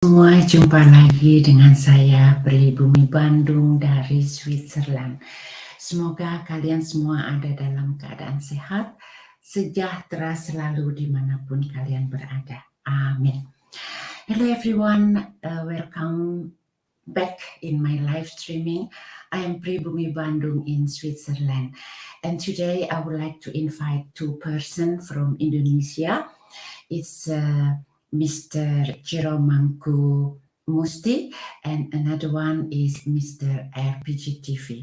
Semua, jumpa lagi dengan saya Pribumi Bandung dari Switzerland. Semoga kalian semua ada dalam keadaan sehat, sejahtera selalu dimanapun kalian berada. Amin. Hello everyone, welcome back in my live streaming. I am Pribumi Bandung in Switzerland, and today I would like to invite two persons from Indonesia. It's Mr. Jeromangku Musti, and another one is Mr. RPG TV.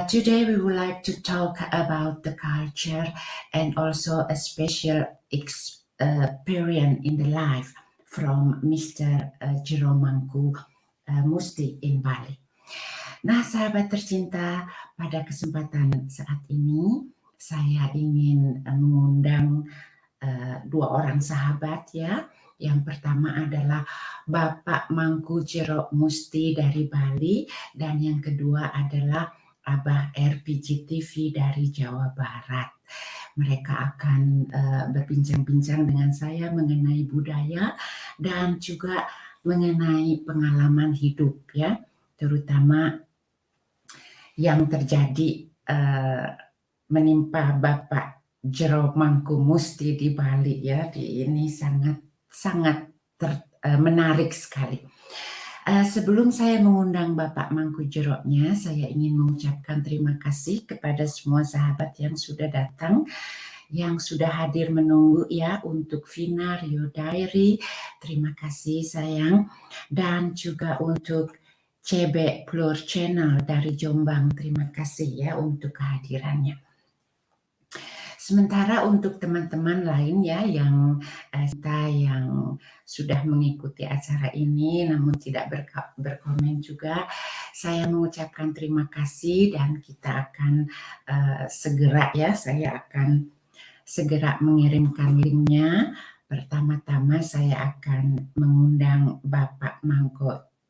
Today we would like to talk about the culture and also a special experience in the life from Mr. Jeromangku Musti in Bali. Nah, sahabat tercinta, pada kesempatan saat ini saya ingin mengundang dua orang sahabat ya. Yang pertama adalah Bapak Mangku Jero Musti dari Bali, dan yang kedua adalah Abah RPG TV dari Jawa Barat. Mereka akan berbincang-bincang dengan saya mengenai budaya dan juga mengenai pengalaman hidup ya, terutama yang terjadi menimpa Bapak Jeromangku Musti di Bali ya. Ini sangat menarik sekali. Sebelum saya mengundang Bapak Mangku Jeroknya, saya ingin mengucapkan terima kasih kepada semua sahabat yang sudah datang, yang sudah hadir menunggu ya, untuk Vina Rio Diary. Terima kasih sayang. Dan juga untuk CB Plur Channel dari Jombang, terima kasih ya untuk kehadirannya. Sementara untuk teman-teman lain ya yang sudah mengikuti acara ini namun tidak berkomen juga, saya mengucapkan terima kasih, dan kita akan saya akan segera mengirimkan linknya. Pertama-tama saya akan mengundang Bapak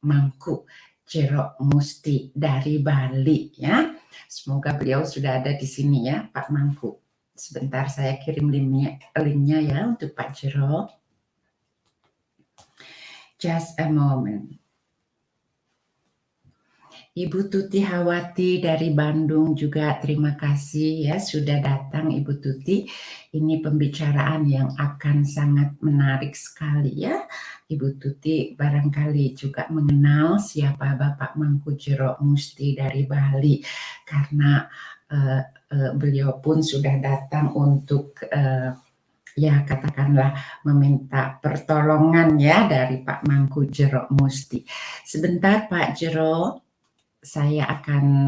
Mangku Jero Musti dari Bali ya. Semoga beliau sudah ada di sini ya, Pak Mangku. Sebentar saya kirim linknya ya untuk Pak Jero. Just a moment. Ibu Tuti Hawati dari Bandung juga terima kasih ya sudah datang Ibu Tuti. Ini pembicaraan yang akan sangat menarik sekali ya. Ibu Tuti barangkali juga mengenal siapa Bapak Mangku Jero Musti dari Bali, karena beliau pun sudah datang untuk ya katakanlah meminta pertolongan ya dari Pak Mangku Jero Musti. Sebentar Pak Jero, saya akan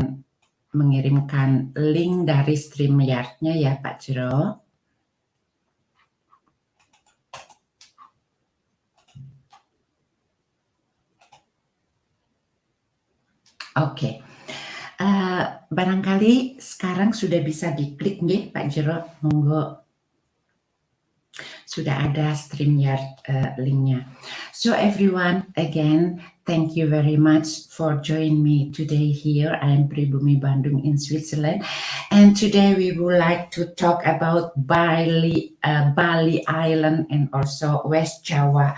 mengirimkan link dari StreamYard-nya ya Pak Jero. Oke. Barangkali sekarang sudah bisa diklik nih Pak Jero, monggo. Sudah ada StreamYard linknya. So everyone, again, thank you very much for joining me today here. I am Pribumi Bandung in Switzerland, and today we would like to talk about Bali Island and also West Java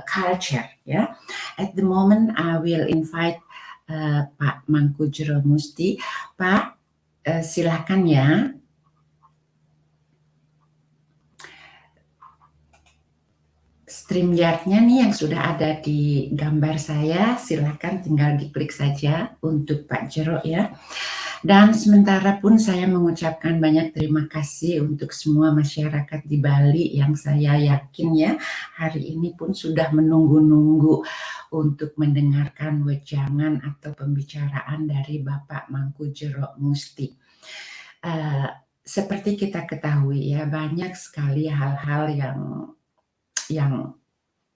culture. Yeah, at the moment I will invite Pak Mangku Jero Musti. Pak, silakan ya. StreamYard-nya nih yang sudah ada di gambar saya, silakan tinggal diklik saja untuk Pak Jero ya. Dan sementara pun saya mengucapkan banyak terima kasih untuk semua masyarakat di Bali yang saya yakin ya hari ini pun sudah menunggu-nunggu untuk mendengarkan wejangan atau pembicaraan dari Bapak Mangku Jero Musti. Seperti kita ketahui ya, banyak sekali hal-hal yang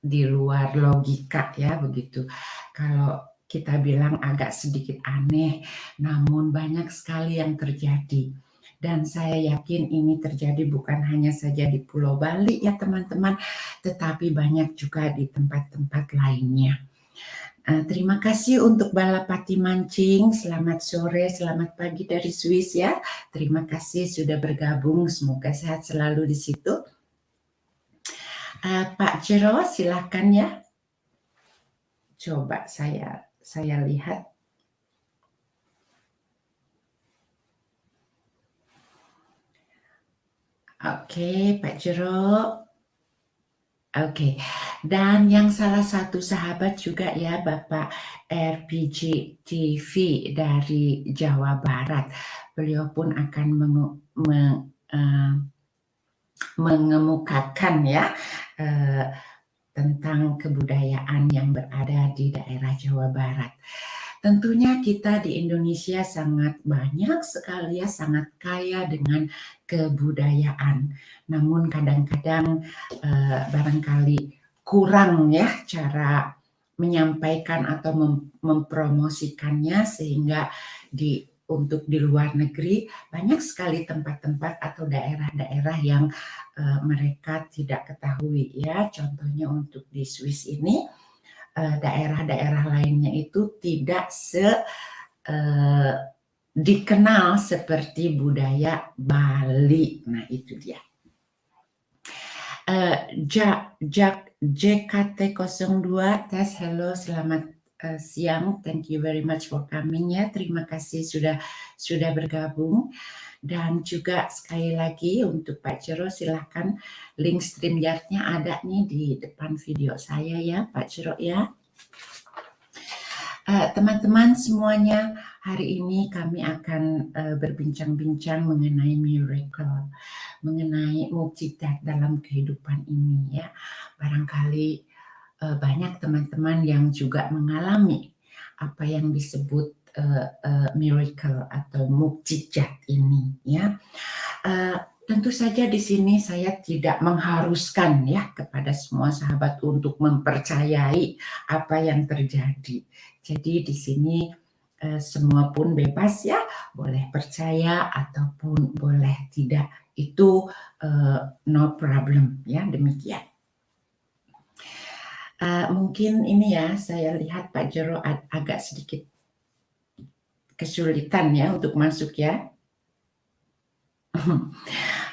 di luar logika ya begitu. Kalau kita bilang agak sedikit aneh, namun banyak sekali yang terjadi. Dan saya yakin ini terjadi bukan hanya saja di Pulau Bali ya teman-teman, tetapi banyak juga di tempat-tempat lainnya. Terima kasih untuk Balapati Mancing, selamat sore, selamat pagi dari Swiss ya. Terima kasih sudah bergabung, semoga sehat selalu di situ. Pak Jero, silakan ya. Coba saya lihat. Oke, Pak Jero. Oke, dan yang salah satu sahabat juga ya Bapak RPG TV dari Jawa Barat. Beliau pun akan mengemukakan ya tentang kebudayaan yang berada di daerah Jawa Barat. Tentunya kita di Indonesia sangat banyak sekali ya, sangat kaya dengan kebudayaan. Namun kadang-kadang barangkali kurang ya cara menyampaikan atau mempromosikannya, sehingga untuk di luar negeri banyak sekali tempat-tempat atau daerah-daerah yang mereka tidak ketahui ya. Contohnya untuk di Swiss ini, daerah-daerah lainnya itu tidak dikenal seperti budaya Bali. Nah itu dia. JKT02 tes, hello, selamat siang, thank you very much for coming ya, terima kasih sudah bergabung. Dan juga sekali lagi untuk Pak Jero, silahkan link StreamYard-nya ada nih di depan video saya ya Pak Jero ya. Teman-teman semuanya, hari ini kami akan berbincang-bincang mengenai miracle, mengenai mukjizat dalam kehidupan ini ya. Barangkali banyak teman-teman yang juga mengalami apa yang disebut miracle atau mukjizat ini ya. Tentu saja di sini saya tidak mengharuskan ya kepada semua sahabat untuk mempercayai apa yang terjadi. Jadi di sini semua pun bebas ya, boleh percaya ataupun boleh tidak, itu no problem ya, demikian. Mungkin ini ya, saya lihat Pak Jero agak sedikit kesulitan ya untuk masuk ya.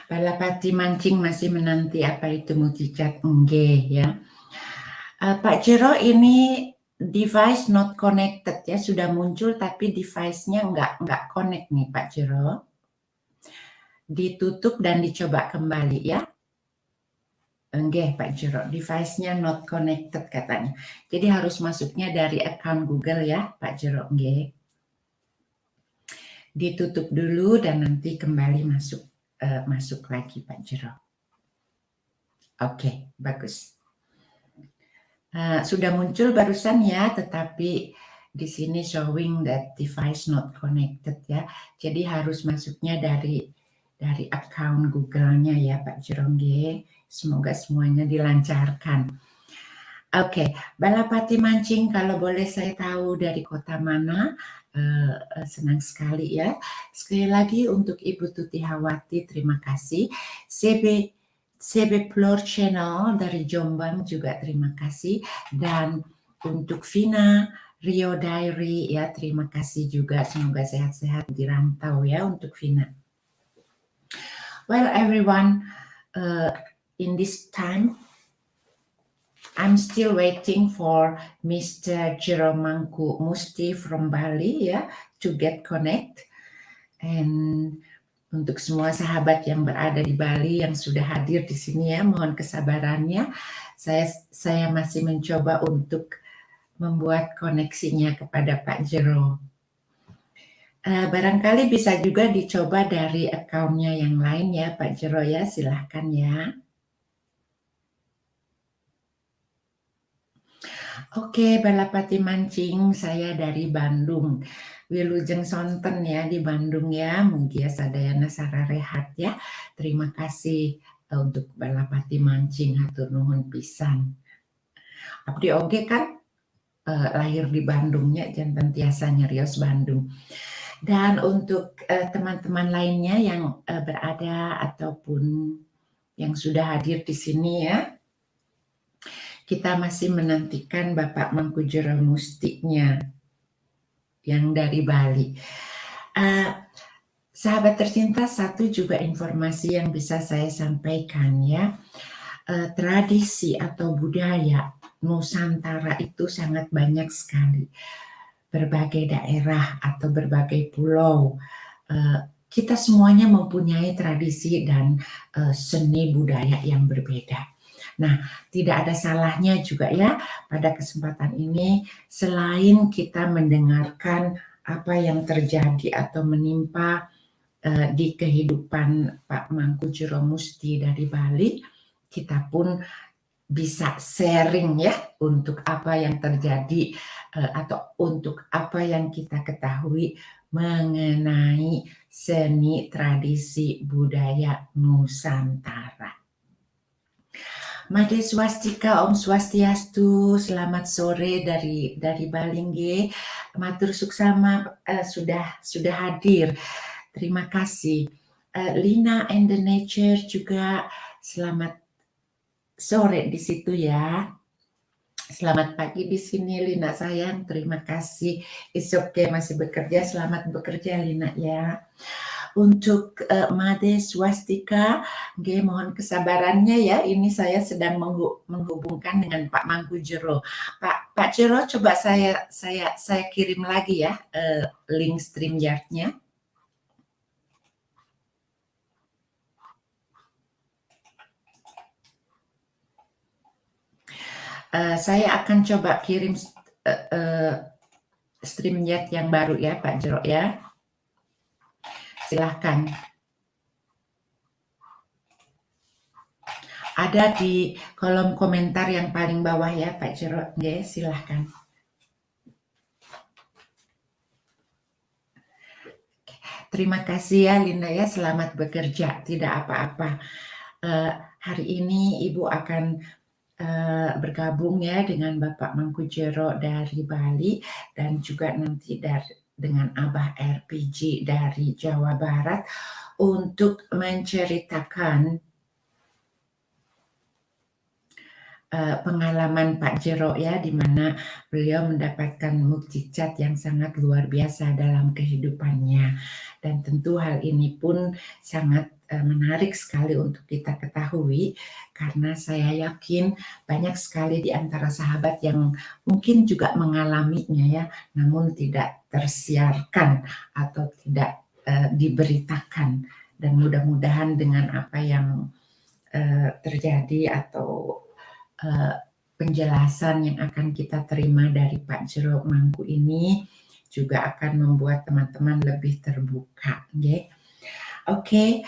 Balapati mancing masih menanti apa itu mukjizat, enggak ya. Pak Jero, ini device not connected ya, sudah muncul tapi device-nya enggak connect nih Pak Jero. Ditutup dan dicoba kembali ya. Enggak Pak Jero, device-nya not connected katanya. Jadi harus masuknya dari account Google ya Pak Jero, enggak. Ditutup dulu dan nanti kembali masuk lagi Pak Jero. Oke, bagus. Sudah muncul barusan ya, tetapi di sini showing that device not connected ya. Jadi harus masuknya dari account Google-nya ya Pak Jero. Semoga semuanya dilancarkan. Oke, Balapati mancing, kalau boleh saya tahu dari kota mana? Senang sekali ya. Sekali lagi untuk Ibu Tuti Hawati, terima kasih. CB Plor Channel dari Jombang juga terima kasih. Dan untuk Vina Rio Diary ya, terima kasih juga. Semoga sehat-sehat di rantau ya untuk Vina. Well everyone, in this time I'm still waiting for Mr. Jeromangku Musti from Bali ya, to get connect. And untuk semua sahabat yang berada di Bali yang sudah hadir di sini ya, mohon kesabarannya. Saya masih mencoba untuk membuat koneksinya kepada Pak Jero. Barangkali bisa juga dicoba dari akunnya yang lain ya Pak Jero ya, silahkan ya. Oke, Balapati mancing, saya dari Bandung. Wilujeng Sonten ya di Bandung ya, Mugia Sadayana Sararehat ya. Terima kasih untuk Balapati mancing, hatur nuhun pisan. Abdi oge kan lahir di Bandungnya, jantan tiasa nyerios Bandung. Dan untuk teman-teman lainnya yang berada ataupun yang sudah hadir di sini ya, kita masih menantikan Bapak Mangku Jero Mustinya yang dari Bali. Sahabat tercinta, satu juga informasi yang bisa saya sampaikan ya, tradisi atau budaya Nusantara itu sangat banyak sekali. Berbagai daerah atau berbagai pulau. Kita semuanya mempunyai tradisi dan seni budaya yang berbeda. Nah, tidak ada salahnya juga ya pada kesempatan ini, selain kita mendengarkan apa yang terjadi atau menimpa di kehidupan Pak Mangkujero Musti dari Bali, kita pun bisa sharing ya untuk apa yang terjadi atau untuk apa yang kita ketahui mengenai seni tradisi budaya Nusantara. Made Swastika, Om Swastiastu, selamat sore dari Balingge. Matur suksama sudah hadir. Terima kasih. Lina and the Nature juga selamat sore di situ ya. Selamat pagi di sini Lina sayang, terima kasih. It's okay masih bekerja, selamat bekerja Lina ya. Untuk Made Swastika, mohon kesabarannya ya. Ini saya sedang menghubungkan dengan Pak Mangkujero. Pak Jero, coba saya kirim lagi ya link StreamYard-nya. Saya akan coba kirim StreamYard yang baru ya Pak Jero ya. Silahkan. Ada di kolom komentar yang paling bawah ya Pak Jero. Silahkan. Terima kasih ya Linda ya, selamat bekerja, tidak apa-apa. Hari ini Ibu akan bergabung ya dengan Bapak Mangkujero dari Bali dan juga nanti dengan Abah RPG dari Jawa Barat untuk menceritakan pengalaman Pak Jero ya, di mana beliau mendapatkan mukjizat yang sangat luar biasa dalam kehidupannya, dan tentu hal ini pun sangat menarik sekali untuk kita ketahui, karena saya yakin banyak sekali di antara sahabat yang mungkin juga mengalaminya ya, namun tidak tersiarkan atau tidak diberitakan, dan mudah-mudahan dengan apa yang terjadi atau penjelasan yang akan kita terima dari Pak Jero Mangku ini juga akan membuat teman-teman lebih terbuka. Oke.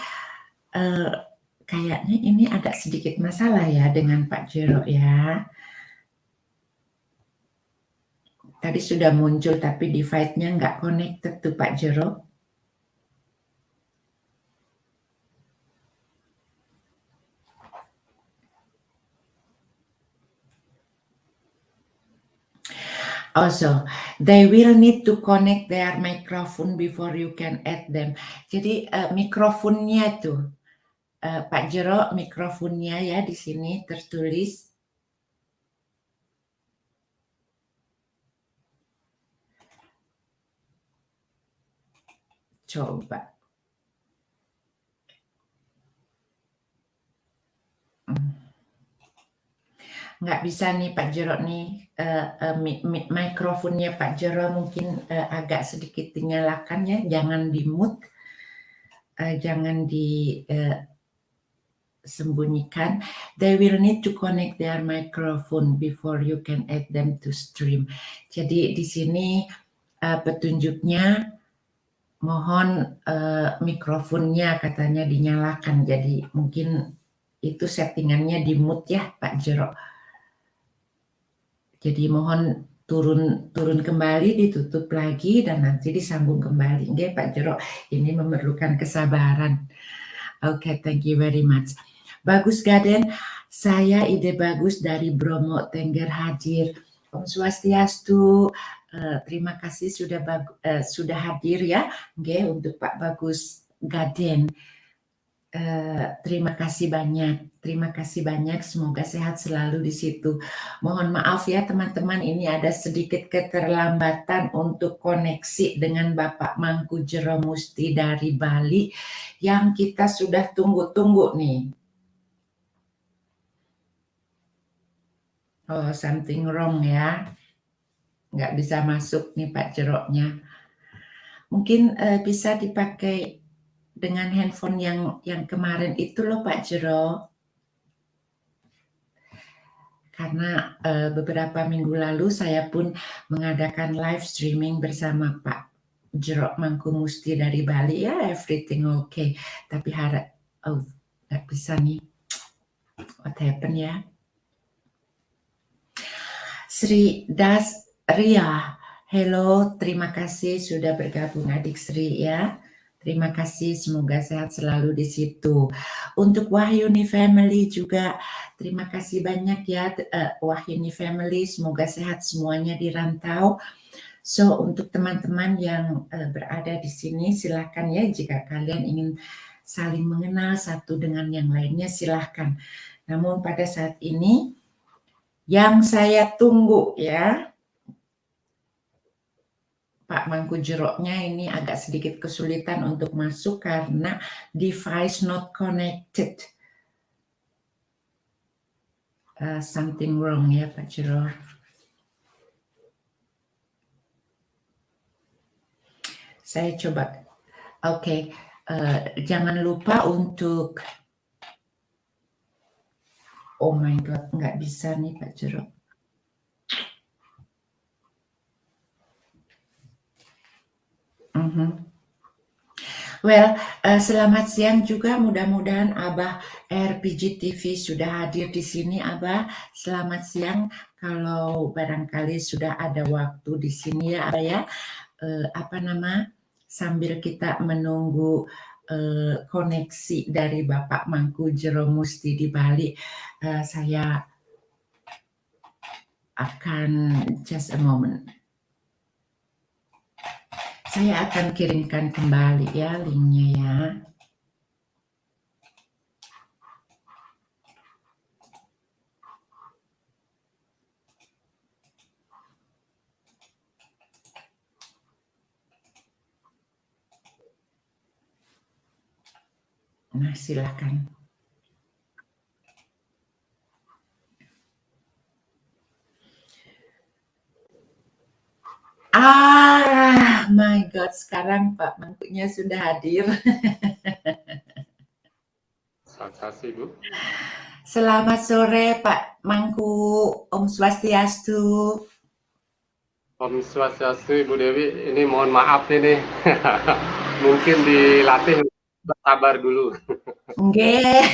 Kayaknya ini agak sedikit masalah ya dengan Pak Jero ya. Tadi sudah muncul tapi device-nya nggak connected tuh Pak Jero. Also, they will need to connect their microphone before you can add them. Jadi mikrofonnya tuh, Pak Jero, mikrofonnya ya di sini tertulis. Coba. Nggak bisa nih Pak Jero nih, mikrofonnya Pak Jero mungkin agak sedikit dinyalakan ya, jangan di mute, jangan disembunyikan. They will need to connect their microphone before you can add them to stream. Jadi di sini petunjuknya mohon mikrofonnya katanya dinyalakan, jadi mungkin itu settingannya di mute ya Pak Jero. Jadi mohon turun kembali, ditutup lagi dan nanti disambung kembali. Oke Pak Jero, ini memerlukan kesabaran. Oke, thank you very much. Bagus Gaden, saya Ide Bagus dari Bromo Tengger hadir. Om Swastiastu, terima kasih sudah hadir ya, untuk Pak Bagus Gaden. Terima kasih banyak, semoga sehat selalu di situ. Mohon maaf ya teman-teman, ini ada sedikit keterlambatan untuk koneksi dengan Bapak Mangkujero Musti dari Bali yang kita sudah tunggu-tunggu nih. Oh, something wrong ya. Nggak bisa masuk nih Pak Jeroknya. Mungkin bisa dipakai dengan handphone yang kemarin itu loh Pak Jero. Karena beberapa minggu lalu saya pun mengadakan live streaming bersama Pak Jero Mangkumusti dari Bali. Ya, everything okay. Tapi nggak bisa nih. What happened ya? Sri Das Ria, hello, terima kasih sudah bergabung adik Sri ya. Terima kasih, semoga sehat selalu di situ. Untuk Wahyuni Family juga, terima kasih banyak ya Wahyuni Family, semoga sehat semuanya di rantau. So, untuk teman-teman yang berada di sini, silahkan ya jika kalian ingin saling mengenal satu dengan yang lainnya, silahkan. Namun pada saat ini, yang saya tunggu ya, Pak Mangku Jeroknya ini agak sedikit kesulitan untuk masuk karena device not connected. Something wrong ya Pak Jerok. Saya coba. Oke, jangan lupa untuk. Oh my God, nggak bisa nih Pak Jerok. Well, selamat siang juga, mudah-mudahan Abah RPG TV sudah hadir di sini, Abah. Selamat siang, kalau barangkali sudah ada waktu di sini ya, Abah ya. Sambil kita menunggu koneksi dari Bapak Mangku Jero Musti di Bali, saya akan just a moment. Saya akan kirimkan kembali ya linknya ya. Nah, silakan. My God, sekarang Pak Mangkunya sudah hadir. Selamat Bu. Selamat sore Pak Mangku, Om Swastiastu. Om Swastiastu Ibu Dewi, ini mohon maaf ini. Mungkin dilatih sabar dulu. Nggih.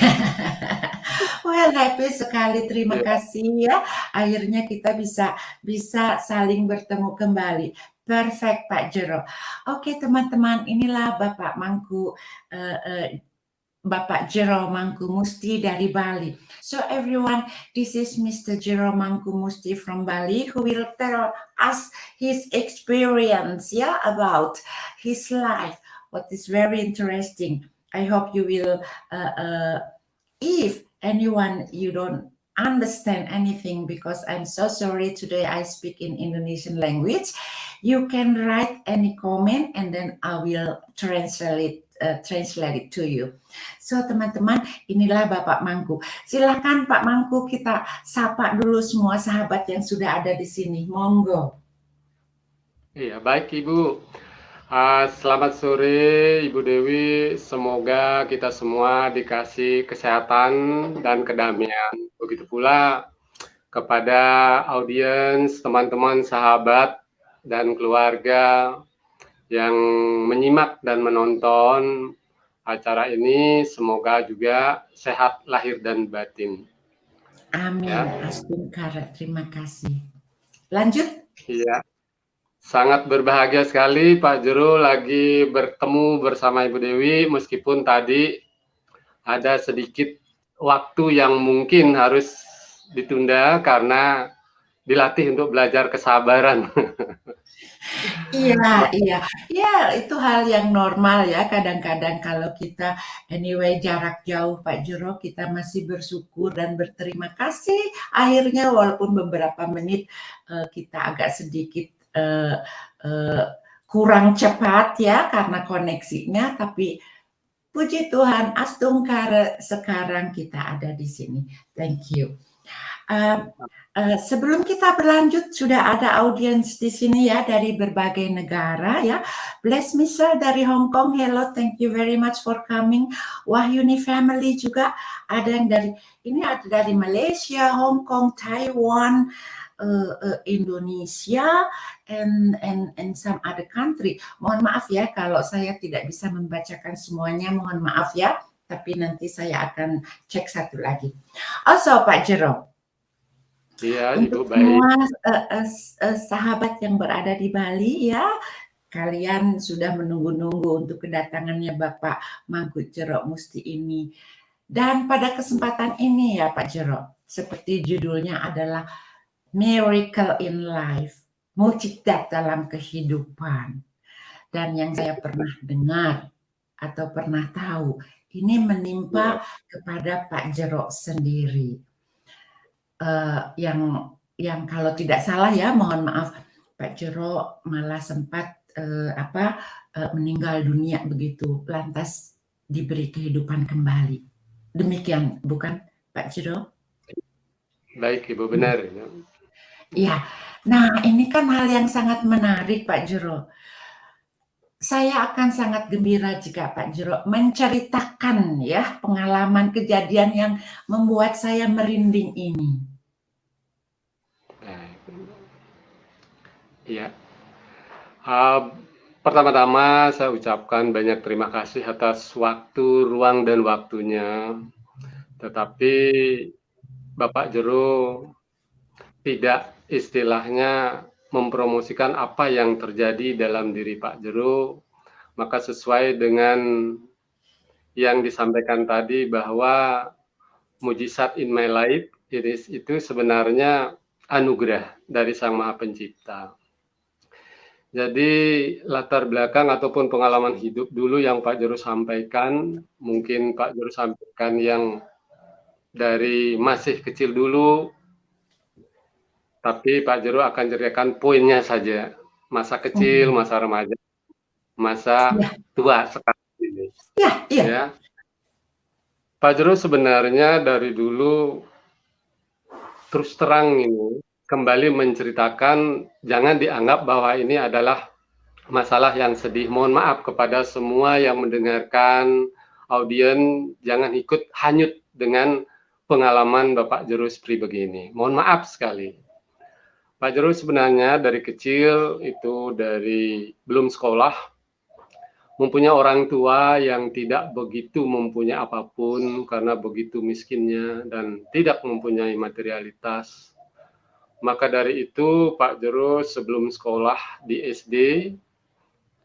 Well, happy sekali, terima kasih ya. Akhirnya kita bisa saling bertemu kembali. Perfect Pak Jero. Oke teman-teman, inilah Bapak Mangku, Bapak Jero Mangkumusti dari Bali. So everyone, this is Mr. Jero Mangkumusti from Bali who will tell us his experience about his life. What is very interesting. I hope you will, if anyone you don't understand anything, because I'm so sorry today I speak in Indonesian language, you can write any comment and then I will translate it to you. So teman-teman, inilah Bapak Mangku. Silakan Pak Mangku, kita sapa dulu semua sahabat yang sudah ada di sini. Monggo. Iya, baik Ibu. Selamat sore Ibu Dewi, semoga kita semua dikasih kesehatan dan kedamaian. Begitu pula kepada audiens, teman-teman, sahabat, dan keluarga yang menyimak dan menonton acara ini, semoga juga sehat lahir dan batin. Amin. Ya. Astungkara, terima kasih. Lanjut. Iya. Sangat berbahagia sekali Pak Jero lagi bertemu bersama Ibu Dewi, meskipun tadi ada sedikit waktu yang mungkin harus ditunda karena dilatih untuk belajar kesabaran. Iya, ya itu hal yang normal ya. Kadang-kadang kalau kita anyway jarak jauh Pak Jero, kita masih bersyukur dan berterima kasih. Akhirnya walaupun beberapa menit kita agak sedikit kurang cepat ya karena koneksinya, tapi puji Tuhan, Astungkara sekarang kita ada di sini. Thank you. Sebelum kita berlanjut, sudah ada audiens di sini ya dari berbagai negara ya. Bless Michelle dari Hong Kong, hello, thank you very much for coming. Wahyuni family juga ada yang dari Malaysia, Hong Kong, Taiwan, Indonesia, and some other country. Mohon maaf ya kalau saya tidak bisa membacakan semuanya, mohon maaf ya. Tapi nanti saya akan cek satu lagi. Also Pak Jero, Iya, untuk Ibu, baik. semua sahabat yang berada di Bali ya, kalian sudah menunggu-nunggu untuk kedatangannya Bapak Manggut Jero Musti ini. Dan pada kesempatan ini ya Pak Jero, seperti judulnya adalah Miracle in Life, mukjizat dalam kehidupan. Dan yang saya pernah dengar atau pernah tahu, ini menimpa kepada Pak Jero sendiri. Yang kalau tidak salah ya, mohon maaf, Pak Jero malah sempat meninggal dunia begitu, lantas diberi kehidupan kembali. Demikian, bukan Pak Jero? Baik, Ibu, benar. Ya, nah ini kan hal yang sangat menarik Pak Jero. Saya akan sangat gembira jika Pak Jero menceritakan ya pengalaman kejadian yang membuat saya merinding ini. Iya. Pertama-tama saya ucapkan banyak terima kasih atas waktu, ruang, dan waktunya. Tetapi Bapak Jero tidak istilahnya mempromosikan apa yang terjadi dalam diri Pak Jero, maka sesuai dengan yang disampaikan tadi bahwa mujizat in my life itu sebenarnya anugerah dari Sang Maha Pencipta. Jadi latar belakang ataupun pengalaman hidup dulu yang Pak Jero sampaikan, mungkin Pak Jero sampaikan yang dari masih kecil dulu, tapi Pak Jero akan ceritakan poinnya saja, masa kecil, masa remaja, masa tua sekarang ini. Ya. Pak Jero sebenarnya dari dulu terus terang ini kembali menceritakan, jangan dianggap bahwa ini adalah masalah yang sedih. Mohon maaf kepada semua yang mendengarkan, audien, jangan ikut hanyut dengan pengalaman Bapak Jero seperti begini. Mohon maaf sekali. Pak Jero sebenarnya dari kecil itu dari belum sekolah, mempunyai orang tua yang tidak begitu mempunyai apapun karena begitu miskinnya dan tidak mempunyai materialitas. Maka dari itu Pak Jero sebelum sekolah di SD,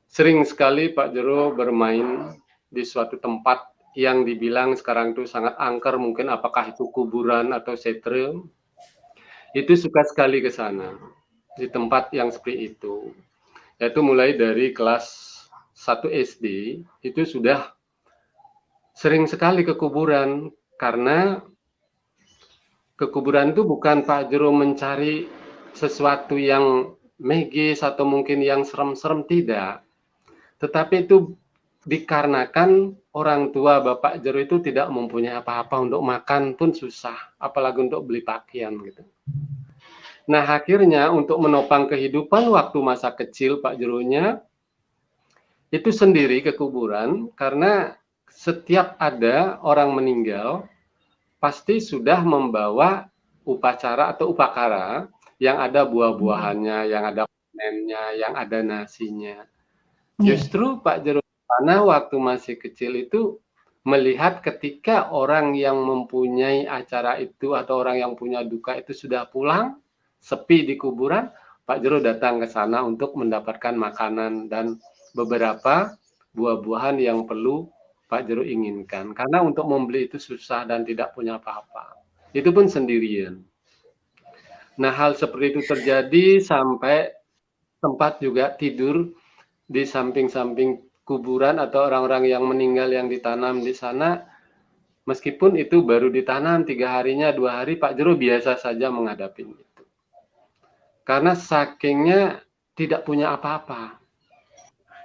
sering sekali Pak Jero bermain di suatu tempat yang dibilang sekarang itu sangat angker, mungkin apakah itu kuburan atau setre. Itu suka sekali ke sana, di tempat yang seperti itu. Yaitu mulai dari kelas 1 SD, itu sudah sering sekali ke kuburan, karena ke kuburan itu bukan Pak Jero mencari sesuatu yang magis atau mungkin yang serem-serem, tidak. Tetapi itu dikarenakan orang tua Bapak Jero itu tidak mempunyai apa-apa, untuk makan pun susah, apalagi untuk beli pakaian gitu. Nah, akhirnya untuk menopang kehidupan waktu masa kecil Pak Jeronya itu sendiri ke kuburan, karena setiap ada orang meninggal pasti sudah membawa upacara atau upakara yang ada buah-buahannya, yang ada panennya, yang ada nasinya. Justru Pak Jero karena waktu masih kecil itu melihat ketika orang yang mempunyai acara itu atau orang yang punya duka itu sudah pulang, sepi di kuburan, Pak Jero datang ke sana untuk mendapatkan makanan dan beberapa buah-buahan yang perlu Pak Jero inginkan. Karena untuk membeli itu susah dan tidak punya apa-apa. Itu pun sendirian. Nah, hal seperti itu terjadi sampai tempat juga tidur di samping-samping kuburan atau orang-orang yang meninggal yang ditanam di sana. Meskipun itu baru ditanam 3 harinya, 2 hari, Pak Jero biasa saja menghadapi itu. Karena sakingnya tidak punya apa-apa.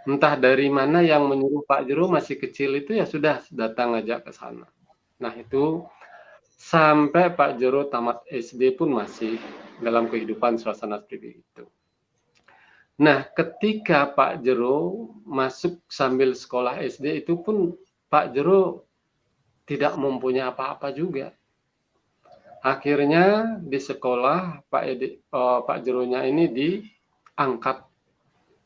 Entah dari mana yang menyuruh Pak Jero masih kecil itu ya sudah datang aja ke sana. Nah, itu sampai Pak Jero tamat SD pun masih dalam kehidupan suasana seperti itu. Nah, ketika Pak Jero masuk sambil sekolah SD itu pun Pak Jero tidak mempunyai apa-apa juga. Akhirnya di sekolah Pak Jeronya ini diangkat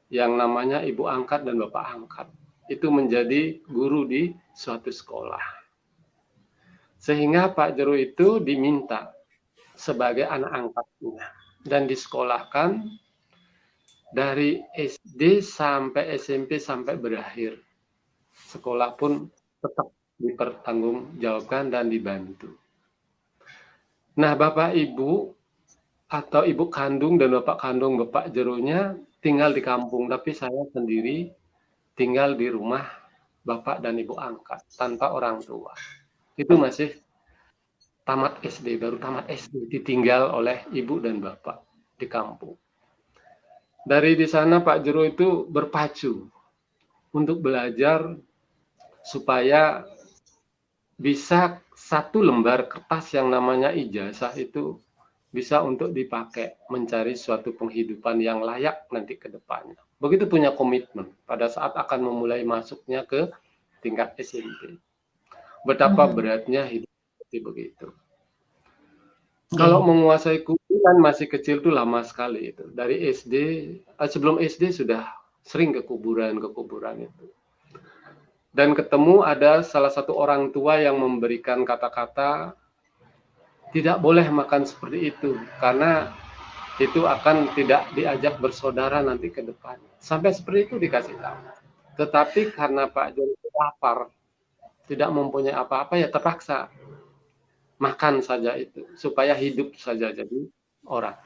yang namanya ibu angkat dan bapak angkat. Itu menjadi guru di suatu sekolah. Sehingga Pak Jero itu diminta sebagai anak angkatnya dan disekolahkan dari SD sampai SMP sampai berakhir. Sekolah pun tetap dipertanggungjawabkan dan dibantu. Nah, Bapak Ibu atau ibu kandung dan bapak kandung Bapak Jeronya tinggal di kampung, tapi saya sendiri tinggal di rumah bapak dan ibu angkat tanpa orang tua. Itu masih tamat SD, baru tamat SD ditinggal oleh ibu dan bapak di kampung. Dari di sana Pak Jero itu berpacu untuk belajar supaya bisa satu lembar kertas yang namanya ijazah itu bisa untuk dipakai mencari suatu penghidupan yang layak nanti ke depannya. Begitu punya komitmen pada saat akan memulai masuknya ke tingkat SMP. Betapa beratnya hidup seperti begitu. Kalau menguasai kuburan masih kecil itu lama sekali itu. Dari SD, sebelum SD sudah sering ke kuburan itu. Dan ketemu ada salah satu orang tua yang memberikan kata-kata tidak boleh makan seperti itu karena itu akan tidak diajak bersaudara nanti ke depan. Sampai seperti itu dikasih tahu. Tetapi karena Pak Jero lapar, tidak mempunyai apa-apa ya terpaksa makan saja itu supaya hidup saja jadi orang.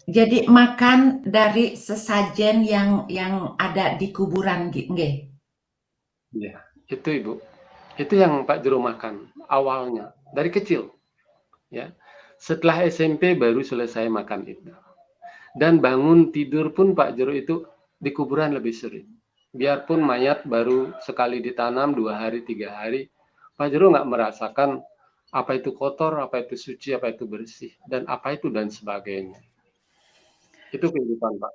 Jadi makan dari sesajen yang ada di kuburan nggih. Ya, itu Ibu. Itu yang Pak Jero makan awalnya dari kecil. Ya. Setelah SMP baru selesai makan itu. Dan bangun tidur pun Pak Jero itu di kuburan lebih sering. Biarpun mayat baru sekali ditanam 2 hari, 3 hari, Pak Jero nggak merasakan apa itu kotor, apa itu suci, apa itu bersih, dan apa itu dan sebagainya. Itu kehidupan Pak.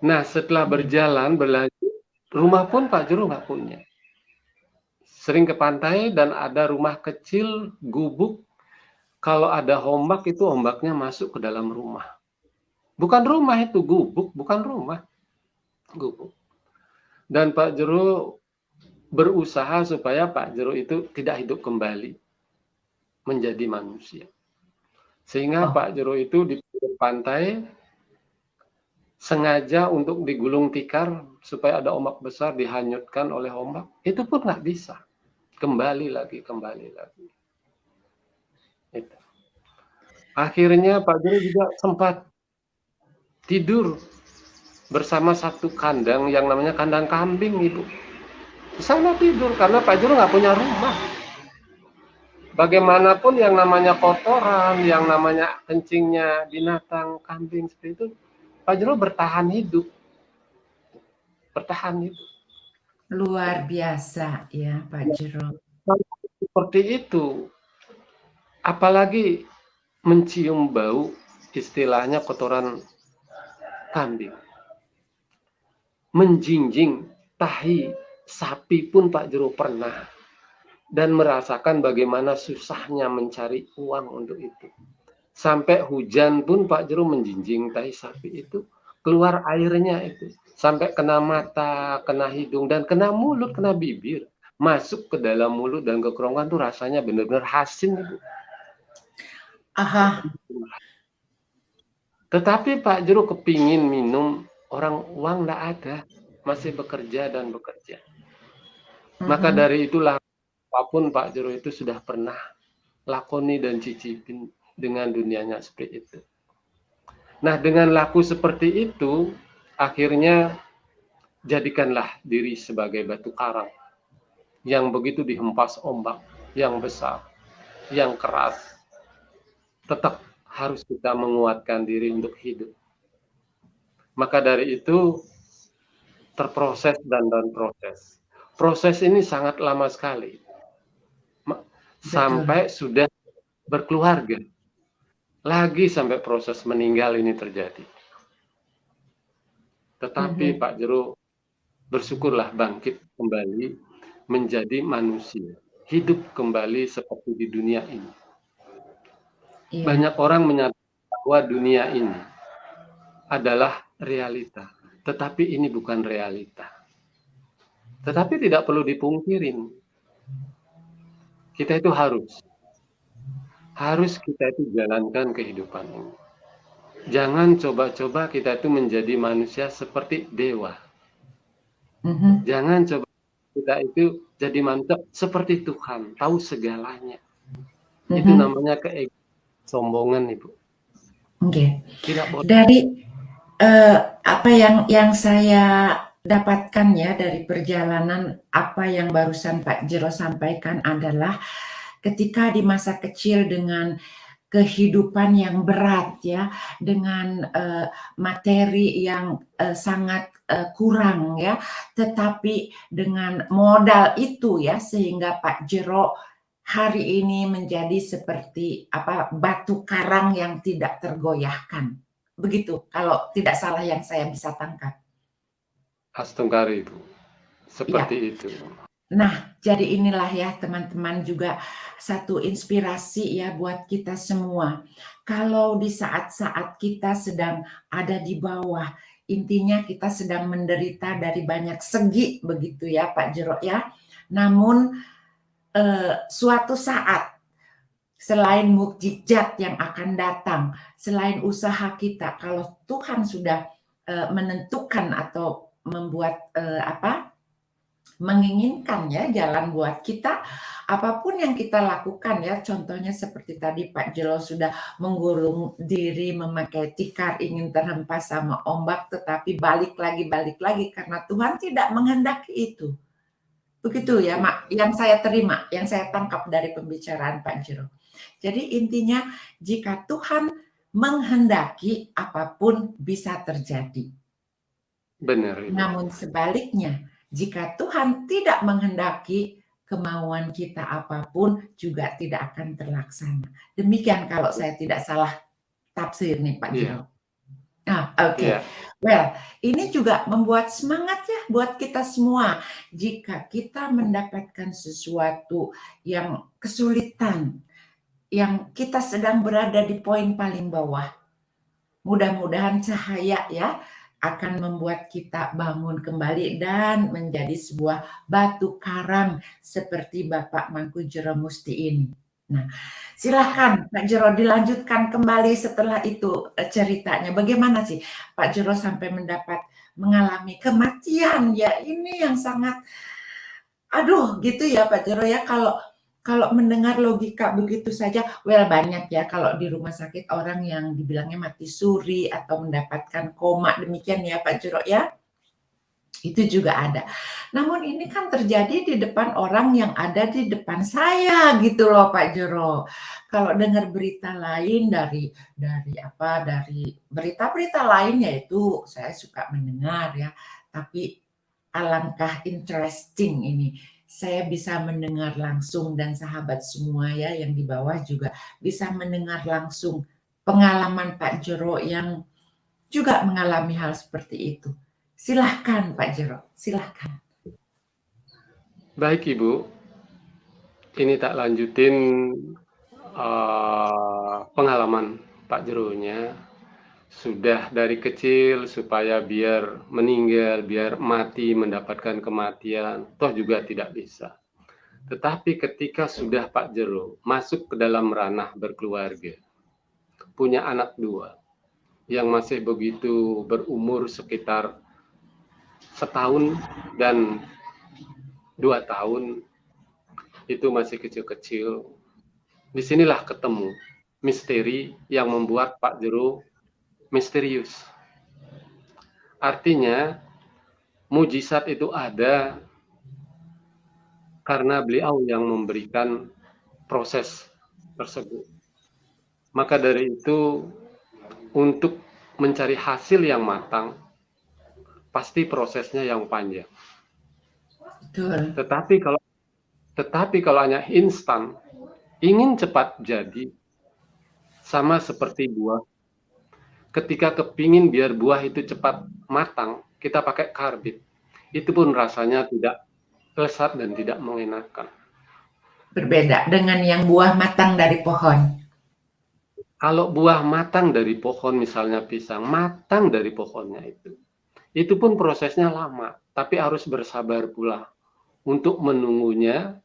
Nah, setelah berjalan, berlanjut, rumah pun Pak Jero nggak punya. Sering ke pantai dan ada rumah kecil, gubuk. Kalau ada ombak itu ombaknya masuk ke dalam rumah. Bukan rumah itu, gubuk, bukan rumah. Gubuk. Dan Pak Jero berusaha supaya Pak Jero itu tidak hidup kembali menjadi manusia. Sehingga Pak Jero itu di pantai sengaja untuk digulung tikar supaya ada ombak besar dihanyutkan oleh ombak. Itu pun nggak bisa. Kembali lagi. Itu. Akhirnya Pak Jero juga sempat tidur bersama satu kandang yang namanya kandang kambing, Ibu. Di sana tidur karena Pak Jero nggak punya rumah. Bagaimanapun yang namanya kotoran, yang namanya kencingnya binatang kambing seperti itu, Pak Jero bertahan hidup. Luar biasa ya Pak Jero. Seperti itu. Apalagi mencium bau istilahnya kotoran kambing. Menjinjing tahi sapi pun Pak Jero pernah. Dan merasakan bagaimana susahnya mencari uang untuk itu. Sampai hujan pun Pak Jero menjinjing tahi sapi itu. Keluar airnya itu. Sampai kena mata, kena hidung, dan kena mulut, kena bibir. Masuk ke dalam mulut dan ke kerongkongan tuh rasanya benar-benar asin itu. Aha. Tetapi Pak Jero kepingin minum, uang nggak ada. Masih bekerja. Maka dari itulah apapun Pak Jero itu sudah pernah lakoni dan cicipin dengan dunianya seperti itu. Nah, dengan laku seperti itu, akhirnya jadikanlah diri sebagai batu karang yang begitu dihempas ombak, yang besar, yang keras. Tetap harus kita menguatkan diri untuk hidup. Maka dari itu, terproses dan proses. Proses ini sangat lama sekali. sampai sudah berkeluarga. Lagi sampai proses meninggal ini terjadi. Tetapi Pak Jero, bersyukurlah bangkit kembali menjadi manusia. Hidup kembali seperti di dunia ini. Banyak orang menyatakan bahwa dunia ini adalah realita. Tetapi ini bukan realita. Tetapi tidak perlu dipungkirin. Kita itu harus kita itu jalankan kehidupan ini. Jangan coba-coba kita itu menjadi manusia seperti dewa. Jangan coba kita itu jadi manusia seperti Tuhan, tahu segalanya. Itu namanya kesombongan, Ibu. Oke. Tidak boleh. Dari apa yang saya dapatkan ya dari perjalanan apa yang barusan Pak Jero sampaikan adalah ketika di masa kecil dengan kehidupan yang berat ya, dengan materi yang sangat kurang ya, tetapi dengan modal itu ya sehingga Pak Jero hari ini menjadi seperti batu karang yang tidak tergoyahkan. Begitu kalau tidak salah yang saya bisa tangkap. Astungkari, Ibu. Seperti ya. itu. Nah, jadi inilah ya teman-teman juga satu inspirasi ya buat kita semua. Kalau di saat-saat kita sedang ada di bawah, intinya kita sedang menderita dari banyak segi begitu ya Pak Jero ya. Namun suatu saat selain mukjizat yang akan datang, selain usaha kita, kalau Tuhan sudah menentukan atau membuat menginginkan ya jalan buat kita, apapun yang kita lakukan ya, contohnya seperti tadi Pak Jero sudah menggulung diri memakai tikar ingin terhempas sama ombak, tetapi balik lagi karena Tuhan tidak menghendaki itu. Begitu ya Mak, yang saya terima, yang saya tangkap dari pembicaraan Pak Jero. Jadi intinya jika Tuhan menghendaki apapun bisa terjadi. Benar. Namun sebaliknya, jika Tuhan tidak menghendaki, kemauan kita apapun juga tidak akan terlaksana. Demikian kalau saya tidak salah tafsir nih Pak Jero. Oke. Well, ini juga membuat semangat ya buat kita semua. Jika kita mendapatkan sesuatu yang kesulitan, yang kita sedang berada di poin paling bawah, mudah-mudahan cahaya ya akan membuat kita bangun kembali dan menjadi sebuah batu karang seperti Bapak Mangku Jero Musti ini. Nah, silakan Pak Jero dilanjutkan kembali setelah itu ceritanya. Bagaimana sih Pak Jero sampai mengalami kematian ya, ini yang sangat gitu ya Pak Jero ya, kalau mendengar logika begitu saja, banyak ya kalau di rumah sakit orang yang dibilangnya mati suri atau mendapatkan koma, demikian ya Pak Jero ya. Itu juga ada. Namun ini kan terjadi di depan orang yang ada di depan saya gitu loh Pak Jero. Kalau dengar berita lain dari berita-berita lain yaitu saya suka mendengar ya, tapi alangkah interesting ini. Saya bisa mendengar langsung dan sahabat semua ya yang di bawah juga bisa mendengar langsung pengalaman Pak Jero yang juga mengalami hal seperti itu. Silahkan Pak Jero, silahkan. Baik Ibu, ini tak lanjutin pengalaman Pak Jeronya. Sudah dari kecil supaya biar meninggal, biar mati, mendapatkan kematian, toh juga tidak bisa. Tetapi ketika sudah Pak Jero masuk ke dalam ranah berkeluarga, punya anak 2, yang masih begitu berumur sekitar 1 tahun dan 2 tahun, itu masih kecil-kecil. Disinilah ketemu misteri yang membuat Pak Jero misterius. Artinya, mujizat itu ada karena beliau yang memberikan proses tersebut. Maka dari itu, untuk mencari hasil yang matang, pasti prosesnya yang panjang. Betul. Tetapi kalau hanya instan, ingin cepat jadi, sama seperti buah. Ketika kepingin biar buah itu cepat matang, kita pakai karbit. Itu pun rasanya tidak lezat dan tidak mengenakan. Berbeda dengan yang buah matang dari pohon. Kalau buah matang dari pohon, misalnya pisang, matang dari pohonnya itu pun prosesnya lama, tapi harus bersabar pula untuk menunggunya,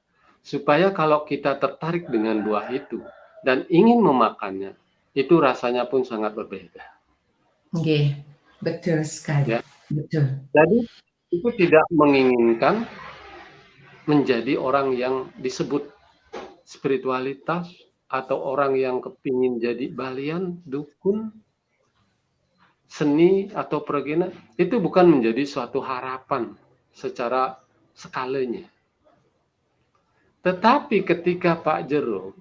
supaya kalau kita tertarik dengan buah itu dan ingin memakannya, itu rasanya pun sangat berbeda. Oke, betul sekali. Ya. Betul. Jadi itu tidak menginginkan menjadi orang yang disebut spiritualitas atau orang yang kepingin jadi balian, dukun, seni atau pergina, itu bukan menjadi suatu harapan secara skalanya. Tetapi ketika Pak Jero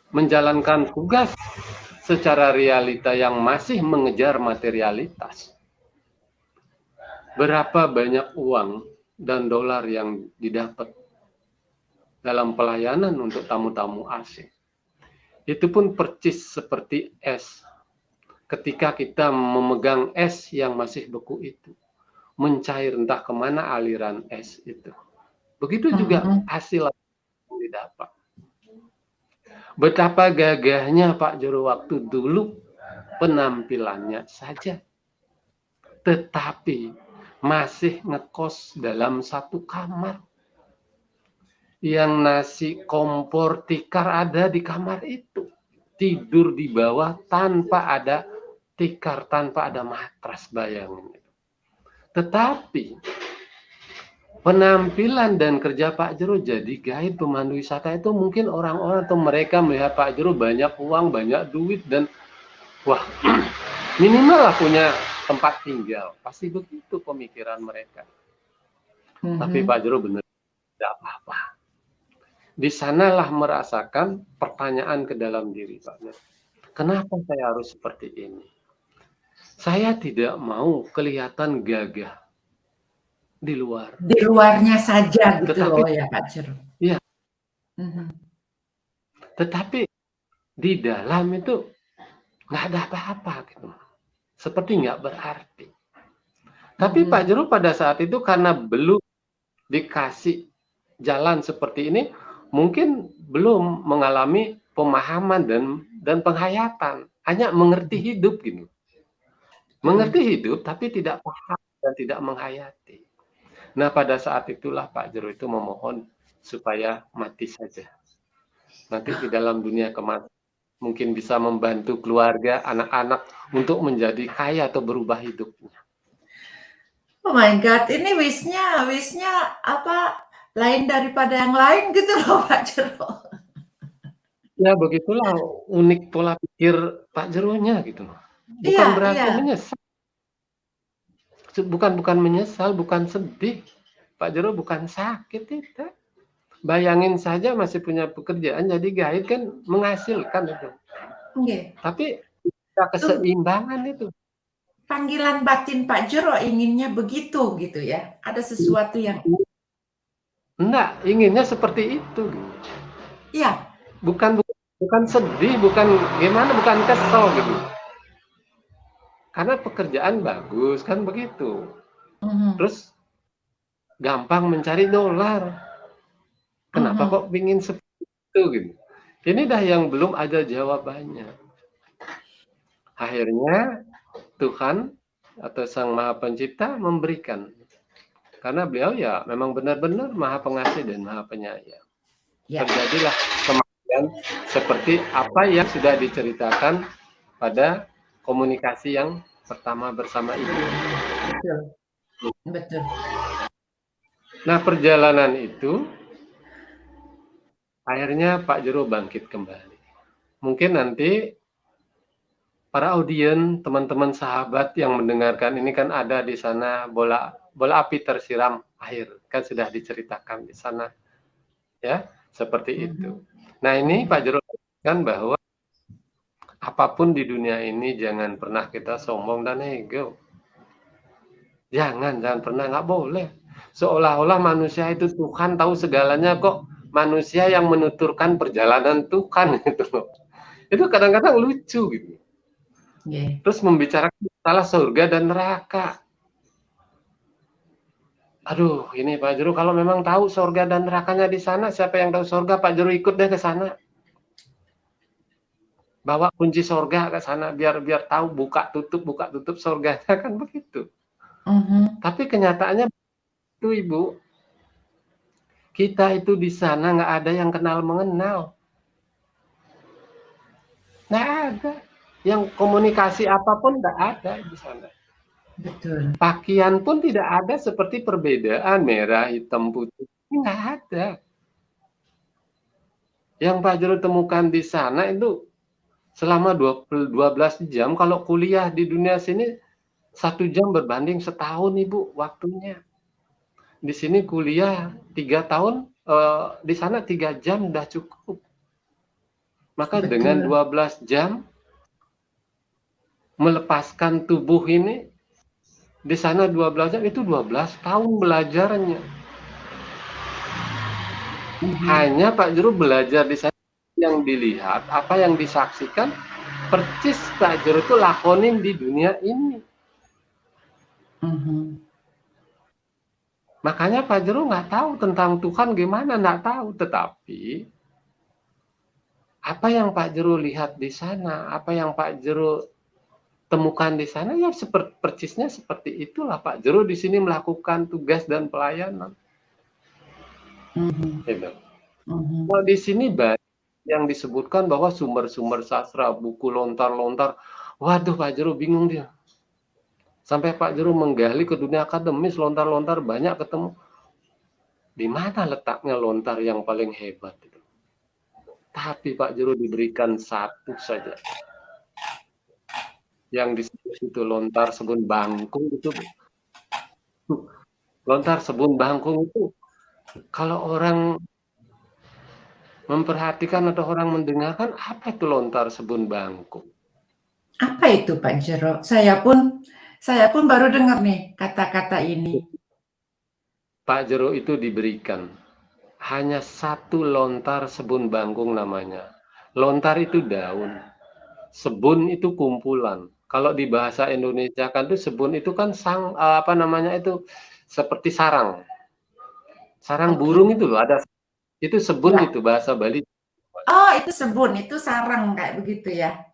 menjalankan tugas secara realita yang masih mengejar materialitas, berapa banyak uang dan dolar yang didapat dalam pelayanan untuk tamu-tamu asing. Itu pun percis seperti es. Ketika kita memegang es yang masih beku itu, mencair entah kemana aliran es itu. Begitu juga hasil yang didapat. Betapa gagahnya Pak Jero waktu dulu penampilannya saja. Tetapi masih ngekos dalam satu kamar. Yang nasi kompor tikar ada di kamar itu. Tidur di bawah tanpa ada tikar, tanpa ada matras, bayangin. Tetapi penampilan dan kerja Pak Jero jadi guide pemandu wisata itu mungkin orang-orang atau mereka melihat Pak Jero banyak uang, banyak duit, dan wah, minimal lah punya tempat tinggal. Pasti begitu pemikiran mereka. Tapi Pak Jero benar tidak apa-apa. Di sanalah merasakan pertanyaan ke dalam diri Pak Jero. Kenapa saya harus seperti ini? Saya tidak mau kelihatan gagah di luar. Di luarnya saja gitu. Tetapi, loh ya Pak Jero. Iya. Tetapi di dalam itu nggak ada apa-apa gitu. Seperti nggak berarti. Tapi Pak Jero pada saat itu karena belum dikasih jalan seperti ini, mungkin belum mengalami pemahaman dan penghayatan, hanya mengerti hidup gitu. Mengerti hidup tapi tidak paham dan tidak menghayati. Nah, pada saat itulah Pak Jero itu memohon supaya mati saja. Nanti di dalam dunia kematian mungkin bisa membantu keluarga, anak-anak untuk menjadi kaya atau berubah hidupnya. Oh my God, ini wishnya apa lain daripada yang lain gitu loh Pak Jero. Ya begitulah unik pola pikir Pak Jeronya gitu. Bukan berarti menyesal. Bukan menyesal, bukan sedih. Pak Jero bukan sakit, tidak. Bayangin saja masih punya pekerjaan jadi guide kan menghasilkan itu. Tapi keseimbangan itu. Panggilan batin Pak Jero inginnya begitu gitu ya. Ada sesuatu yang enggak, inginnya seperti itu. Iya. Bukan sedih, bukan gimana, bukan kesel gitu. Karena pekerjaan bagus kan begitu. Terus gampang mencari dolar. Kenapa kok pingin seperti itu gitu? Ini dah yang belum ada jawabannya. Akhirnya Tuhan atau Sang Maha Pencipta memberikan. Karena beliau ya memang benar-benar Maha Pengasih dan Maha Penyayang. Terjadilah kematian seperti apa yang sudah diceritakan pada komunikasi yang pertama bersama Ibu. Betul. Nah, perjalanan itu akhirnya Pak Jero bangkit kembali. Mungkin nanti para audien, teman-teman sahabat yang mendengarkan ini kan ada di sana bola api tersiram air, kan sudah diceritakan di sana. Ya, seperti itu. Nah, ini Pak Jero kan bahwa apapun di dunia ini jangan pernah kita sombong dan ego. Jangan pernah, nggak boleh. Seolah-olah manusia itu Tuhan tahu segalanya kok. manusia yang menuturkan perjalanan Tuhan gitu loh. Itu kadang-kadang lucu gitu. Yeah. Terus membicarakan masalah surga dan neraka. Aduh, ini Pak Juru kalau memang tahu surga dan nerakanya di sana, siapa yang tahu surga, Pak Juru ikut deh ke sana. Bawa kunci surga ke sana biar tahu buka tutup surganya kan begitu. Tapi kenyataannya itu Ibu, kita itu di sana nggak ada yang kenal mengenal. Nggak ada. Yang komunikasi apapun nggak ada di sana. Betul. Pakaian pun tidak ada seperti perbedaan merah, hitam, putih. Nggak ada. Yang Pak Juru temukan di sana itu selama 12 jam, kalau kuliah di dunia sini 1 jam berbanding setahun Ibu waktunya. Di sini kuliah 3 tahun, di sana 3 jam udah cukup. Maka Betul. dengan 12 jam melepaskan tubuh ini, di sana 12 jam, itu 12 tahun belajarnya. Hanya Pak Juru belajar di sana yang dilihat, apa yang disaksikan, percis Pak Juru itu lakonin di dunia ini. Makanya Pak Juru nggak tahu tentang Tuhan gimana, nggak tahu. Tetapi apa yang Pak Juru lihat di sana, apa yang Pak Juru temukan di sana, ya percisnya seperti itulah Pak Juru di sini melakukan tugas dan pelayanan. Gitu. Nah, di sini banyak yang disebutkan bahwa sumber-sumber sastra, buku lontar-lontar. Waduh, Pak Juru bingung dia. Sampai Pak Juru menggali ke dunia akademis, lontar-lontar banyak ketemu. Di mana letaknya lontar yang paling hebat itu? Tapi Pak Juru diberikan satu saja. Yang disebut itu lontar sebun bangkung itu. Lontar sebun bangkung itu kalau orang memperhatikan atau orang mendengarkan, apa itu lontar sebun bangkung? Apa itu Pak Jero? Saya pun baru dengar nih kata-kata ini. Pak Jero itu diberikan hanya satu lontar sebun bangkung namanya. Lontar itu daun, sebun itu kumpulan. Kalau di bahasa Indonesia kan itu sebun itu kan apa namanya itu seperti sarang. Sarang burung itu loh, ada itu sebun ya. Itu bahasa Bali. Oh, itu sebun, itu sarang kayak begitu ya.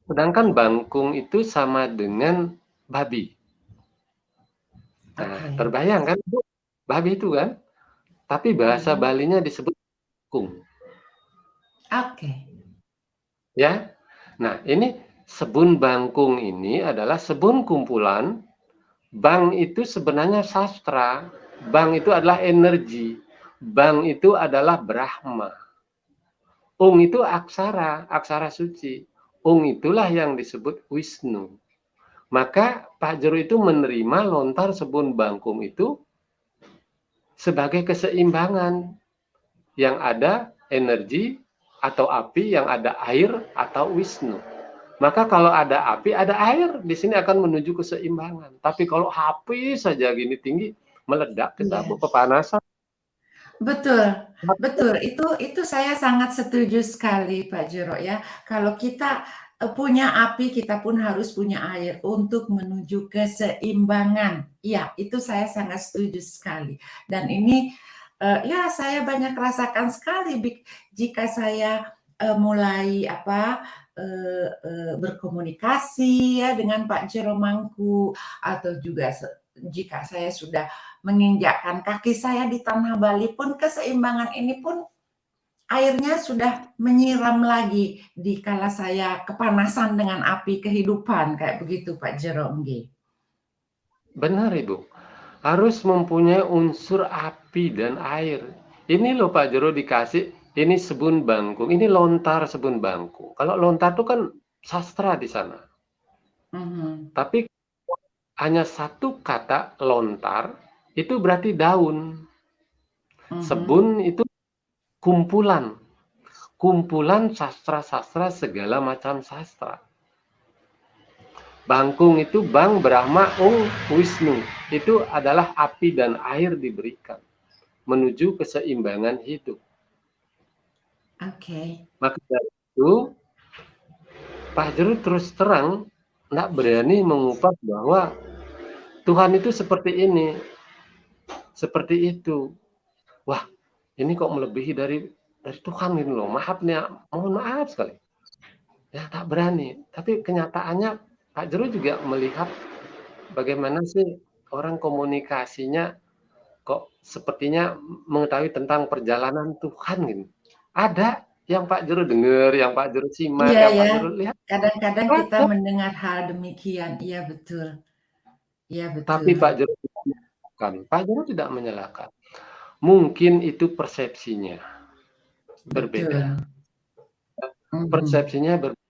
Sedangkan bangkung itu sama dengan babi. Nah, terbayang kan Bu? Babi itu kan? Tapi bahasa Balinya disebut bangkung. Ya. Nah, ini sebun bangkung ini adalah sebun kumpulan. Bang itu sebenarnya sastra. Bang itu adalah energi. Bang itu adalah Brahma. Ung itu aksara, aksara suci. Ung itulah yang disebut Wisnu. Maka Pak Jero itu menerima lontar sebun bangkung itu sebagai keseimbangan. Yang ada energi atau api, yang ada air atau Wisnu. Maka kalau ada api, ada air, di sini akan menuju keseimbangan. Tapi kalau api saja gini tinggi, meledak kita kepanasan. Betul, betul. Itu saya sangat setuju sekali Pak Jero ya. Kalau kita punya api, kita pun harus punya air untuk menuju keseimbangan. Ya, itu saya sangat setuju sekali. Dan ini ya saya banyak rasakan sekali jika saya mulai berkomunikasi ya dengan Pak Jero Mangku, atau juga jika saya sudah menginjakkan kaki saya di tanah Bali pun, keseimbangan ini pun airnya sudah menyiram lagi di kala saya kepanasan dengan api kehidupan kayak begitu Pak Jero. Benar Ibu. Harus mempunyai unsur api dan air. Ini loh Pak Jero dikasih, ini sebun bangkung, ini lontar sebun bangkung. Kalau lontar itu kan sastra di sana. Tapi hanya satu kata lontar, itu berarti daun. Sebun itu kumpulan. Kumpulan sastra-sastra segala macam sastra. Bangkung itu Bang, Brahma, Ung, Wisnu. Itu adalah api dan air diberikan. menuju keseimbangan hidup. Oke. Maka dari itu, Pak Jero terus terang nggak berani mengungkap bahwa Tuhan itu seperti ini, seperti itu. Wah, ini kok melebihi dari Tuhan gitu loh. Maaf nih, mohon maaf sekali. Ya tak berani. Tapi kenyataannya Pak Jero juga melihat bagaimana sih orang komunikasinya kok sepertinya mengetahui tentang perjalanan Tuhan gitu. Ada yang Pak Jero dengar, yang Pak Jero simak, Iya yang Pak ya, Jero lihat. kadang-kadang kita Ada. mendengar hal demikian. Iya betul. Iya Tapi betul. Pak Jero tidak menyalahkan. Pak Jero tidak menyalahkan. Mungkin itu persepsinya berbeda. Betul. Mhm. Persepsinya berbeda.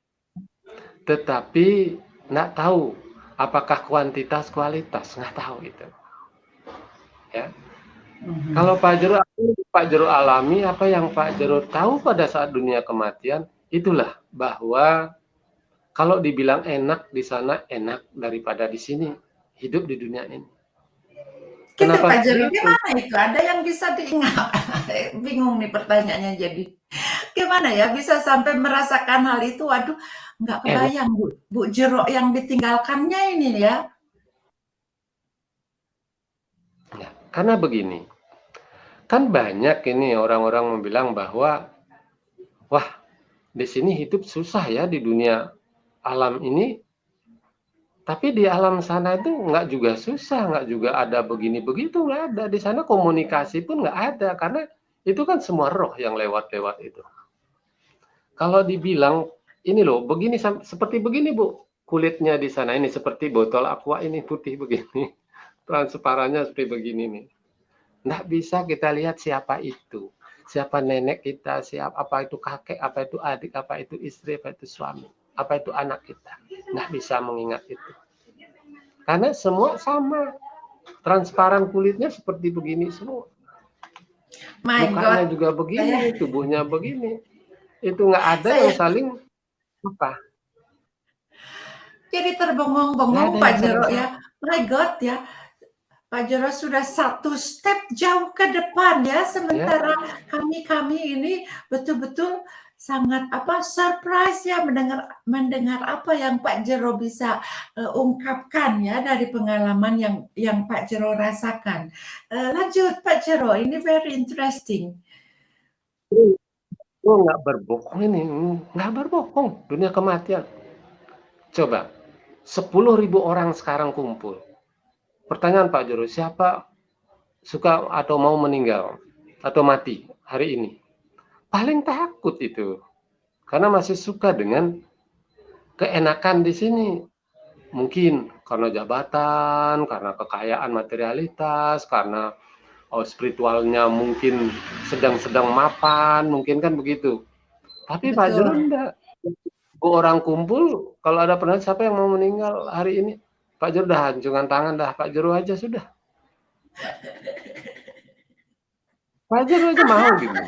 Tetapi nggak tahu apakah kuantitas kualitas, nggak tahu itu. Ya. Kalau Mhm. Pak Jero alami apa yang Pak Jero tahu pada saat dunia kematian, itulah bahwa kalau dibilang enak di sana enak daripada di sini, hidup di dunia ini. Gitu Kenapa Pak Jero, seperti itu? gimana itu? Ada yang bisa diingat? Bingung nih pertanyaannya jadi. Gimana ya bisa sampai merasakan hal itu? Waduh, nggak Enak kebayang Bu Jero yang ditinggalkannya ini ya. ya. Karena begini, kan banyak ini orang-orang bilang bahwa wah, di sini hidup susah ya di dunia alam ini, tapi di alam sana itu nggak juga susah, nggak juga ada begini begitu, nggak ada. Di sana komunikasi pun nggak ada, karena itu kan semua roh yang lewat-lewat itu. Kalau dibilang ini loh, begini seperti begini Bu, kulitnya di sana ini seperti botol aqua ini putih begini, transparannya seperti begini nih. Nggak bisa kita lihat siapa itu, siapa nenek kita, siapa apa itu kakek, apa itu adik, apa itu istri, apa itu suami, apa itu anak kita. Nggak bisa mengingat itu. Karena semua sama, transparan kulitnya seperti begini semua. My Mukanya God, juga saya begini, tubuhnya begini. Itu nggak ada yang saya saling apa? jadi Nggak terbengong-bengong ada Pak yang saling Jero sama. ya. My God ya, Pak Jero sudah satu step jauh ke depan ya, Ya, sementara kami ini betul-betul sangat surprise ya mendengar mendengar apa yang Pak Jero bisa ungkapkan ya dari pengalaman yang Pak Jero rasakan. Lanjut Pak Jero, ini very interesting. oh nggak berbohong ini, nggak berbohong. Dunia kematian. Coba, 10.000 orang sekarang kumpul. Pertanyaan Pak Juru, siapa suka atau mau meninggal atau mati hari ini? Paling takut itu, karena masih suka dengan keenakan di sini. Mungkin karena jabatan, karena kekayaan materialitas, karena spiritualnya mungkin sedang-sedang mapan, mungkin kan begitu. Tapi Pak Juru Betul. enggak. Orang kumpul, kalau ada penanya siapa yang mau meninggal hari ini? Pak Juru dah hancurkan tangan dah, Pak Juru aja sudah. Pak Juru aja mau gitu.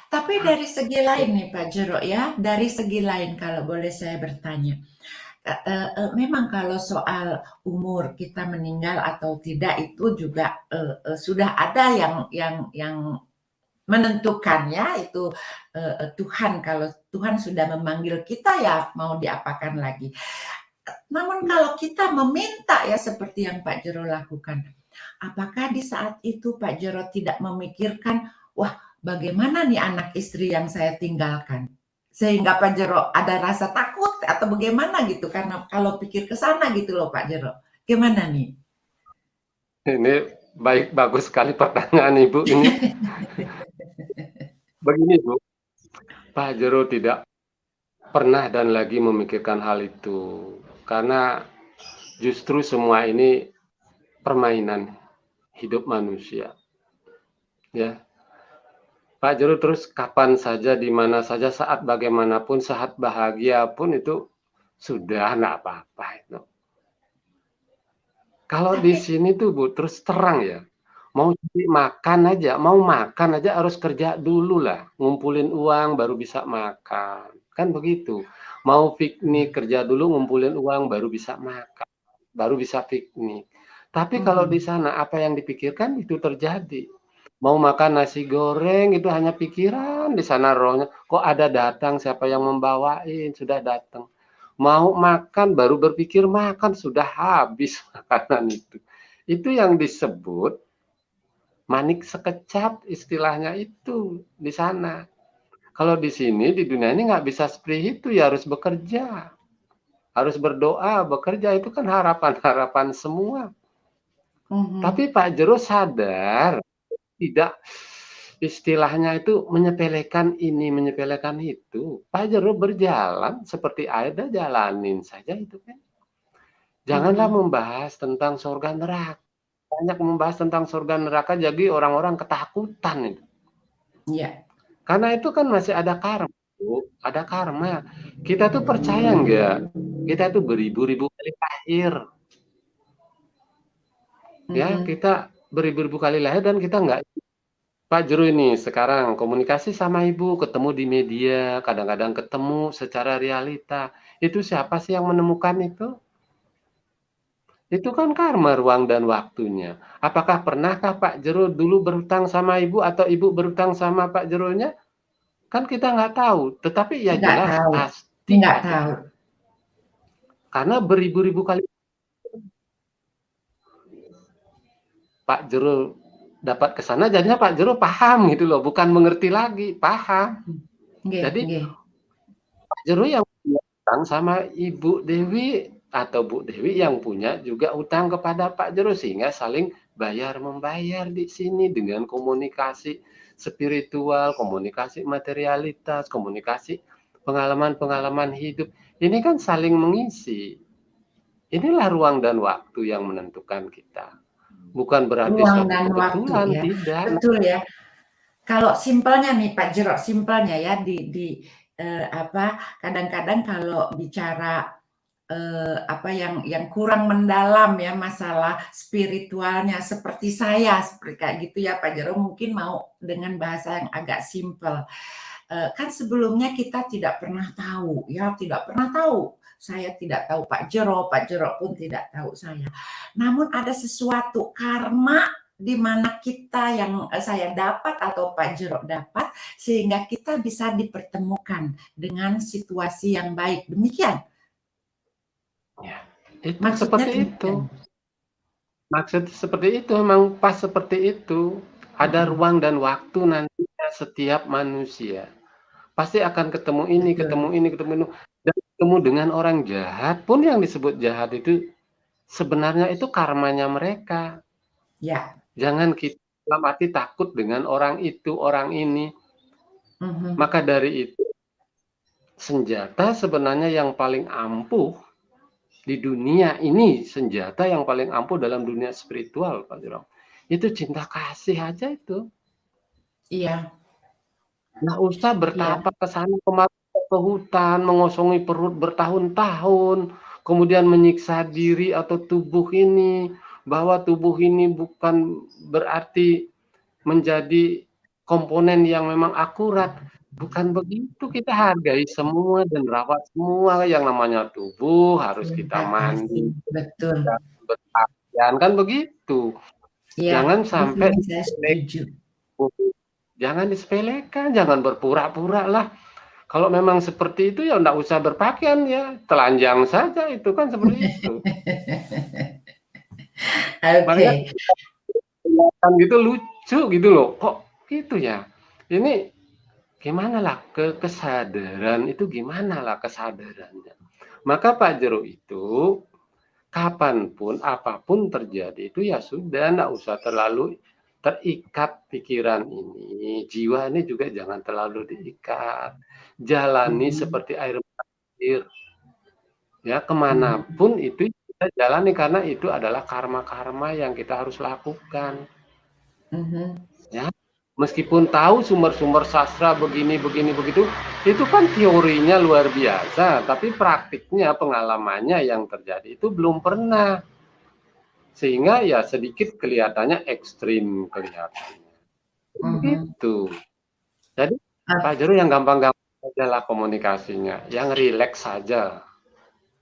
Tapi dari segi lain nih Pak Jero ya, dari segi lain kalau boleh saya bertanya. Memang kalau soal umur kita meninggal atau tidak itu juga sudah ada yang menentukan ya itu Tuhan, kalau Tuhan sudah memanggil kita ya mau diapakan lagi. Namun kalau kita meminta ya seperti yang Pak Jero lakukan, apakah di saat itu Pak Jero tidak memikirkan, wah bagaimana nih anak istri yang saya tinggalkan? Sehingga Pak Jero ada rasa takut atau bagaimana gitu, karena kalau pikir ke sana gitu loh Pak Jero. Gimana nih? Ini bagus sekali pertanyaan Ibu ini. Begini Bu, Pak Jero tidak pernah dan lagi memikirkan hal itu. Karena justru semua ini permainan hidup manusia. Ya, Pak Jero terus kapan saja, di mana saja, saat bagaimanapun, saat bahagia pun itu sudah enggak apa-apa itu. Kalau di Tapi sini tuh Bu, terus terang ya, mau cari makan aja harus kerja dulu lah, ngumpulin uang baru bisa makan, kan begitu. Mau piknik kerja dulu ngumpulin uang baru bisa makan, baru bisa piknik. Tapi kalau di sana apa yang dipikirkan itu terjadi. Mau makan nasi goreng itu hanya pikiran, di sana rohnya. Kok ada datang, siapa yang membawain, sudah datang. Mau makan baru berpikir makan, sudah habis makanan itu. Itu yang disebut manik sekecap, istilahnya itu di sana. Kalau di sini, di dunia ini nggak bisa seperti itu, ya harus bekerja. Harus berdoa, bekerja, itu kan harapan-harapan semua. Tapi Pak Jero sadar, tidak istilahnya itu menyepelekan ini, menyepelekan itu. Pak Jero berjalan seperti air, dah jalanin saja itu kan. Janganlah membahas tentang surga neraka. Banyak membahas tentang surga neraka, jadi orang-orang ketakutan itu. Iya. Karena itu kan masih ada karma, Bu. Ada karma. Kita tuh percaya enggak? Kita tuh beribu-ribu kali lahir. Ya, kita beribu-ribu kali lahir dan kita enggak. Pak Jero ini sekarang komunikasi sama Ibu, ketemu di media, kadang-kadang ketemu secara realita. Itu siapa sih yang menemukan itu? Itu kan karma, ruang dan waktunya. Apakah pernahkah Pak Jero dulu berhutang sama Ibu atau Ibu berhutang sama Pak Jeronya? Kan kita nggak tahu, tetapi ya Nggak jelas tahu. pasti Nggak ada. tahu. Karena beribu-ribu kali Pak Jero dapat ke sana, jadinya Pak Jero paham gitu loh, bukan mengerti lagi, paham. Jadi Pak Jero yang punya utang sama Ibu Dewi atau Bu Dewi yang punya juga utang kepada Pak Jero, sehingga saling bayar-membayar di sini dengan komunikasi spiritual, komunikasi materialitas, komunikasi pengalaman-pengalaman hidup. Ini kan saling mengisi. Inilah ruang dan waktu yang menentukan kita. Bukan berarti Ruang suatu dan waktu kebetulan, ya. tidak. Betul ya. Kalau simpelnya nih Pak Jero, simpelnya ya kadang-kadang kalau bicara apa yang kurang mendalam ya masalah spiritualnya seperti saya seperti kayak gitu ya Pak Jero, mungkin mau dengan bahasa yang agak simpel. Kan sebelumnya kita tidak pernah tahu ya, tidak pernah tahu. Saya tidak tahu Pak Jero pun tidak tahu saya. Namun ada sesuatu karma di mana kita yang saya dapat atau Pak Jero dapat sehingga kita bisa dipertemukan dengan situasi yang baik. Demikian. Ya, itu Maksudnya seperti itu. demikian. Maksud seperti itu, memang pas seperti itu. Ada ruang dan waktu nantinya setiap manusia. Pasti akan ketemu ini, ketemu Betul. ini, ketemu ini. Dan ketemu dengan orang jahat pun yang disebut jahat itu sebenarnya itu karmanya mereka. Ya. Jangan kita dalam arti takut dengan orang itu, orang ini. Maka dari itu, senjata sebenarnya yang paling ampuh di dunia ini, senjata yang paling ampuh dalam dunia spiritual, Pak Jero, itu cinta kasih aja itu. Iya. Nggak usah Iya. bertapa ke sana kemari ke hutan, mengosongi perut bertahun-tahun, kemudian menyiksa diri atau tubuh ini, bahwa tubuh ini bukan berarti menjadi komponen yang memang akurat. Bukan begitu, kita hargai semua dan rawat semua yang namanya tubuh, harus kita Cinta mandi, kasih. Betul. kita berpakaian, kan begitu. Iya, Jangan di sampai sini saya setuju. jangan disepelekan, jangan berpura-pura lah. Kalau memang seperti itu ya enggak usah berpakaian ya, telanjang saja itu kan seperti itu. Makanya Oke. kelihatan gitu lucu gitu loh, kok gitu ya? Ini gimana lah kesadaran itu gimana lah kesadarannya. Maka Pak Jero itu kapanpun apapun terjadi itu ya sudah enggak usah terlalu terikat pikiran ini, jiwa ini juga jangan terlalu diikat. Jalani seperti air mengalir. Ya, kemanapun itu kita jalani karena itu adalah karma-karma yang kita harus lakukan. Ya, meskipun tahu sumber-sumber sastra begini, begini, begitu, itu kan teorinya luar biasa, tapi praktiknya, pengalamannya yang terjadi itu belum pernah. Sehingga ya sedikit kelihatannya ekstrim kelihatannya. Begitu. Jadi Pak Jero yang gampang-gampang saja lah komunikasinya, yang rileks saja.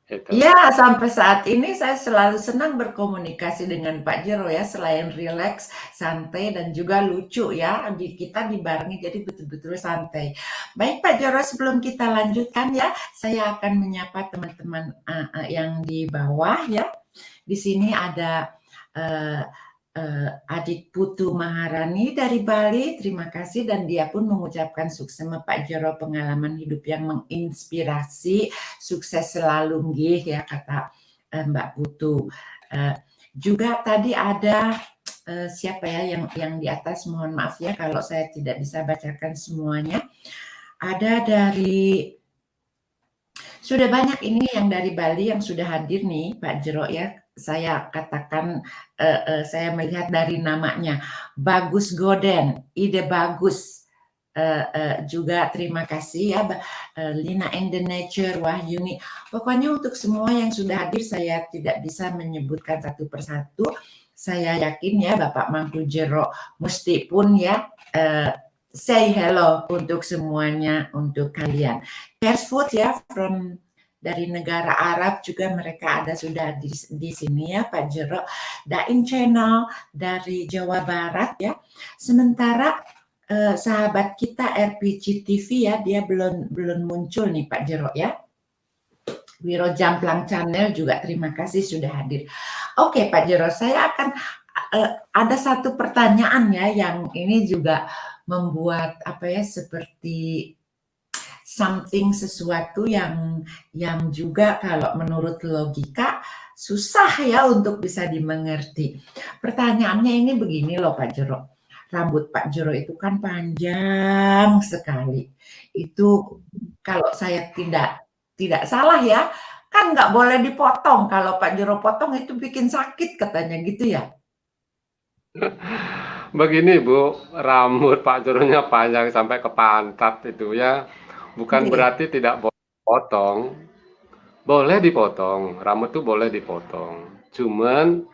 Itu. Ya, sampai saat ini saya selalu senang berkomunikasi dengan Pak Jero ya, selain rileks, santai, dan juga lucu ya. Kita dibarengi jadi betul-betul santai. Baik Pak Jero, sebelum kita lanjutkan ya, saya akan menyapa teman-teman yang di bawah ya. Di sini ada uh, adik Putu Maharani dari Bali, terima kasih, dan dia pun mengucapkan sukses sama Pak Jero, pengalaman hidup yang menginspirasi, sukses selalu nggih ya kata Mbak Putu. Juga tadi ada siapa ya yang di atas, mohon maaf ya kalau saya tidak bisa bacakan semuanya. Ada dari, sudah banyak ini yang dari Bali yang sudah hadir nih Pak Jero ya. Saya katakan, saya melihat dari namanya, Bagus Goden, ide bagus. Juga terima kasih ya Lina and the Nature, Wahyuni. Pokoknya untuk semua yang sudah hadir, saya tidak bisa menyebutkan satu persatu. Saya yakin ya Bapak Mangku Jero mesti pun ya say hello untuk semuanya, untuk kalian. Food ya, from dari negara Arab juga mereka ada sudah di sini ya Pak Jero. Dain Channel dari Jawa Barat ya. Sementara sahabat kita RPG TV ya, dia belum muncul nih Pak Jero ya. Wiro Jamplang Channel juga terima kasih sudah hadir. Oke Pak Jero, saya akan ada satu pertanyaan ya yang ini juga membuat apa ya, seperti sesuatu yang juga kalau menurut logika susah ya untuk bisa dimengerti. Pertanyaannya ini begini loh Pak Jero. Rambut Pak Jero itu kan panjang sekali. Itu kalau saya tidak salah ya, kan nggak boleh dipotong. Kalau Pak Jero potong itu bikin sakit katanya gitu ya. Begini Bu, rambut Pak Juronya panjang sampai ke pantat itu ya, bukan berarti tidak boleh potong. Boleh dipotong, rambut tuh boleh dipotong. Cuman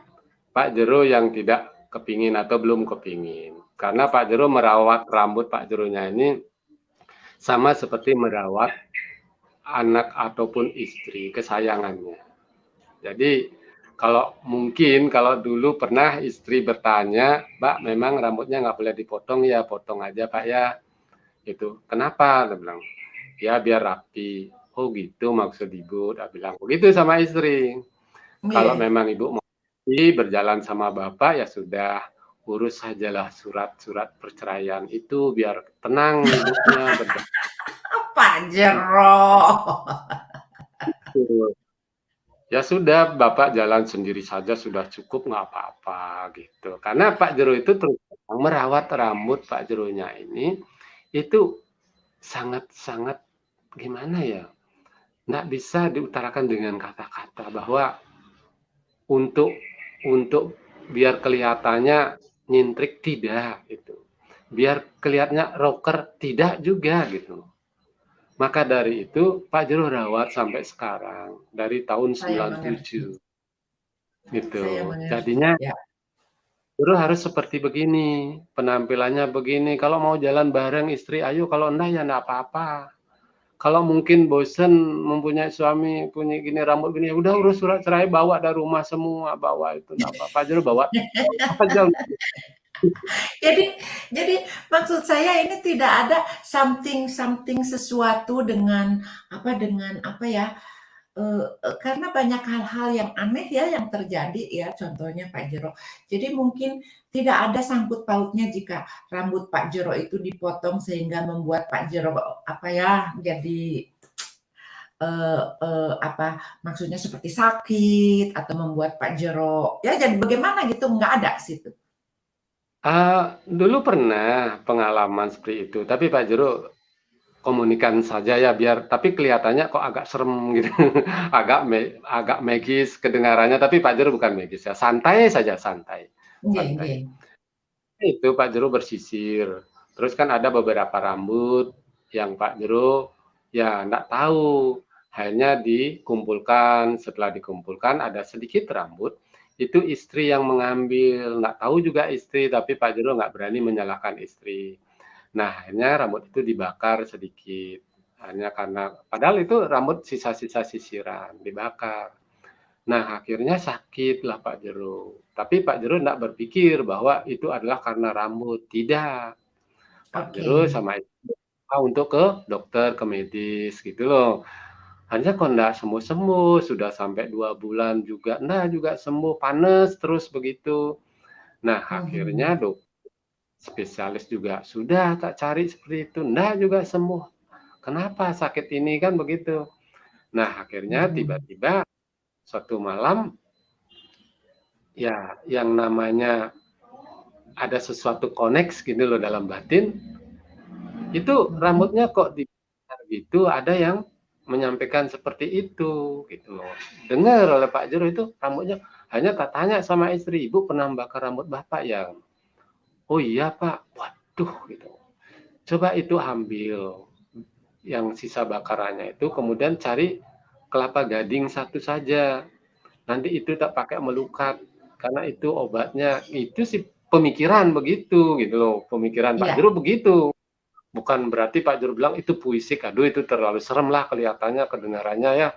Pak Jero yang tidak kepingin atau belum kepingin. Karena Pak Jero merawat rambut Pak Jeronya ini sama seperti merawat anak ataupun istri kesayangannya. Jadi kalau dulu pernah istri bertanya, Mbak memang rambutnya nggak boleh dipotong ya, potong aja Pak ya. Itu kenapa? Dia bilang, ya biar rapi. Oh gitu maksud ibu, dia bilang begitu sama istri. Kalau memang ibu mau berjalan sama bapak ya sudah, urus sajalah surat-surat perceraian itu biar tenang hidupnya. Pak Jero. Ya sudah, Bapak jalan sendiri saja sudah cukup, nggak apa-apa gitu. Karena Pak Jero itu terus merawat rambut Pak Jeronya ini itu sangat-sangat gimana ya, nggak bisa diutarakan dengan kata-kata bahwa untuk biar kelihatannya nyintrik tidak gitu, biar kelihatannya rocker tidak juga gitu. Maka dari itu Pak Jero rawat sampai sekarang dari tahun 97 gitu. Jadinya ya. Jero harus seperti begini, penampilannya begini. Kalau mau jalan bareng istri, ayo. Kalau enggak ya enggak apa-apa. Kalau mungkin bosen mempunyai suami punya gini rambut gini, ya udah urus surat cerai bawa dari rumah semua, bawa itu enggak apa-apa. Jero bawa aja. Jadi maksud saya ini tidak ada something sesuatu dengan apa ya, karena banyak hal-hal yang aneh ya yang terjadi ya, contohnya Pak Jero. Jadi mungkin tidak ada sangkut pautnya jika rambut Pak Jero itu dipotong sehingga membuat Pak Jero apa ya, jadi maksudnya seperti sakit atau membuat Pak Jero ya jadi bagaimana gitu, nggak ada situ. Dulu pernah pengalaman seperti itu, tapi Pak Jero komunikan saja ya biar, tapi kelihatannya kok agak serem gitu, agak magis kedengarannya, tapi Pak Jero bukan magis ya, santai saja, santai. Itu Pak Jero bersisir, terus kan ada beberapa rambut yang Pak Jero ya nggak tahu, hanya dikumpulkan, setelah dikumpulkan ada sedikit rambut, itu istri yang mengambil, nggak tahu juga istri, tapi Pak Jero nggak berani menyalahkan istri. Nah akhirnya rambut itu dibakar sedikit, Hanya karena padahal itu rambut sisa-sisa sisiran, dibakar. Nah, akhirnya sakit lah Pak Jero. Tapi Pak Jero enggak berpikir bahwa itu adalah karena rambut, tidak. Pak Jero Oke. sama istri untuk ke dokter, ke medis gitu loh. Hanya kok enggak sembuh-sembuh, sudah sampai 2 bulan juga enggak juga sembuh, panas terus begitu. Nah, akhirnya Mhm. spesialis juga sudah tak cari seperti itu, enggak juga sembuh. Kenapa sakit ini kan begitu. Nah, akhirnya Mhm. tiba-tiba suatu malam ya yang namanya ada sesuatu connect gitu loh dalam batin, itu Mhm. rambutnya kok gitu, ada yang menyampaikan seperti itu, gitu loh. Dengar oleh Pak Jero itu rambutnya hanya tak tanya sama istri, "Ibu pernah bakar rambut Bapak ya?" "Oh iya Pak." Waduh gitu. Coba itu ambil yang sisa bakarannya itu kemudian cari kelapa gading satu saja. Nanti itu tak pakai melukat karena itu obatnya. Itu sih pemikiran begitu gitu loh. Pemikiran Pak Iya. Jero begitu. Bukan berarti Pak Jero bilang itu puisik, aduh itu terlalu serem lah kelihatannya, kedengarannya ya.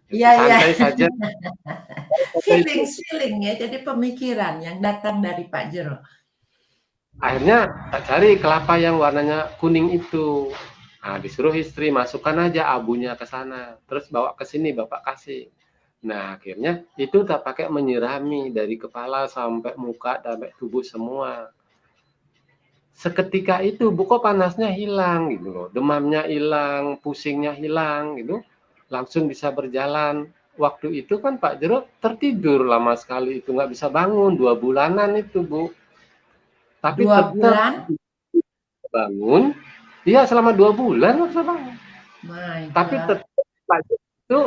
Itu Iya iya. santai saja. Itu. Feeling ya, jadi pemikiran yang datang dari Pak Jero. Akhirnya tak cari kelapa yang warnanya kuning itu. Nah, disuruh istri masukkan aja abunya ke sana, terus bawa ke sini Bapak kasih. Nah, akhirnya itu tak pakai menyirami dari kepala sampai muka sampai tubuh semua. Seketika itu kok panasnya hilang gitu loh, demamnya hilang, pusingnya hilang gitu, langsung bisa berjalan. Waktu itu kan Pak Jero tertidur lama sekali itu, nggak bisa bangun, 2 bulanan itu, Bu. Tapi 2 tetap bulan? bangun, iya selama 2 bulan nggak bisa bangun. My Tapi God. tetap Pak Jero itu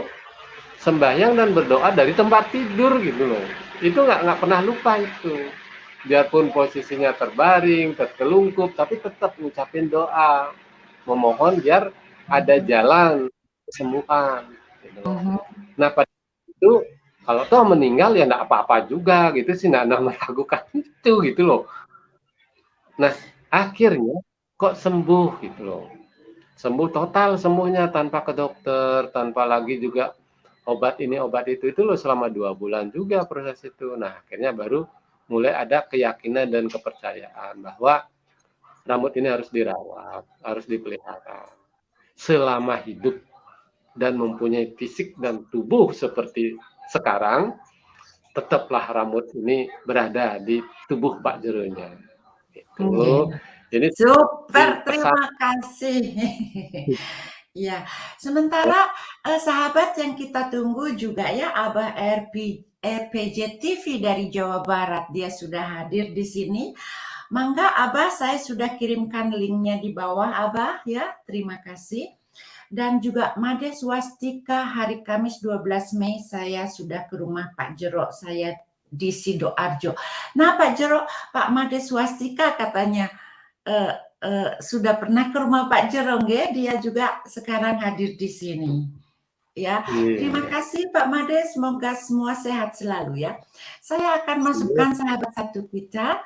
sembahyang dan berdoa dari tempat tidur gitu loh. Itu nggak pernah lupa itu. Biarpun posisinya terbaring, tertelungkup, tapi tetap ngucapin doa, memohon biar ada Mhm. jalan kesembuhan. Gitu loh. Mhm. Nah pada itu kalau toh meninggal ya enggak apa-apa juga gitu sih, enggak meragukan itu gitu loh. Nah akhirnya kok sembuh gitu loh. Sembuh total sembuhnya tanpa ke dokter, tanpa lagi juga obat ini obat itu loh selama 2 bulan juga proses itu. Nah akhirnya baru mulai ada keyakinan dan kepercayaan bahwa rambut ini harus dirawat, harus dipelihara. Selama hidup dan mempunyai fisik dan tubuh seperti sekarang, tetaplah rambut ini berada di tubuh Pak Jeronya. Oke. Itu. Jadi Super, di pesan terima kasih. Ya, sementara sahabat yang kita tunggu juga ya Abah RPJ TV dari Jawa Barat. Dia sudah hadir di sini. Mangga Abah, saya sudah kirimkan linknya di bawah Abah ya. Terima kasih. Dan juga Made Swastika hari Kamis 12 Mei saya sudah ke rumah Pak Jero. Saya di Sidoarjo. Nah Pak Jero, Pak Made Swastika katanya sudah pernah ke rumah Pak Jero, nggih? Dia juga sekarang hadir di sini. Ya, terima iya. kasih Pak Made, semoga semua sehat selalu ya. Saya akan masukkan sahabat satu kita.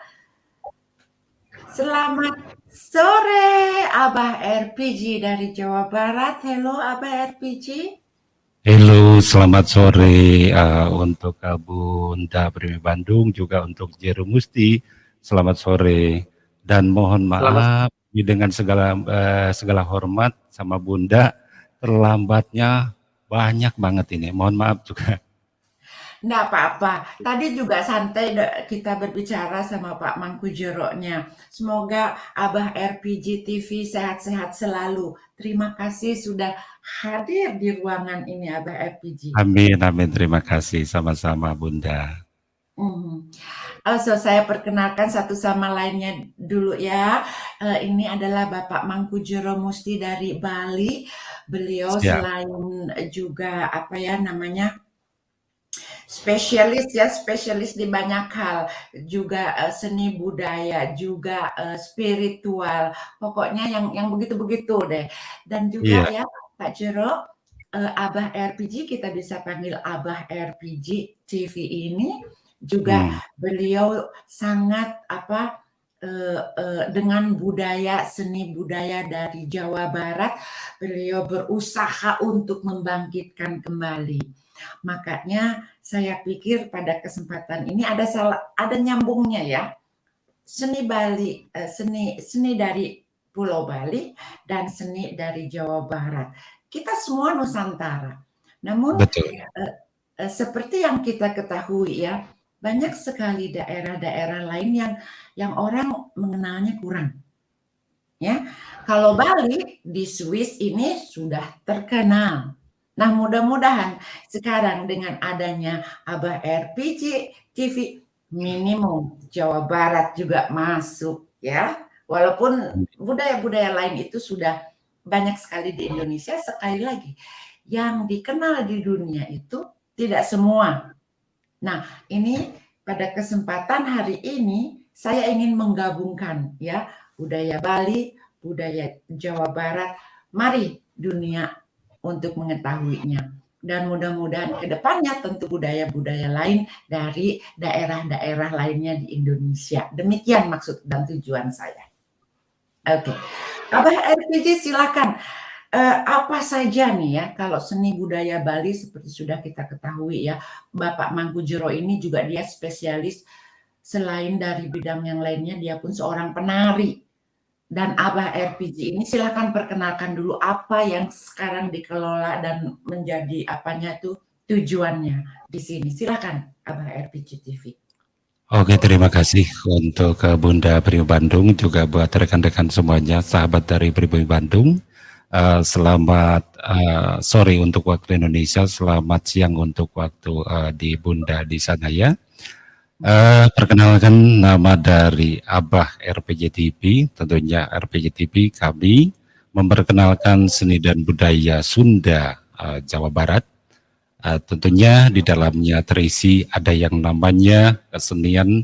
Selamat sore Abah RPJ dari Jawa Barat. Hello Abah RPJ. Halo, selamat sore untuk Bunda Primi Bandung, juga untuk Jero Musti. Selamat sore dan mohon Selamat maaf dengan segala hormat sama Bunda, terlambatnya banyak banget ini. Mohon maaf juga. Nggak apa-apa. Tadi juga santai kita berbicara sama Pak Mangku Jero-nya. Semoga Abah RPJ TV sehat-sehat selalu. Terima kasih sudah hadir di ruangan ini Abah RPJ. Amin, amin. Terima kasih sama-sama Bunda. So, saya perkenalkan satu sama lainnya dulu ya. Ini adalah Bapak Mangku Jero Musti dari Bali. Beliau Siap. selain juga apa ya namanya spesialis ya, spesialis di banyak hal, juga seni budaya, juga spiritual, pokoknya yang begitu-begitu deh. Dan juga Iya. ya Pak Jero, Abah RPJ, kita bisa panggil Abah RPJ TV ini juga Hmm. beliau sangat apa dengan budaya, seni budaya dari Jawa Barat, beliau berusaha untuk membangkitkan kembali. Makanya saya pikir pada kesempatan ini ada nyambungnya ya. Seni Bali, seni dari Pulau Bali dan seni dari Jawa Barat. Kita semua Nusantara. Namun seperti yang kita ketahui ya, banyak sekali daerah-daerah lain yang orang mengenalnya kurang. Ya, kalau Bali di Swiss ini sudah terkenal. Nah, mudah-mudahan sekarang dengan adanya Abah RPG TV, minimum Jawa Barat juga masuk ya. Walaupun budaya-budaya lain itu sudah banyak sekali di Indonesia, sekali lagi yang dikenal di dunia itu tidak semua. Nah, ini pada kesempatan hari ini saya ingin menggabungkan ya budaya Bali, budaya Jawa Barat. Mari dunia untuk mengetahuinya. Dan mudah-mudahan ke depannya tentu budaya-budaya lain dari daerah-daerah lainnya di Indonesia. Demikian maksud dan tujuan saya. Oke. Abah RPG silakan. Apa saja nih ya kalau seni budaya Bali seperti sudah kita ketahui ya, Bapak Mangkujero ini juga dia spesialis, selain dari bidang yang lainnya dia pun seorang penari. Dan Abah RPG ini silakan perkenalkan dulu apa yang sekarang dikelola dan menjadi apanya tuh tujuannya di sini. Silakan Abah RPG TV. Oke, terima kasih untuk Bunda Pribumi Bandung, juga buat rekan-rekan semuanya, sahabat dari Pribumi Bandung. Selamat sore untuk waktu Indonesia, selamat siang untuk waktu di Bunda di sana ya. Perkenalkan, nama dari Abah RPG TV, tentunya RPG TV kami memperkenalkan seni dan budaya Sunda Jawa Barat. Tentunya di dalamnya terisi ada yang namanya kesenian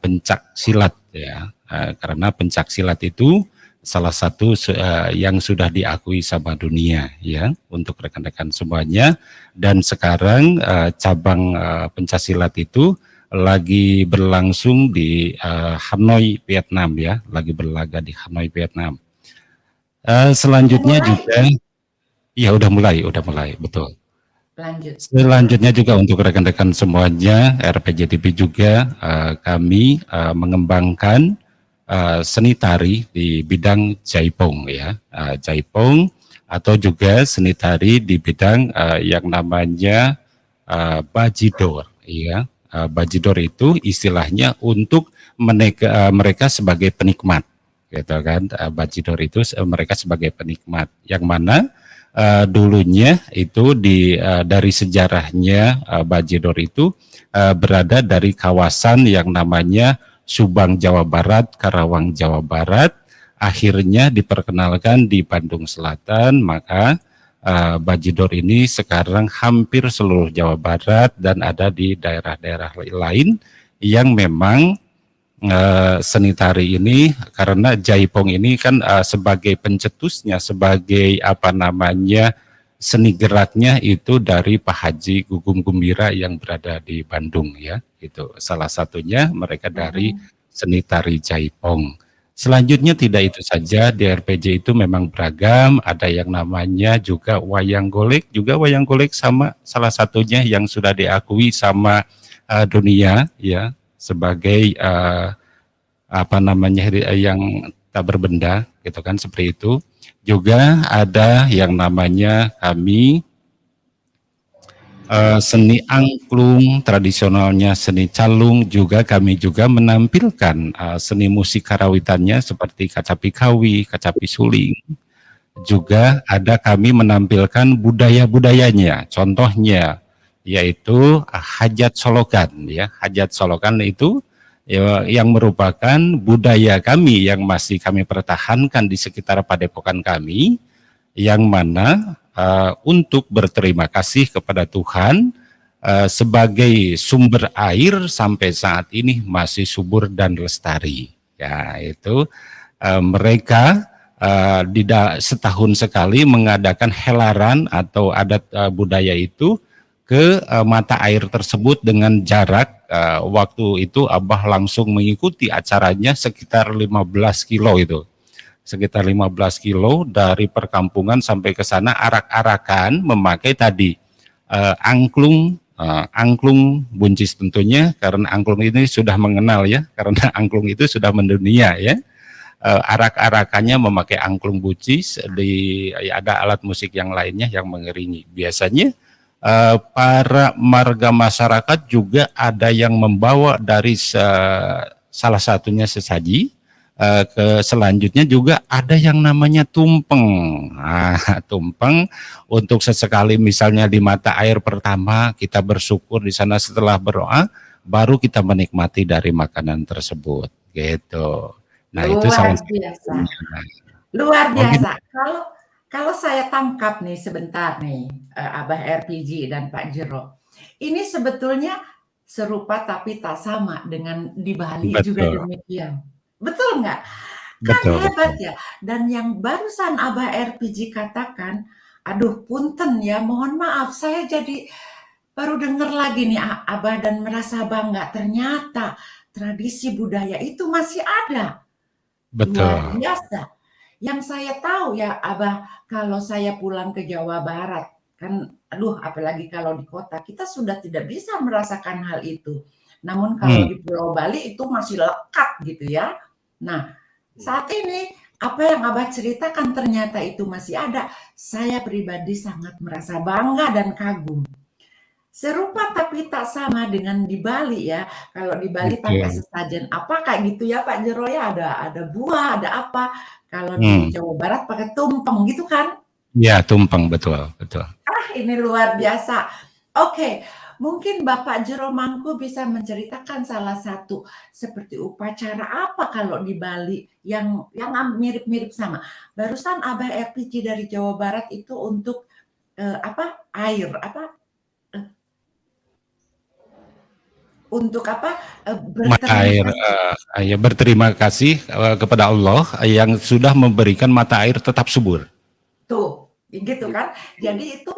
pencak silat ya, karena pencak silat itu salah satu yang sudah diakui sama dunia ya untuk rekan-rekan semuanya. Dan sekarang cabang pencaksilat itu lagi berlangsung di Hanoi, Vietnam ya, lagi berlaga di Hanoi, Vietnam. Selanjutnya juga ya udah mulai betul. Lanjut. Selanjutnya juga untuk rekan-rekan semuanya, RPG TV juga kami mengembangkan seni tari di bidang jaipong ya, jaipong atau juga seni tari di bidang yang namanya bajidor ya. Bajidor itu istilahnya untuk mereka sebagai penikmat gitu kan. Bajidor itu mereka sebagai penikmat, yang mana dulunya itu dari sejarahnya bajidor itu berada dari kawasan yang namanya Subang Jawa Barat, Karawang Jawa Barat, akhirnya diperkenalkan di Bandung Selatan. Maka bajidor ini sekarang hampir seluruh Jawa Barat dan ada di daerah-daerah lain yang memang seni tari ini, karena jaipong ini kan sebagai pencetusnya, sebagai apa namanya seni geraknya itu dari Pak Haji Gugum Gumbira yang berada di Bandung ya, itu salah satunya mereka dari seni tari jaipong. Selanjutnya tidak itu saja, di RPG itu memang beragam, ada yang namanya juga wayang golek, juga wayang golek sama salah satunya yang sudah diakui sama dunia ya sebagai apa namanya yang tak berbenda gitu kan, seperti itu. Juga ada yang namanya kami seni angklung, tradisionalnya seni calung, juga kami juga menampilkan seni musik karawitannya seperti kacapi kawi, kacapi suling. Juga ada kami menampilkan budaya-budayanya, contohnya yaitu hajat solokan ya. Hajat solokan itu ya, yang merupakan budaya kami yang masih kami pertahankan di sekitar padepokan kami, yang mana untuk berterima kasih kepada Tuhan sebagai sumber air sampai saat ini masih subur dan lestari. Ya, itu mereka setahun sekali mengadakan helaran atau adat budaya itu ke mata air tersebut dengan jarak waktu itu Abah langsung mengikuti acaranya sekitar 15 kilo itu. Sekitar 15 kilo dari perkampungan sampai ke sana arak-arakan memakai tadi angklung, angklung buncis tentunya, karena angklung ini sudah mengenal ya, karena angklung itu sudah mendunia ya. Arak-arakannya memakai angklung buncis, ada alat musik yang lainnya yang mengiringi. Biasanya para marga masyarakat juga ada yang membawa dari salah satunya sesaji. Ke selanjutnya juga ada yang namanya tumpeng. Tumpeng untuk sesekali misalnya di mata air pertama kita bersyukur di sana, setelah berdoa baru kita menikmati dari makanan tersebut gitu. Nah, itu salah biasa. Luar biasa. Kalau saya tangkap nih sebentar nih, Abah RPG dan Pak Jero, ini sebetulnya serupa tapi tak sama dengan di Bali. Betul. Juga demikian. Betul nggak? Kan betul, hebat betul. Ya. Dan yang barusan Abah RPG katakan, aduh punten ya, mohon maaf saya jadi baru dengar lagi nih Abah dan merasa bangga. Ternyata tradisi budaya itu masih ada. Betul. Luar biasa. Yang saya tahu ya Abah, kalau saya pulang ke Jawa Barat, kan aduh apalagi kalau di kota, kita sudah tidak bisa merasakan hal itu. Namun kalau di Pulau Bali itu masih lekat gitu ya. Nah, saat ini apa yang Abah ceritakan ternyata itu masih ada. Saya pribadi sangat merasa bangga dan kagum. Serupa tapi tak sama dengan di Bali ya. Kalau di Bali pakai sesajen apa kayak gitu ya Pak Jero ya, ada buah, ada apa. Kalau di Jawa Barat pakai tumpeng gitu kan? Ya, tumpeng, betul, betul. Ini luar biasa. Oke. Mungkin Bapak Jero Mangku bisa menceritakan salah satu seperti upacara apa kalau di Bali yang mirip-mirip sama. Barusan Abah RPG dari Jawa Barat itu untuk air untuk mata air, ya berterima kasih kepada Allah yang sudah memberikan mata air tetap subur. Tuh, gitu kan? Jadi itu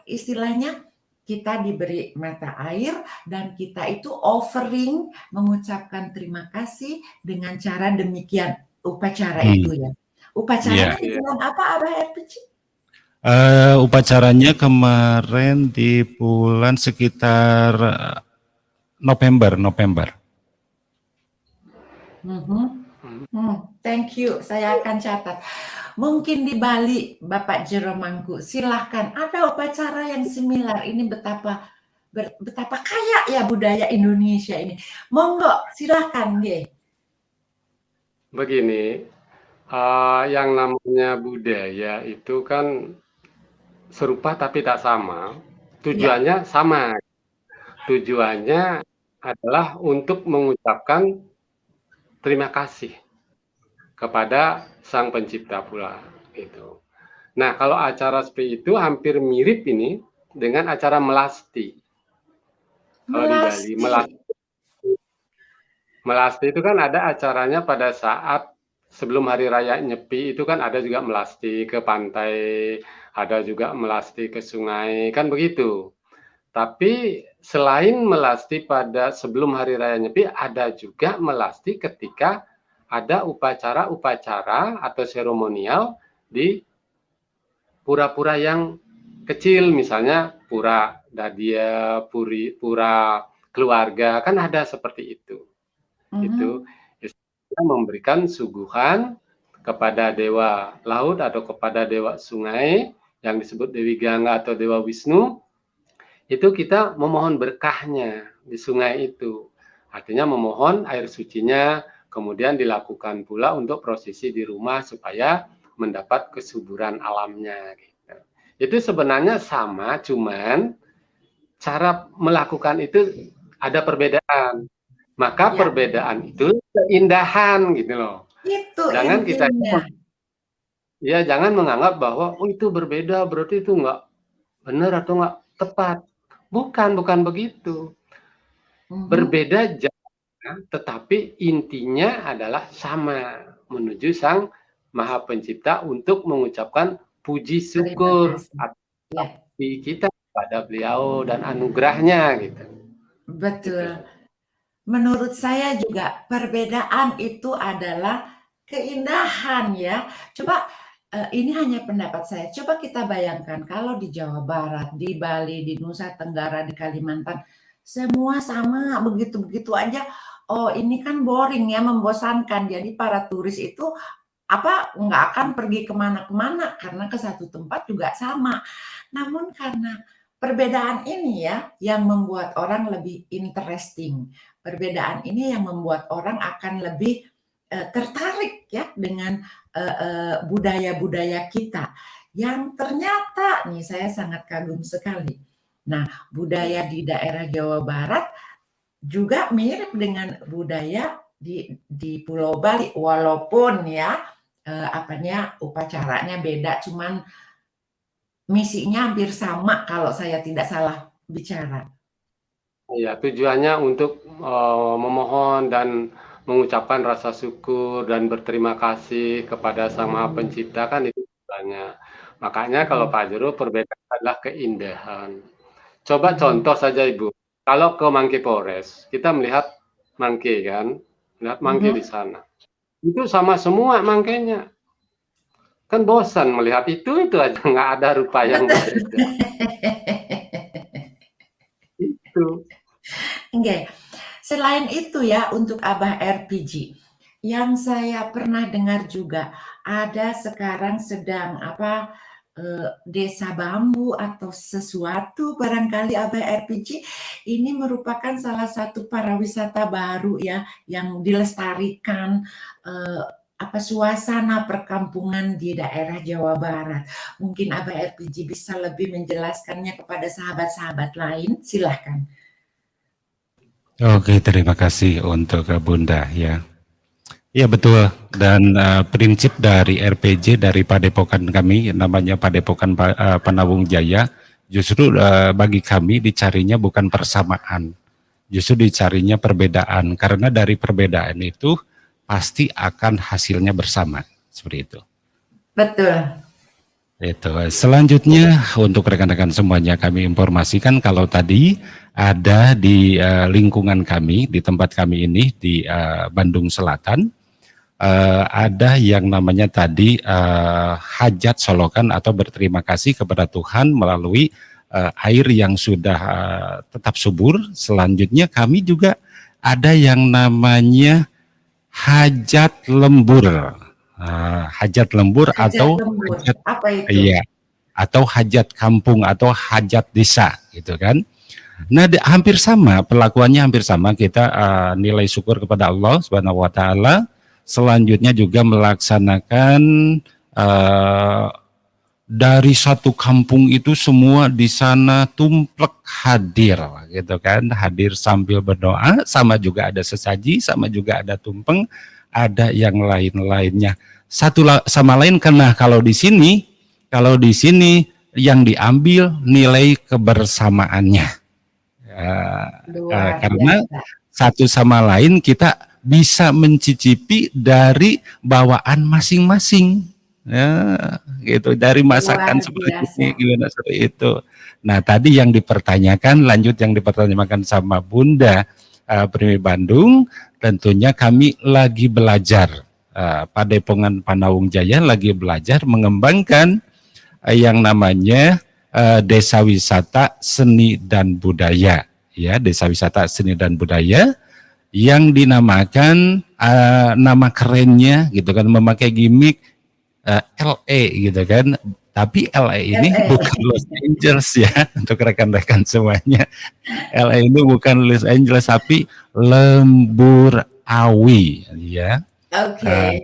istilahnya kita diberi mata air dan kita itu offering mengucapkan terima kasih dengan cara demikian upacara itu ya. Upacaranya di bulan apa Abah RPG? Upacaranya kemarin di bulan sekitar November. Thank you, saya akan catat. Mungkin di Bali, Bapak Jero Mangku, silahkan ada upacara yang similar. Ini betapa kaya ya budaya Indonesia ini. Monggo, silahkan, Ge. Begini, yang namanya budaya itu kan serupa tapi tak sama. Tujuannya sama. Tujuannya adalah untuk mengucapkan terima kasih kepada Sang Pencipta pula itu. Nah, kalau acara seperti itu hampir mirip ini dengan acara melasti. Kalau di Bali, melasti itu kan ada acaranya pada saat sebelum hari raya Nyepi, itu kan ada juga melasti ke pantai, ada juga melasti ke sungai, kan begitu. Tapi selain melasti pada sebelum hari raya Nyepi, ada juga melasti ketika ada upacara-upacara atau seremonial di pura-pura yang kecil, misalnya pura dadia, pura keluarga, kan ada seperti itu. Itu kita memberikan suguhan kepada dewa laut atau kepada dewa sungai yang disebut Dewi Gangga atau Dewa Wisnu. Itu kita memohon berkahnya di sungai itu. Artinya memohon air sucinya, kemudian dilakukan pula untuk prosesi di rumah supaya mendapat kesuburan alamnya. Gitu. Itu sebenarnya sama, cuman cara melakukan itu ada perbedaan. Maka perbedaan itu keindahan gitu loh. Itu jangan intinya. Jangan menganggap bahwa itu berbeda berarti itu enggak benar atau enggak tepat. Bukan begitu. Berbeda tetapi intinya adalah sama, menuju Sang Maha Pencipta untuk mengucapkan puji syukur atas kita kepada beliau dan anugerahnya gitu. Betul. Menurut saya juga perbedaan itu adalah keindahan ya. Coba ini hanya pendapat saya. Coba kita bayangkan kalau di Jawa Barat, di Bali, di Nusa Tenggara, di Kalimantan, semua sama begitu-begitu aja. Oh, ini kan boring ya, membosankan. Jadi para turis itu nggak akan pergi kemana-kemana karena ke satu tempat juga sama. Namun karena perbedaan ini ya yang membuat orang lebih interesting. Perbedaan ini yang membuat orang akan lebih tertarik ya dengan budaya-budaya kita yang ternyata nih saya sangat kagum sekali. Nah, budaya di daerah Jawa Barat juga mirip dengan budaya di Pulau Bali walaupun ya upacaranya beda, cuman misinya hampir sama kalau saya tidak salah bicara. Ya, tujuannya untuk memohon dan mengucapkan rasa syukur dan berterima kasih kepada Sang Maha Pencipta kan itu tujuannya. Makanya kalau Pak Jero perbedaan adalah keindahan. Coba contoh saja Ibu, kalau ke Mangke Forest, kita melihat mangke kan, lihat mangke di sana. Itu sama semua mangkenya. Kan bosan melihat itu aja, nggak ada rupa yang berbeda. Itu. Oke. Selain itu ya untuk Abah RPG, yang saya pernah dengar juga ada sekarang sedang desa bambu atau sesuatu barangkali Abah RPG ini merupakan salah satu pariwisata baru ya yang dilestarikan suasana perkampungan di daerah Jawa Barat. Mungkin Abah RPG bisa lebih menjelaskannya kepada sahabat-sahabat lain. Silahkan. Oke, terima kasih untuk Bunda ya. Ya betul, dan prinsip dari RPG dari Padepokan kami namanya Padepokan Panawung Jaya, justru bagi kami dicarinya bukan persamaan, justru dicarinya perbedaan, karena dari perbedaan itu pasti akan hasilnya bersama, seperti itu. Betul. Itu. Selanjutnya untuk rekan-rekan semuanya kami informasikan kalau tadi ada di lingkungan kami, di tempat kami ini di Bandung Selatan, ada yang namanya tadi hajat solokan atau berterima kasih kepada Tuhan melalui air yang sudah tetap subur. Selanjutnya kami juga ada yang namanya hajat lembur. Hajat lembur atau hajat, apa itu? Iya, atau hajat kampung atau hajat desa gitu kan. Nah, hampir sama perlakuannya, hampir sama. Kita nilai syukur kepada Allah Subhanahu wa taala. Selanjutnya juga melaksanakan dari satu kampung itu semua di sana tumplek hadir gitu kan, hadir sambil berdoa, sama juga ada sesaji, sama juga ada tumpeng, ada yang lain-lainnya. Satu sama lain karena kalau di sini yang diambil nilai kebersamaannya. Karena satu sama lain kita bisa mencicipi dari bawaan masing-masing. Ya, gitu, dari masakan seperti ini, seperti itu. Nah, tadi yang dipertanyakan, lanjut yang dipertanyakan sama Bunda Primi Bandung, tentunya kami lagi belajar. Padepokan Panawung Jaya lagi belajar mengembangkan yang namanya desa wisata seni dan budaya, ya, desa wisata seni dan budaya yang dinamakan nama kerennya gitu kan, memakai gimmick LA gitu kan, tapi LA ini bukan Los Angeles ya untuk rekan-rekan semuanya. LA ini bukan Los Angeles tapi Lemburawi ya. Oke.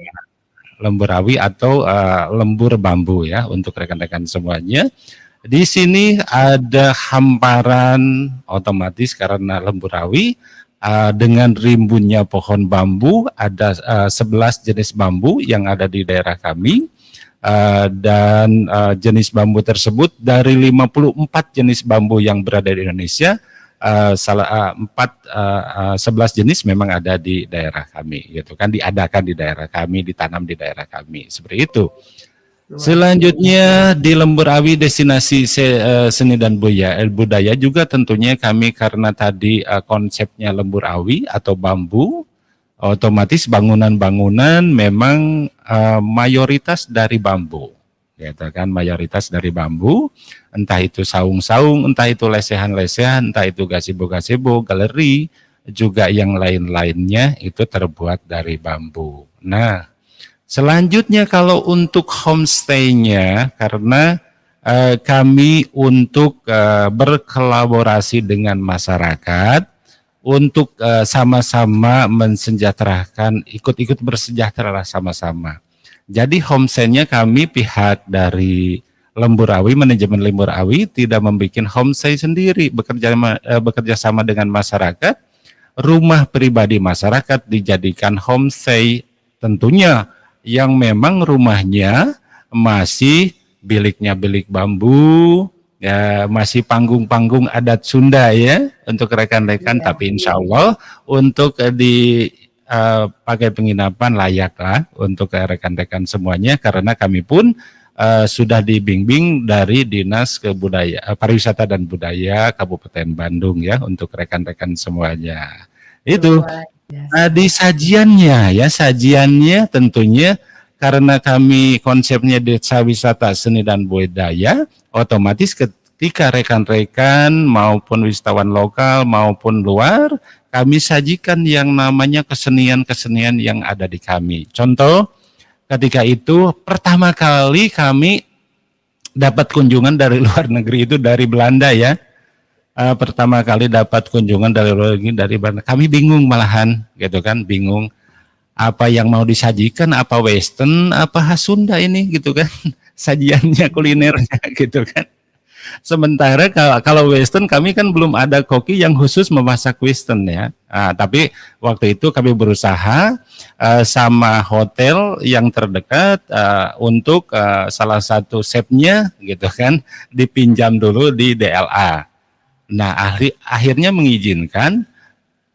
Lemburawi atau lembur bambu ya untuk rekan-rekan semuanya. Di sini ada hamparan otomatis karena Lemburawi dengan rimbunnya pohon bambu, ada 11 jenis bambu yang ada di daerah kami, dan jenis bambu tersebut dari 54 jenis bambu yang berada di Indonesia, 11 jenis memang ada di daerah kami gitu kan, diadakan di daerah kami, ditanam di daerah kami, seperti itu. Selanjutnya di Lemburawi destinasi seni dan budaya juga tentunya kami karena tadi konsepnya Lemburawi atau bambu, otomatis bangunan-bangunan memang mayoritas dari bambu, gitu kan, mayoritas dari bambu, entah itu saung-saung, entah itu lesehan-lesehan, entah itu gazebo-gazebo, galeri, juga yang lain-lainnya itu terbuat dari bambu. Nah, selanjutnya kalau untuk homestay-nya, karena kami untuk berkolaborasi dengan masyarakat untuk sama-sama mensejahterakan, ikut-ikut bersejahtera sama-sama. Jadi homestay-nya kami pihak dari Lemburawi, manajemen Lemburawi tidak membuat homestay sendiri, bekerja sama dengan masyarakat, rumah pribadi masyarakat dijadikan homestay, tentunya yang memang rumahnya masih biliknya bilik bambu, ya, masih panggung-panggung adat Sunda ya untuk rekan-rekan, tapi insya Allah untuk pakai penginapan layak lah untuk rekan-rekan semuanya, karena kami pun sudah dibimbing dari Dinas Pariwisata dan Budaya Kabupaten Bandung ya untuk rekan-rekan semuanya. Itu. Nah, di sajiannya ya, sajiannya tentunya karena kami konsepnya desa wisata seni dan budaya, otomatis ketika rekan-rekan maupun wisatawan lokal maupun luar, kami sajikan yang namanya kesenian-kesenian yang ada di kami. Contoh, ketika itu pertama kali kami dapat kunjungan dari luar negeri itu dari Belanda ya. Pertama kali dapat kunjungan dari luar negeri dari Belanda, kami bingung malahan gitu kan, bingung apa yang mau disajikan, apa western apa khas Sunda ini gitu kan, sajiannya kulinernya gitu kan. Sementara kalau western kami kan belum ada koki yang khusus memasak western ya. Tapi waktu itu kami berusaha sama hotel yang terdekat untuk salah satu chefnya gitu kan dipinjam dulu di DLA. Nah, akhirnya mengizinkan,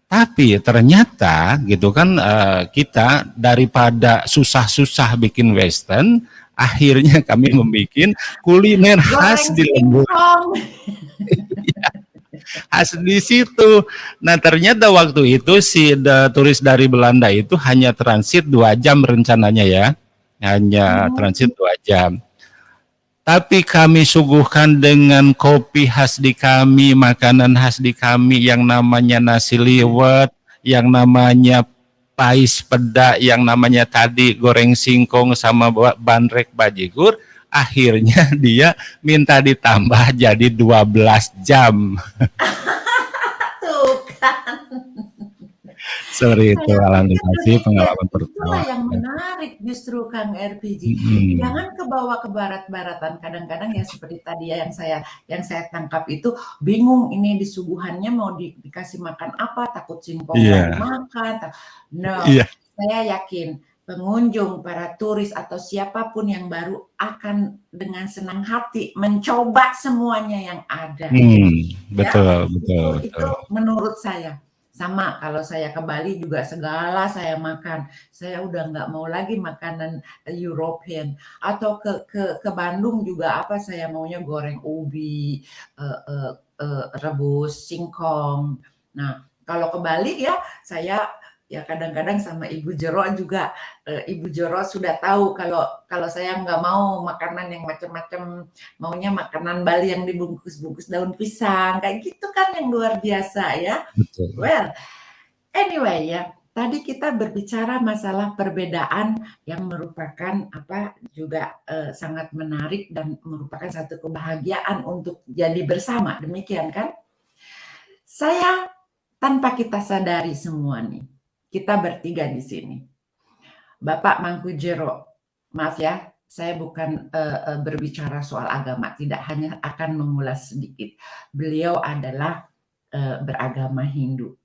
tapi ternyata gitu kan kita daripada susah-susah bikin western, akhirnya kami membuat kuliner khas di Lembur. Khas di situ. Nah, ternyata waktu itu si turis dari Belanda itu hanya transit 2 jam rencananya ya. Hanya transit 2 jam. Tapi kami suguhkan dengan kopi khas di kami, makanan khas di kami yang namanya nasi liwet, yang namanya pais peda, yang namanya tadi goreng singkong sama bandrek bajigur. Akhirnya dia minta ditambah jadi 12 jam. Tuh kan. Seperti itu, alhamdulillah sih pengalaman pertama. Itulah yang menarik justru Kang RPG. Jangan kebawa ke barat-baratan. Kadang-kadang ya seperti tadi ya yang saya tangkap itu bingung ini disuguhannya mau dikasih makan apa, takut singkong makan. No, saya yakin pengunjung, para turis atau siapapun yang baru akan dengan senang hati mencoba semuanya yang ada. Betul. Itu menurut saya. Sama kalau saya ke Bali juga segala saya makan. Saya udah nggak mau lagi makanan European. Atau ke Bandung juga apa saya maunya goreng ubi, rebus singkong. Nah, kalau ke Bali ya saya ya kadang-kadang sama Ibu Jero juga, Ibu Jero sudah tahu kalau saya nggak mau makanan yang macam-macam, maunya makanan Bali yang dibungkus-bungkus daun pisang, kayak gitu kan yang luar biasa ya. Betul. Well, anyway ya, tadi kita berbicara masalah perbedaan yang merupakan juga sangat menarik dan merupakan satu kebahagiaan untuk jadi bersama, demikian kan? Saya tanpa kita sadari semua nih. Kita bertiga di sini. Bapak Mangku Jero, maaf ya, saya bukan berbicara soal agama, tidak hanya akan mengulas sedikit. Beliau adalah beragama Hindu.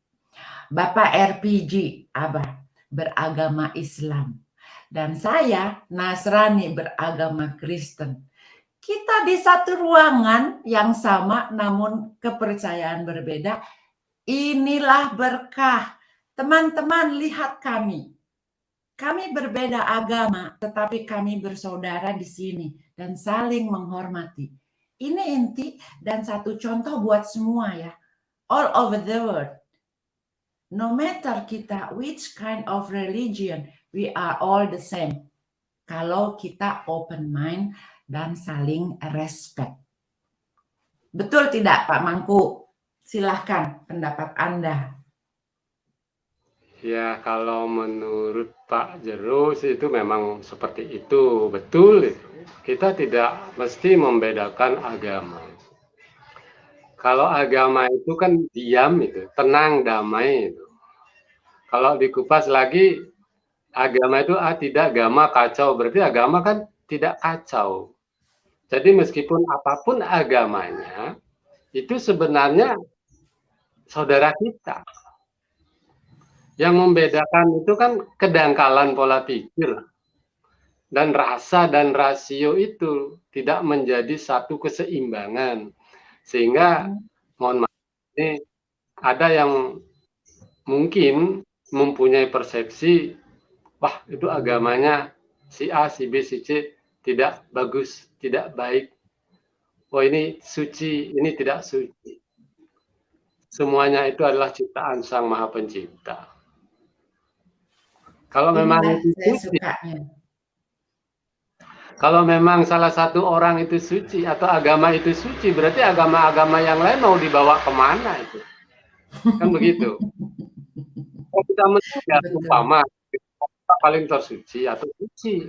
Bapak RPG, Abah, beragama Islam. Dan saya, Nasrani, beragama Kristen. Kita di satu ruangan yang sama, namun kepercayaan berbeda. Inilah berkah. Teman-teman lihat kami Kami berbeda agama, tetapi kami bersaudara di sini dan saling menghormati. Ini inti dan satu contoh buat semua ya. All over the world. No matter kita which kind of religion, we are all the same. Kalau kita open mind dan saling respect. Betul tidak Pak Mangku? Silahkan pendapat Anda. Ya, kalau menurut Pak Jero sih itu memang seperti itu, betul itu. Kita tidak mesti membedakan agama. Kalau agama itu kan diam itu, tenang, damai itu. Kalau dikupas lagi, agama itu tidak agama kacau, berarti agama kan tidak kacau. Jadi meskipun apapun agamanya, itu sebenarnya saudara kita. Yang membedakan itu kan kedangkalan pola pikir dan rasa dan rasio itu tidak menjadi satu keseimbangan, sehingga mohon maaf ini ada yang mungkin mempunyai persepsi, wah itu agamanya si A, si B, si C tidak bagus, tidak baik. Oh ini suci, ini tidak suci. Semuanya itu adalah ciptaan Sang Maha Pencipta. Kalau memang itu suci, kalau memang salah satu orang itu suci atau agama itu suci, berarti agama-agama yang lain mau dibawa kemana itu? Kan begitu. Kalau kita meninggal umpama kita paling tersuci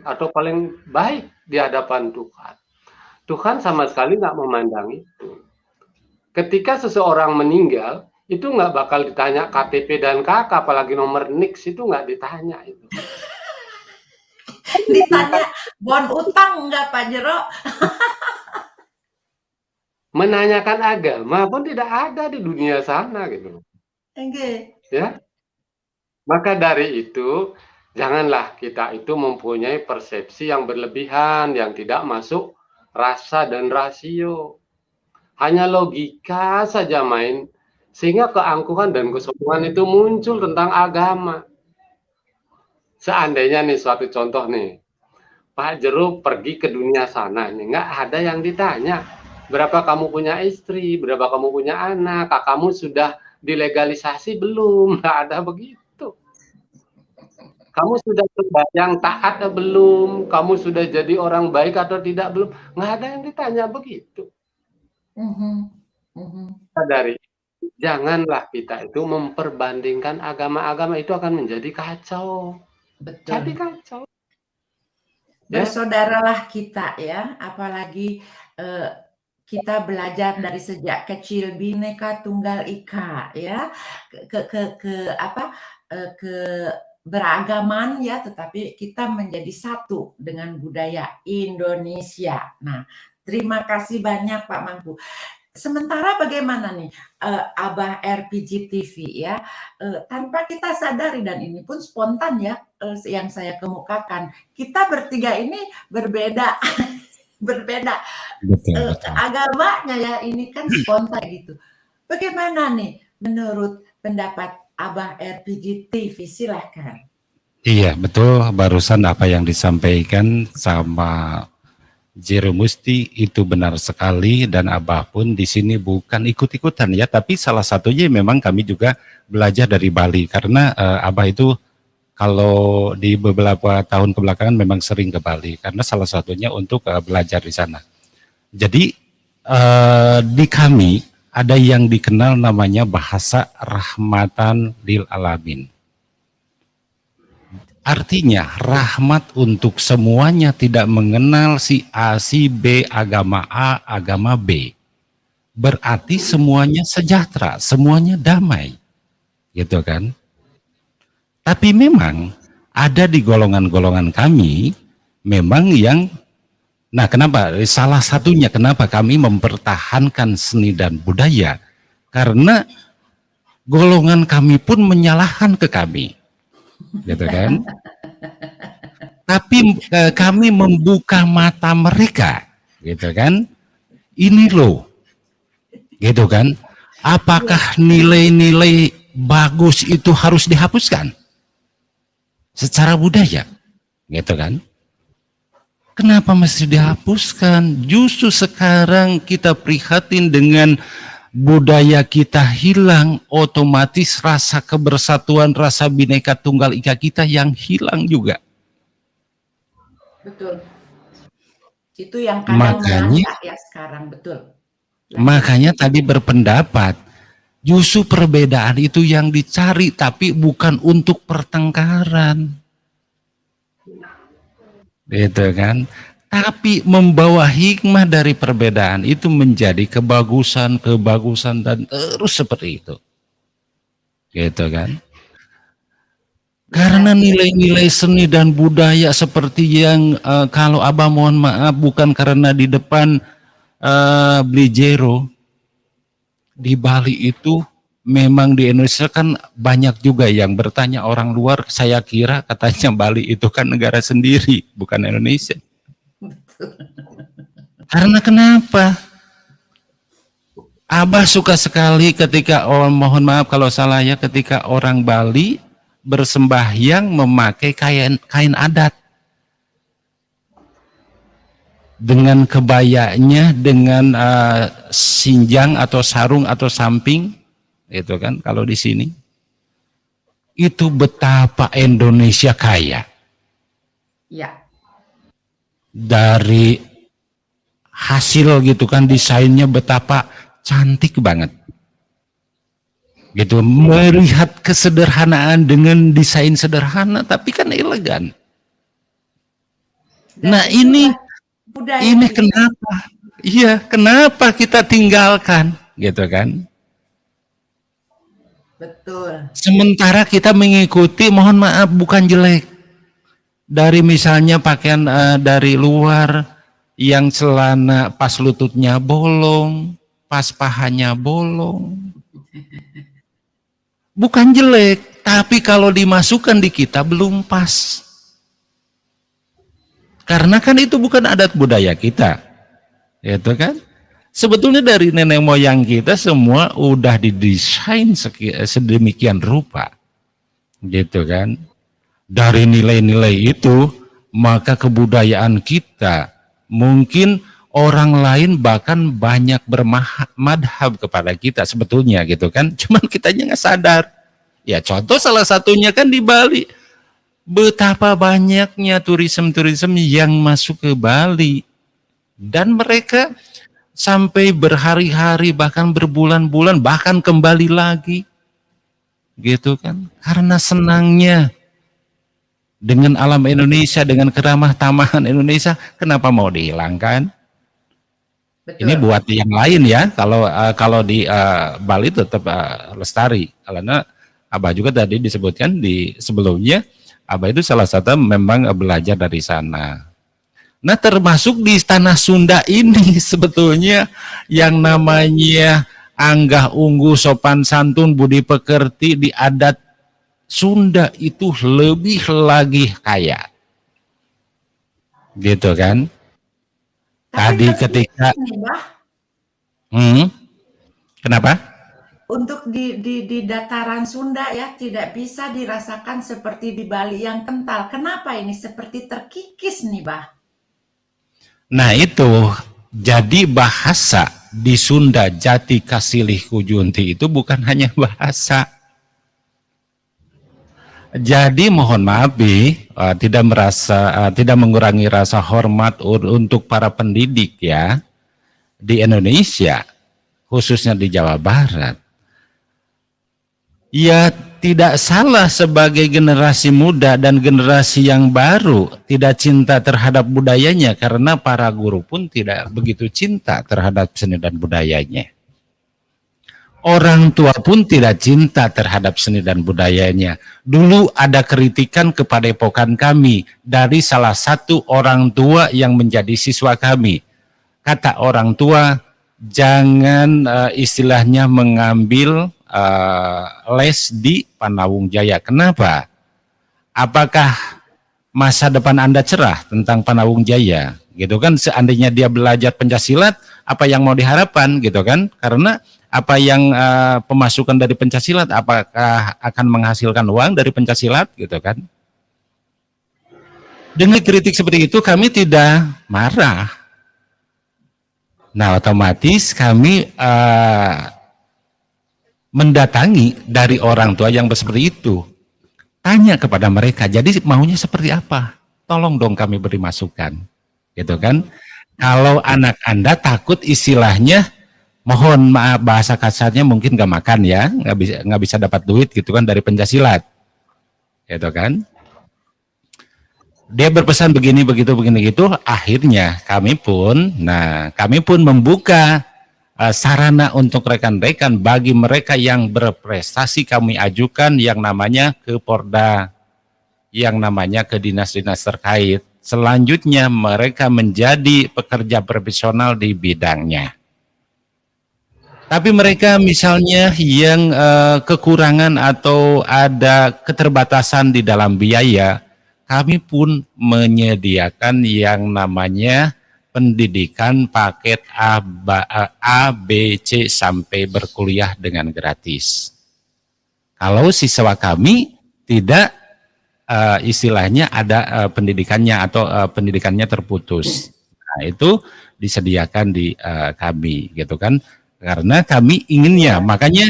atau paling baik di hadapan Tuhan. Tuhan sama sekali nggak memandang itu. Ketika seseorang meninggal, itu nggak bakal ditanya KTP dan KK, apalagi nomor NIK itu nggak ditanya itu. Ditanya bon utang nggak Pak Jero? Menanyakan agama pun tidak ada di dunia sana gitu. Okay. Ya. Maka dari itu, janganlah kita itu mempunyai persepsi yang berlebihan, yang tidak masuk rasa dan rasio. Hanya logika saja main, sehingga keangkuhan dan kesombongan itu muncul tentang agama. Seandainya nih suatu contoh nih, Pak Jero pergi ke dunia sana, nih nggak ada yang ditanya, berapa kamu punya istri, berapa kamu punya anak, kamu sudah dilegalisasi belum, nggak ada begitu. Kamu sudah sembahyang taat atau belum, kamu sudah jadi orang baik atau tidak belum, nggak ada yang ditanya begitu. Dari janganlah kita itu memperbandingkan agama-agama, itu akan menjadi kacau. Betul. Jadi kacau. Bersaudaralah kita ya, apalagi kita belajar dari sejak kecil Bhinneka Tunggal Ika ya, ke beragaman ya, tetapi kita menjadi satu dengan budaya Indonesia. Nah, terima kasih banyak Pak Mangku. Sementara bagaimana nih Abah RPG TV ya, tanpa kita sadari, dan ini pun spontan ya, yang saya kemukakan, kita bertiga ini berbeda betul. Agamanya ya, ini kan spontan gitu. Bagaimana nih menurut pendapat Abah RPG TV? Silahkan. Iya betul, barusan apa yang disampaikan sama Jero Musti itu benar sekali, dan Abah pun di sini bukan ikut-ikutan ya, tapi salah satunya memang kami juga belajar dari Bali, karena Abah itu kalau di beberapa tahun kebelakangan memang sering ke Bali, karena salah satunya untuk belajar di sana. Jadi di kami ada yang dikenal namanya bahasa rahmatan lil alamin. Artinya rahmat untuk semuanya, tidak mengenal si A, si B, agama A, agama B. Berarti semuanya sejahtera, semuanya damai. Gitu kan? Tapi memang ada di golongan-golongan kami, memang yang, nah kenapa? Salah satunya kenapa kami mempertahankan seni dan budaya, karena golongan kami pun menyalahkan ke kami. Gitu kan? Tapi kami membuka mata mereka, gitu kan? Ini loh, gitu kan? Apakah nilai-nilai bagus itu harus dihapuskan? secara budaya, gitu kan? Kenapa mesti dihapuskan? Justru sekarang kita prihatin dengan budaya kita hilang, otomatis rasa kebersatuan, rasa bineka tunggal ika kita yang hilang juga. Betul. Itu yang kadang melangkah ya sekarang, betul. Makanya tadi berpendapat, justru perbedaan itu yang dicari, tapi bukan untuk pertengkaran. Gitu kan? Tapi membawa hikmah dari perbedaan itu menjadi kebagusan dan terus seperti itu. Gitu kan? Karena nilai-nilai seni dan budaya seperti yang kalau Abah mohon maaf bukan karena di depan beli jero di Bali itu memang di Indonesia kan banyak juga yang bertanya orang luar, saya kira katanya Bali itu kan negara sendiri bukan Indonesia. Karena kenapa? Abah suka sekali ketika mohon maaf kalau salah ya, ketika orang Bali bersembahyang memakai kain adat dengan kebayanya, dengan sinjang atau sarung atau samping, itu kan kalau di sini itu betapa Indonesia kaya. Ya. Dari hasil gitu kan, desainnya betapa cantik banget. Gitu, melihat kesederhanaan dengan desain sederhana tapi kan elegan. Nah, ini kenapa? Iya, kenapa kita tinggalkan, gitu kan? Betul. Sementara kita mengikuti, mohon maaf bukan jelek, dari misalnya pakaian dari luar yang celana pas lututnya bolong, pas pahanya bolong, bukan jelek, tapi kalau dimasukkan di kita belum pas. Karena kan itu bukan adat budaya kita, itu kan? Sebetulnya dari nenek moyang kita semua udah didesain sedemikian rupa, gitu kan? Dari nilai-nilai itu, maka kebudayaan kita mungkin orang lain bahkan banyak bermadhab kepada kita sebetulnya, gitu kan? Cuman kitanya nggak sadar. Ya contoh salah satunya kan di Bali. Betapa banyaknya turisme yang masuk ke Bali, dan mereka sampai berhari-hari bahkan berbulan-bulan bahkan kembali lagi, gitu kan, karena senangnya dengan alam Indonesia, dengan keramah tamahan Indonesia. Kenapa mau dihilangkan? Betul. Ini buat yang lain ya, kalau di Bali tetap lestari, karena Abah juga tadi disebutkan di sebelumnya, Abah itu salah satu memang belajar dari sana. Nah, termasuk di tanah Sunda ini sebetulnya yang namanya anggah unggu, sopan santun, budi pekerti di adat Sunda itu lebih lagi kaya. Gitu kan? Tadi ketika kenapa? Untuk di dataran Sunda ya tidak bisa dirasakan seperti di Bali yang kental. Kenapa ini seperti terkikis nih, Bah? Nah itu, jadi bahasa di Sunda Jati Kasilih Kujunti itu bukan hanya bahasa. Jadi mohon maaf, tidak mengurangi rasa hormat untuk para pendidik ya di Indonesia, khususnya di Jawa Barat. Ya tidak salah sebagai generasi muda dan generasi yang baru tidak cinta terhadap budayanya, karena para guru pun tidak begitu cinta terhadap seni dan budayanya. Orang tua pun tidak cinta terhadap seni dan budayanya. Dulu ada kritikan kepada epokan kami dari salah satu orang tua yang menjadi siswa kami. Kata orang tua, jangan istilahnya mengambil les di Panawung Jaya. Kenapa? Apakah masa depan Anda cerah tentang Panawung Jaya? Gitu kan, seandainya dia belajar pencaksilat, apa yang mau diharapkan, gitu kan? Karena apa yang pemasukan dari pencaksilat, apakah akan menghasilkan uang dari pencaksilat, gitu kan? Dengan kritik seperti itu kami tidak marah. Nah, otomatis kami mendatangi dari orang tua yang seperti itu. Tanya kepada mereka, jadi maunya seperti apa? Tolong dong kami beri masukan. Gitu kan? Kalau anak Anda takut istilahnya, mohon maaf bahasa kasarnya mungkin gak makan ya, nggak bisa dapat duit gitu kan dari pencaksilat. Gitu kan? Dia berpesan begini begitu begini gitu, akhirnya kami pun membuka sarana untuk rekan-rekan bagi mereka yang berprestasi, kami ajukan yang namanya ke Porda, yang namanya ke dinas-dinas terkait. Selanjutnya mereka menjadi pekerja profesional di bidangnya. Tapi mereka misalnya yang kekurangan atau ada keterbatasan di dalam biaya, kami pun menyediakan yang namanya pendidikan paket A, B, C sampai berkuliah dengan gratis. Kalau siswa kami tidak istilahnya ada pendidikannya atau pendidikannya terputus, nah itu disediakan di kami, gitu kan? Karena kami inginnya, makanya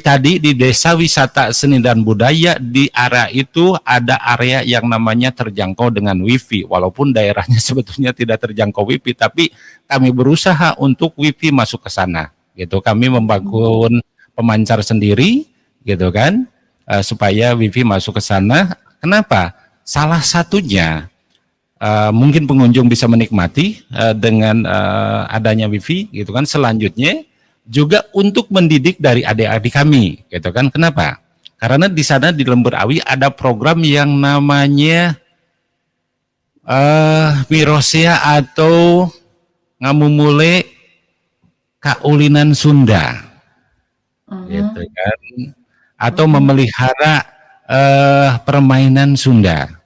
tadi di Desa Wisata Seni dan Budaya di area itu ada area yang namanya terjangkau dengan wifi, walaupun daerahnya sebetulnya tidak terjangkau wifi, tapi kami berusaha untuk wifi masuk ke sana, gitu. Kami membangun pemancar sendiri, gitu kan, supaya wifi masuk ke sana. Kenapa? Salah satunya mungkin pengunjung bisa menikmati dengan adanya wifi, gitu kan. Selanjutnya juga untuk mendidik dari adik-adik kami, gitu kan. Kenapa? Karena di sana di Lemburawi ada program yang namanya Wirosea atau Ngamumule Kaulinan Sunda, gitu kan, atau memelihara permainan Sunda,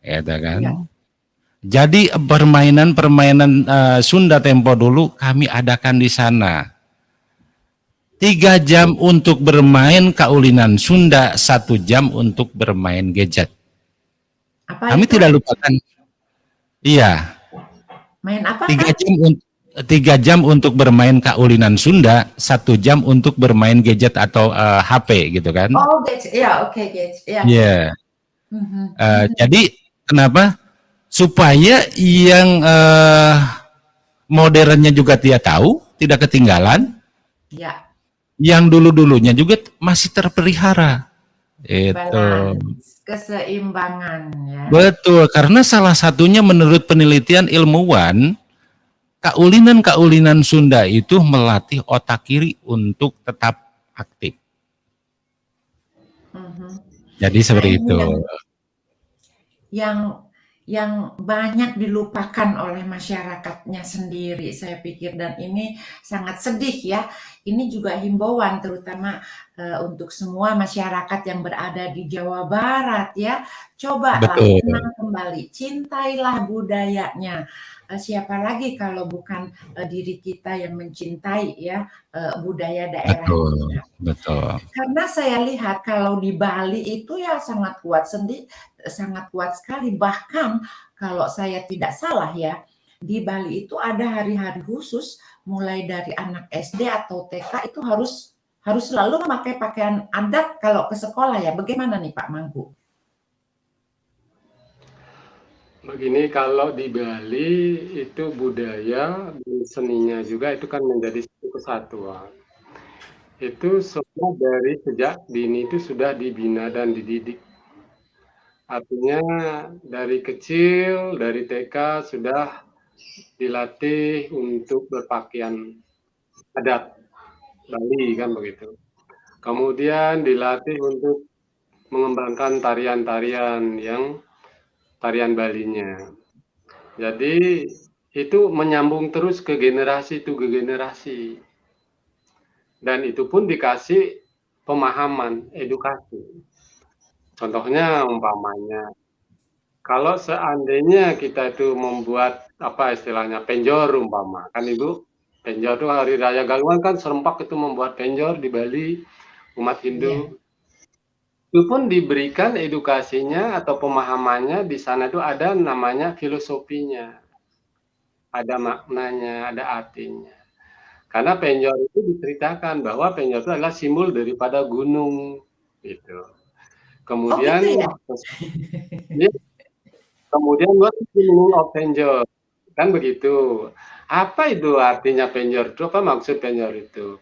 gitu kan. Ya. Jadi permainan Sunda tempo dulu kami adakan di sana. 3 jam untuk bermain kaulinan Sunda, 1 jam untuk bermain gadget. Kami tidak lupakan. Iya. Main apa? 3 jam untuk bermain kaulinan Sunda, 1 jam untuk bermain gadget atau HP, gitu kan? Oh, gadget. Ya, oke, gadget. Ya. Yeah. Jadi kenapa? Supaya yang modernnya juga dia tahu, tidak ketinggalan. Ya. Yang dulu-dulunya juga masih terpelihara. Itu keseimbangan ya. Betul, karena salah satunya menurut penelitian ilmuwan, kaulinan Sunda itu melatih otak kiri untuk tetap aktif. Jadi seperti itu. Yang banyak dilupakan oleh masyarakatnya sendiri, saya pikir, dan ini sangat sedih ya. Ini juga himbauan terutama untuk semua masyarakat yang berada di Jawa Barat ya. Cobalah kenang kembali, cintailah budayanya. Siapa lagi kalau bukan diri kita yang mencintai ya budaya daerah kita. Betul. Karena saya lihat kalau di Bali itu ya sangat kuat sekali. Bahkan kalau saya tidak salah ya, di Bali itu ada hari-hari khusus mulai dari anak SD atau TK itu harus selalu memakai pakaian adat kalau ke sekolah ya. Bagaimana nih Pak Mangku? Begini, kalau di Bali itu budaya dan seninya juga itu kan menjadi satu kesatuan. Itu semua dari sejak dini itu sudah dibina dan dididik. Artinya dari kecil, dari TK sudah dilatih untuk berpakaian adat Bali kan begitu. Kemudian dilatih untuk mengembangkan tarian-tarian yang tarian Balinya. Jadi itu menyambung terus ke generasi ke generasi. Dan itu pun dikasih pemahaman, edukasi. Contohnya umpamanya, kalau seandainya kita itu membuat apa istilahnya penjor umpama, kan Ibu, penjor itu hari raya Galungan kan serempak itu membuat penjor di Bali umat Hindu. itu pun diberikan edukasinya atau pemahamannya di sana tuh ada namanya filosofinya, ada maknanya, ada artinya. Karena penjor itu diceritakan bahwa penjor itu adalah simbol daripada gunung, gitu. Oh gitu Kemudian ya? kemudian what is the meaning of penjor? Kan begitu. Apa itu artinya penjor itu? Apa maksud penjor itu?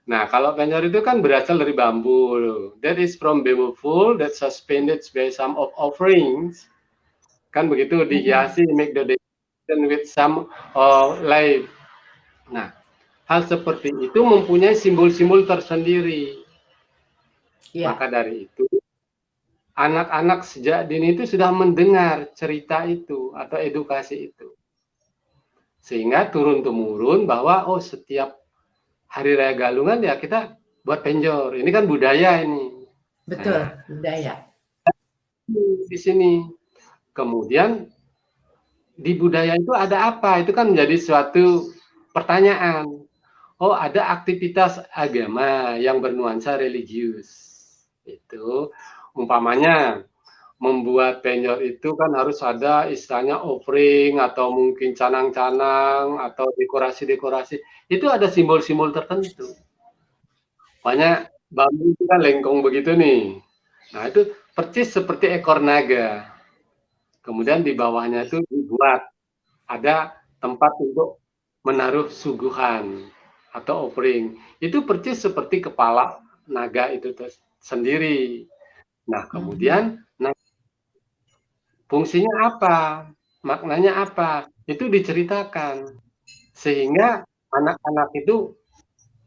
Nah, kalau penjor itu kan berasal dari bambu. That is from bamboo pole that suspended by some of offerings. Kan begitu, dihiasi, make the decoration with some light. Nah, hal seperti itu mempunyai simbol-simbol tersendiri. Ya. Maka dari itu, anak-anak sejak dini itu sudah mendengar cerita itu atau edukasi itu. Sehingga turun-temurun bahwa oh setiap Hari Raya Galungan ya kita buat penjor. Ini kan budaya ini. Betul, Nah, budaya. di sini. Kemudian di budaya itu ada apa? Itu kan menjadi suatu pertanyaan. Oh, ada aktivitas agama yang bernuansa religius. Itu umpamanya membuat penjor itu kan harus ada istilahnya offering atau mungkin canang-canang atau dekorasi-dekorasi. Itu ada simbol-simbol tertentu. Banyak bambu itu kan lengkong begitu nih. Nah, itu persis seperti ekor naga. Kemudian di bawahnya itu dibuat ada tempat untuk menaruh suguhan atau offering. Itu persis seperti kepala naga itu sendiri. Nah, kemudian fungsinya apa? Maknanya apa? Itu diceritakan. Sehingga anak-anak itu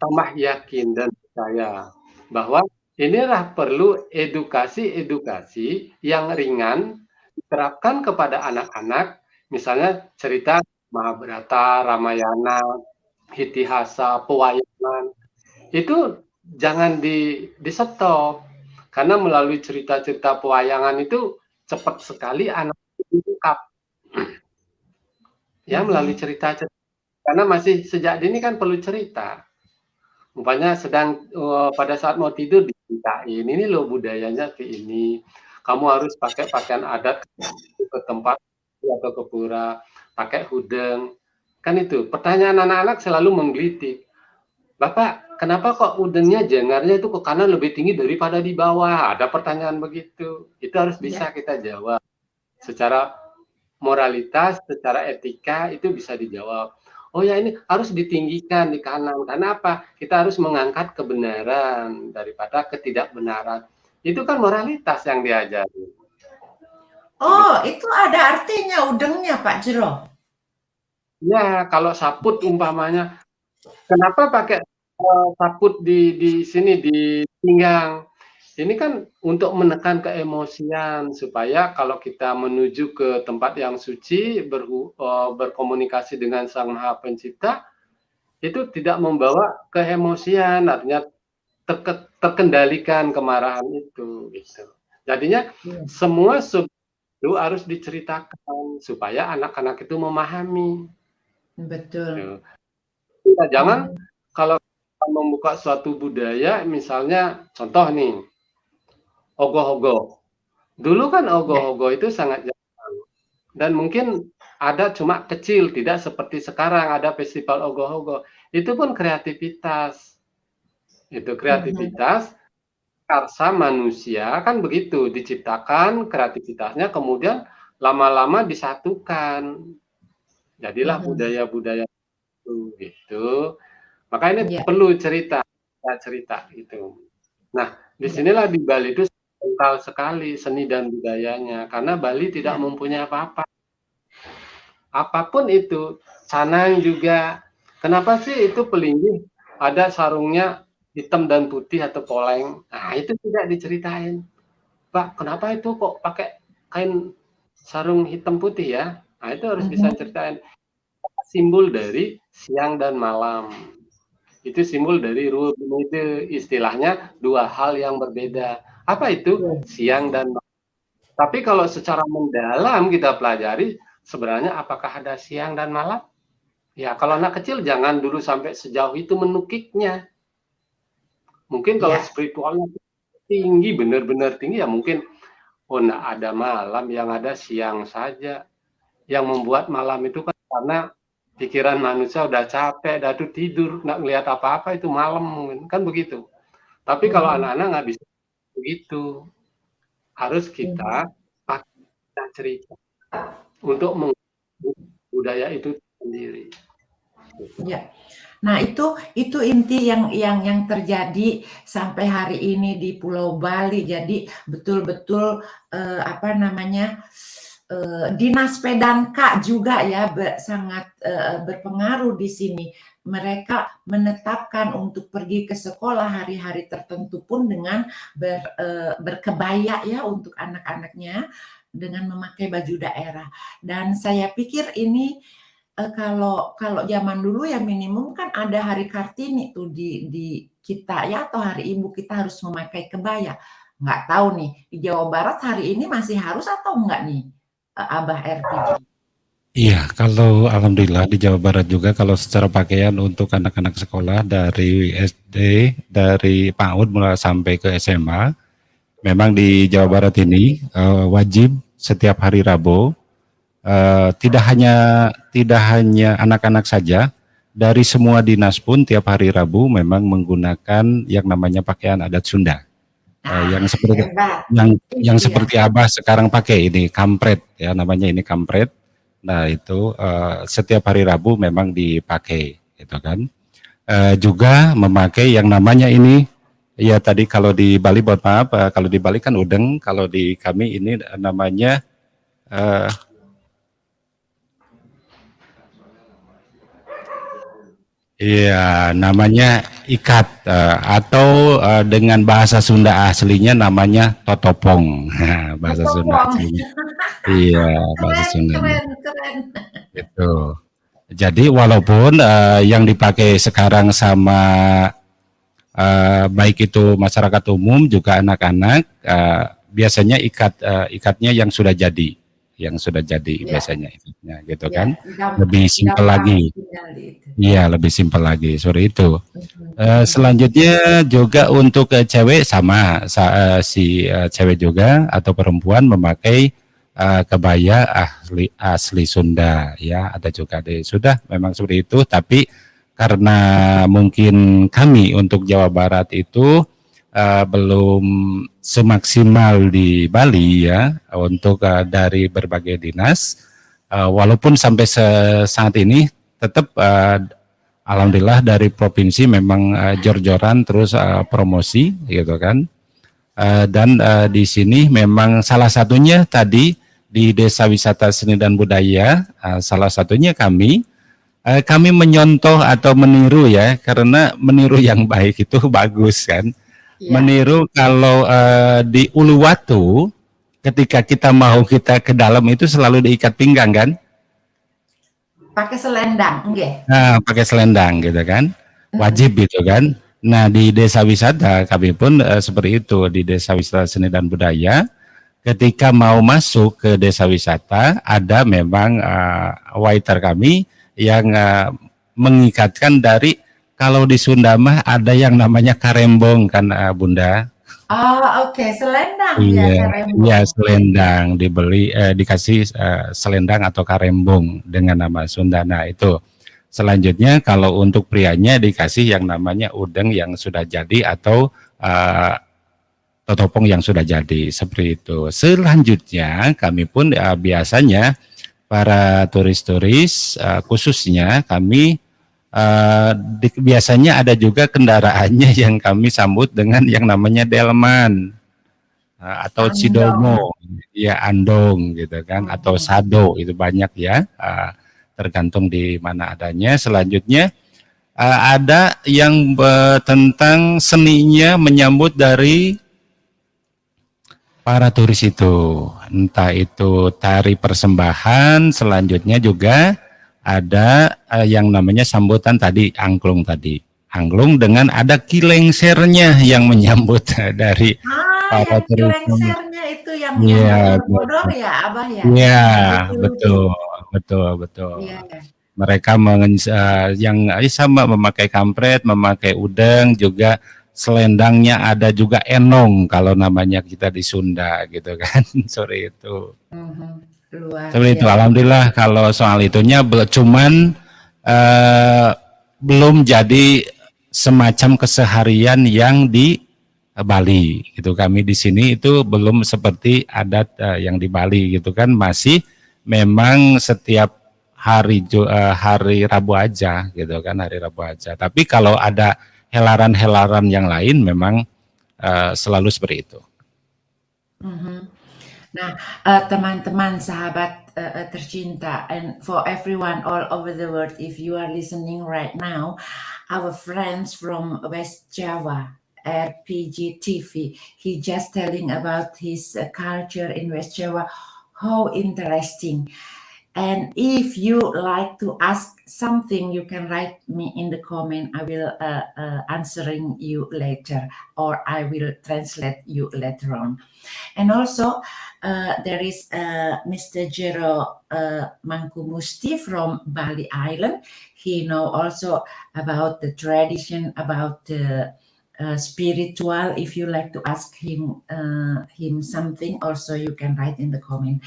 tambah yakin dan percaya bahwa inilah perlu edukasi-edukasi yang ringan diterapkan kepada anak-anak, misalnya cerita Mahabharata, Ramayana, Itihasa, pewayangan. Itu jangan di stop karena melalui cerita-cerita pewayangan itu cepat sekali anak itu lengkap. Ya, melalui cerita-cerita karena masih sejak dini kan perlu cerita. Umpamanya sedang pada saat mau tidur diceritain, ini loh budayanya kayak ini. Kamu harus pakai pakaian adat ke tempat atau ke pura, pakai hudeng. Kan itu. Pertanyaan anak-anak selalu menggelitik. Bapak, kenapa kok udengnya jengarnya itu ke kanan lebih tinggi daripada di bawah? Ada pertanyaan begitu. Itu harus bisa kita jawab. Secara moralitas, secara etika itu bisa dijawab. Oh ya ini harus ditinggikan di kanan. Karena apa? Kita harus mengangkat kebenaran daripada ketidakbenaran. Itu kan moralitas yang diajari. Oh, itu ada artinya udengnya Pak Jero? Ya, kalau saput umpamanya, kenapa pakai saput di sini di pinggang? Ini kan untuk menekan keemosian supaya kalau kita menuju ke tempat yang suci berkomunikasi dengan Sang Maha Pencipta itu tidak membawa keemosian, artinya terkendalikan kemarahan itu gitu. Jadinya semua itu harus diceritakan supaya anak-anak itu memahami. Betul. Kita jangan kalau membuka suatu budaya, misalnya contoh nih, ogoh-ogoh. Dulu kan ogoh-ogoh itu sangat jarang. Dan mungkin ada cuma kecil, tidak seperti sekarang ada festival ogoh-ogoh. Itu pun kreativitas. Itu kreativitas karsa manusia kan begitu, diciptakan kreativitasnya kemudian lama-lama disatukan. Jadilah budaya-budaya itu gitu. Maka ini perlu cerita gitu. Nah, disinilah di Bali itu kental sekali seni dan budayanya karena Bali tidak mempunyai apa-apa. Apapun itu, canang juga. Kenapa sih itu pelinggih ada sarungnya hitam dan putih atau poleng? Nah, itu tidak diceritain. Pak, kenapa itu kok pakai kain sarung hitam putih ya? Nah, itu harus bisa ceritain. Simbol dari siang dan malam. Itu simbol dari ruh itu istilahnya dua hal yang berbeda. Apa itu? Siang dan malam. Tapi kalau secara mendalam kita pelajari, sebenarnya apakah ada siang dan malam? Ya, kalau anak kecil jangan dulu sampai sejauh itu menukiknya. Mungkin kalau spiritualnya tinggi, benar-benar tinggi ya mungkin, oh nggak ada malam, yang ada siang saja. Yang membuat malam itu kan karena pikiran manusia udah capek, dah tuh tidur, nggak ngelihat apa-apa itu malam, kan begitu. Tapi kalau anak-anak nggak bisa begitu, harus kita pakai cerita untuk budaya itu sendiri. Ya. Nah, itu inti yang terjadi sampai hari ini di Pulau Bali. Jadi betul-betul Dinas Pedanka juga ya sangat berpengaruh di sini. Mereka menetapkan untuk pergi ke sekolah hari-hari tertentu pun dengan berkebaya ya untuk anak-anaknya dengan memakai baju daerah. Dan saya pikir ini kalau zaman dulu ya minimum kan ada hari Kartini tuh di kita ya, atau hari Ibu kita harus memakai kebaya. Nggak tahu nih di Jawa Barat hari ini masih harus atau enggak nih, Abah RPG? Iya, kalau alhamdulillah di Jawa Barat juga kalau secara pakaian untuk anak-anak sekolah dari SD, dari PAUD mulai sampai ke SMA, memang di Jawa Barat ini wajib setiap hari Rabu. Tidak hanya anak-anak saja, dari semua dinas pun tiap hari Rabu memang menggunakan yang namanya pakaian adat Sunda. Yang seperti yang seperti Abah sekarang pakai ini kampret ya, namanya ini kampret. Nah itu setiap hari Rabu memang dipakai, gitu kan. Juga memakai yang namanya ini ya, tadi kalau di Bali mohon maaf, kalau di Bali kan udeng, kalau di kami ini namanya iya, namanya ikat atau dengan bahasa Sunda aslinya namanya totopong. Bahasa Sunda aslinya. Iya, bahasa Sundanya. Keren. Itu. Jadi walaupun yang dipakai sekarang sama baik itu masyarakat umum juga anak-anak, biasanya ikatnya yang sudah jadi. Biasanya ikatnya, gitu kan. Lebih simpel lagi. Iya, lebih simpel lagi, seperti itu. Selanjutnya juga untuk cewek sama, si cewek juga atau perempuan memakai kebaya asli Sunda, ya ada juga sudah memang seperti itu. Tapi karena mungkin kami untuk Jawa Barat itu belum semaksimal di Bali ya untuk dari berbagai dinas, walaupun sampai saat ini tetap alhamdulillah dari provinsi memang jor-joran terus promosi gitu kan. Dan di sini memang salah satunya tadi di Desa Wisata Seni dan Budaya, salah satunya kami menyontoh atau meniru ya, karena meniru yang baik itu bagus kan. Meniru kalau di Uluwatu ketika kita ke dalam itu selalu diikat pinggang kan? Pakai selendang, enggak? Nah, pakai selendang gitu kan, wajib gitu kan. Nah di desa wisata kami pun seperti itu, di Desa Wisata Seni dan Budaya. Ketika mau masuk ke desa wisata, ada memang waiter kami yang mengikatkan dari, kalau di Sunda mah ada yang namanya karembong kan Bunda. Oh oke, selendang iya, ya karembong. Iya selendang dikasih selendang atau karembong dengan nama Sunda. Nah itu selanjutnya kalau untuk prianya dikasih yang namanya udeng yang sudah jadi atau totopong yang sudah jadi, seperti itu. Selanjutnya kami pun biasanya para turis-turis khususnya kami biasanya ada juga kendaraannya yang kami sambut dengan yang namanya delman atau andong. Cidomo, ya andong gitu kan, atau sado itu banyak ya, tergantung di mana adanya. Selanjutnya ada yang tentang seninya menyambut dari para turis itu, entah itu tari persembahan. Selanjutnya juga ada yang namanya sambutan tadi, angklung dengan ada kilengsernya yang menyambut dari para turis. Kilengsernya itu yang bodor ya Abah ya? Iya, betul. Ya. Mereka yang sama memakai kampret, memakai udeng juga. selendangnya ada juga enong kalau namanya kita di Sunda gitu kan. Sore itu. Luar Seperti itu. biasa. Alhamdulillah kalau soal itunya cuman belum jadi semacam keseharian yang di Bali gitu. Kami di sini itu belum seperti adat yang di Bali gitu kan, masih memang setiap hari Rabu aja gitu kan, hari Rabu aja. Tapi kalau ada helaran-helaran yang lain memang selalu seperti itu. Nah, teman-teman sahabat tercinta, and for everyone all over the world, if you are listening right now, our friends from West Java, RPG TV, he just telling about his culture in West Java, how interesting. And if you like to ask something, you can write me in the comment. I will answering you later, or I will translate you later on. And also, there is Mr. Jero Mangkumusti from Bali Island. He know also about the tradition, about the spiritual. If you like to ask him something, also you can write in the comment.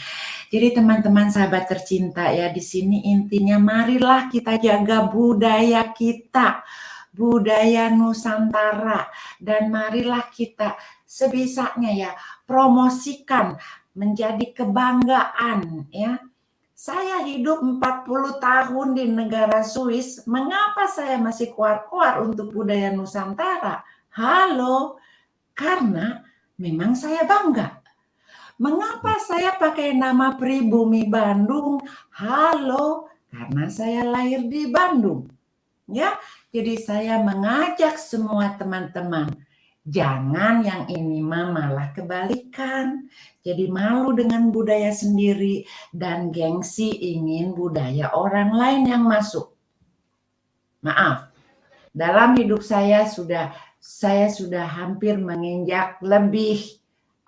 Jadi teman-teman sahabat tercinta ya, di sini intinya marilah kita jaga budaya kita, budaya Nusantara, dan marilah kita sebisanya ya promosikan menjadi kebanggaan ya. Saya hidup 40 tahun di negara Swiss, mengapa saya masih keluar-keluar untuk budaya Nusantara? Halo, karena memang saya bangga. Mengapa saya pakai nama Pribumi Bandung? Halo, karena saya lahir di Bandung. Ya, jadi saya mengajak semua teman-teman, jangan yang ini malah kebalikan. Jadi malu dengan budaya sendiri dan gengsi ingin budaya orang lain yang masuk. Maaf, dalam hidup saya sudah hampir menginjak lebih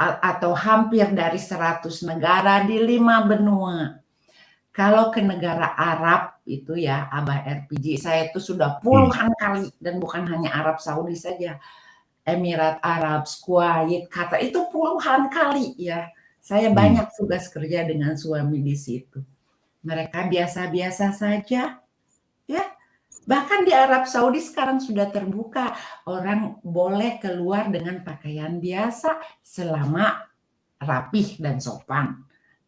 atau hampir dari 100 negara di 5 benua. Kalau ke negara Arab itu ya, Abah RPG, saya itu sudah puluhan kali, dan bukan hanya Arab Saudi saja, Emirat Arab, Kuwait, Qatar, itu puluhan kali ya. Saya banyak tugas kerja dengan suami di situ. Mereka biasa-biasa saja, ya. Bahkan di Arab Saudi sekarang sudah terbuka, orang boleh keluar dengan pakaian biasa selama rapih dan sopan.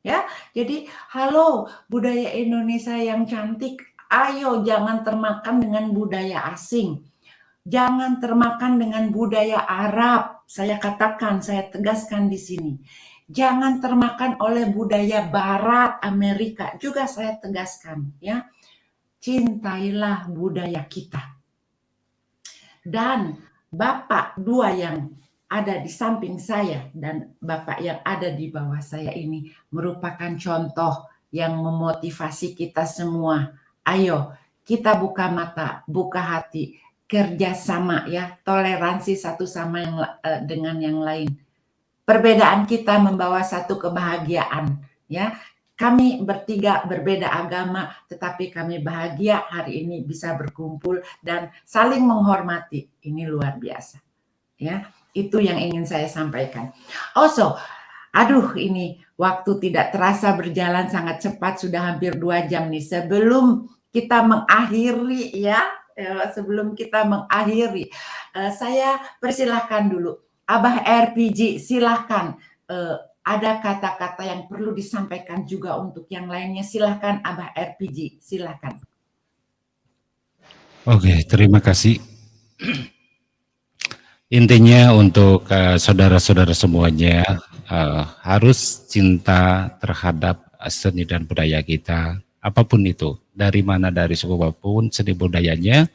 Ya, jadi halo budaya Indonesia yang cantik, ayo jangan termakan dengan budaya asing. Jangan termakan dengan budaya Arab. Saya katakan, saya tegaskan di sini. Jangan termakan oleh budaya Barat, Amerika. Juga saya tegaskan, ya. Cintailah budaya kita. Dan Bapak dua yang ada di samping saya dan Bapak yang ada di bawah saya ini merupakan contoh yang memotivasi kita semua. Ayo kita buka mata, buka hati, kerjasama ya, toleransi satu sama dengan yang lain. Perbedaan kita membawa satu kebahagiaan ya. Kami bertiga berbeda agama, tetapi kami bahagia hari ini bisa berkumpul dan saling menghormati. Ini luar biasa. Ya, itu yang ingin saya sampaikan. Also, aduh ini waktu tidak terasa berjalan sangat cepat, sudah hampir 2 jam nih. Sebelum kita mengakhiri ya, saya persilahkan dulu. Abah RPG, silahkan. Ada kata-kata yang perlu disampaikan juga untuk yang lainnya. Silahkan Abah RPG, silahkan. Oke, terima kasih. Intinya untuk saudara-saudara semuanya harus cinta terhadap seni dan budaya kita, apapun itu, dari mana, dari suku apapun seni budayanya,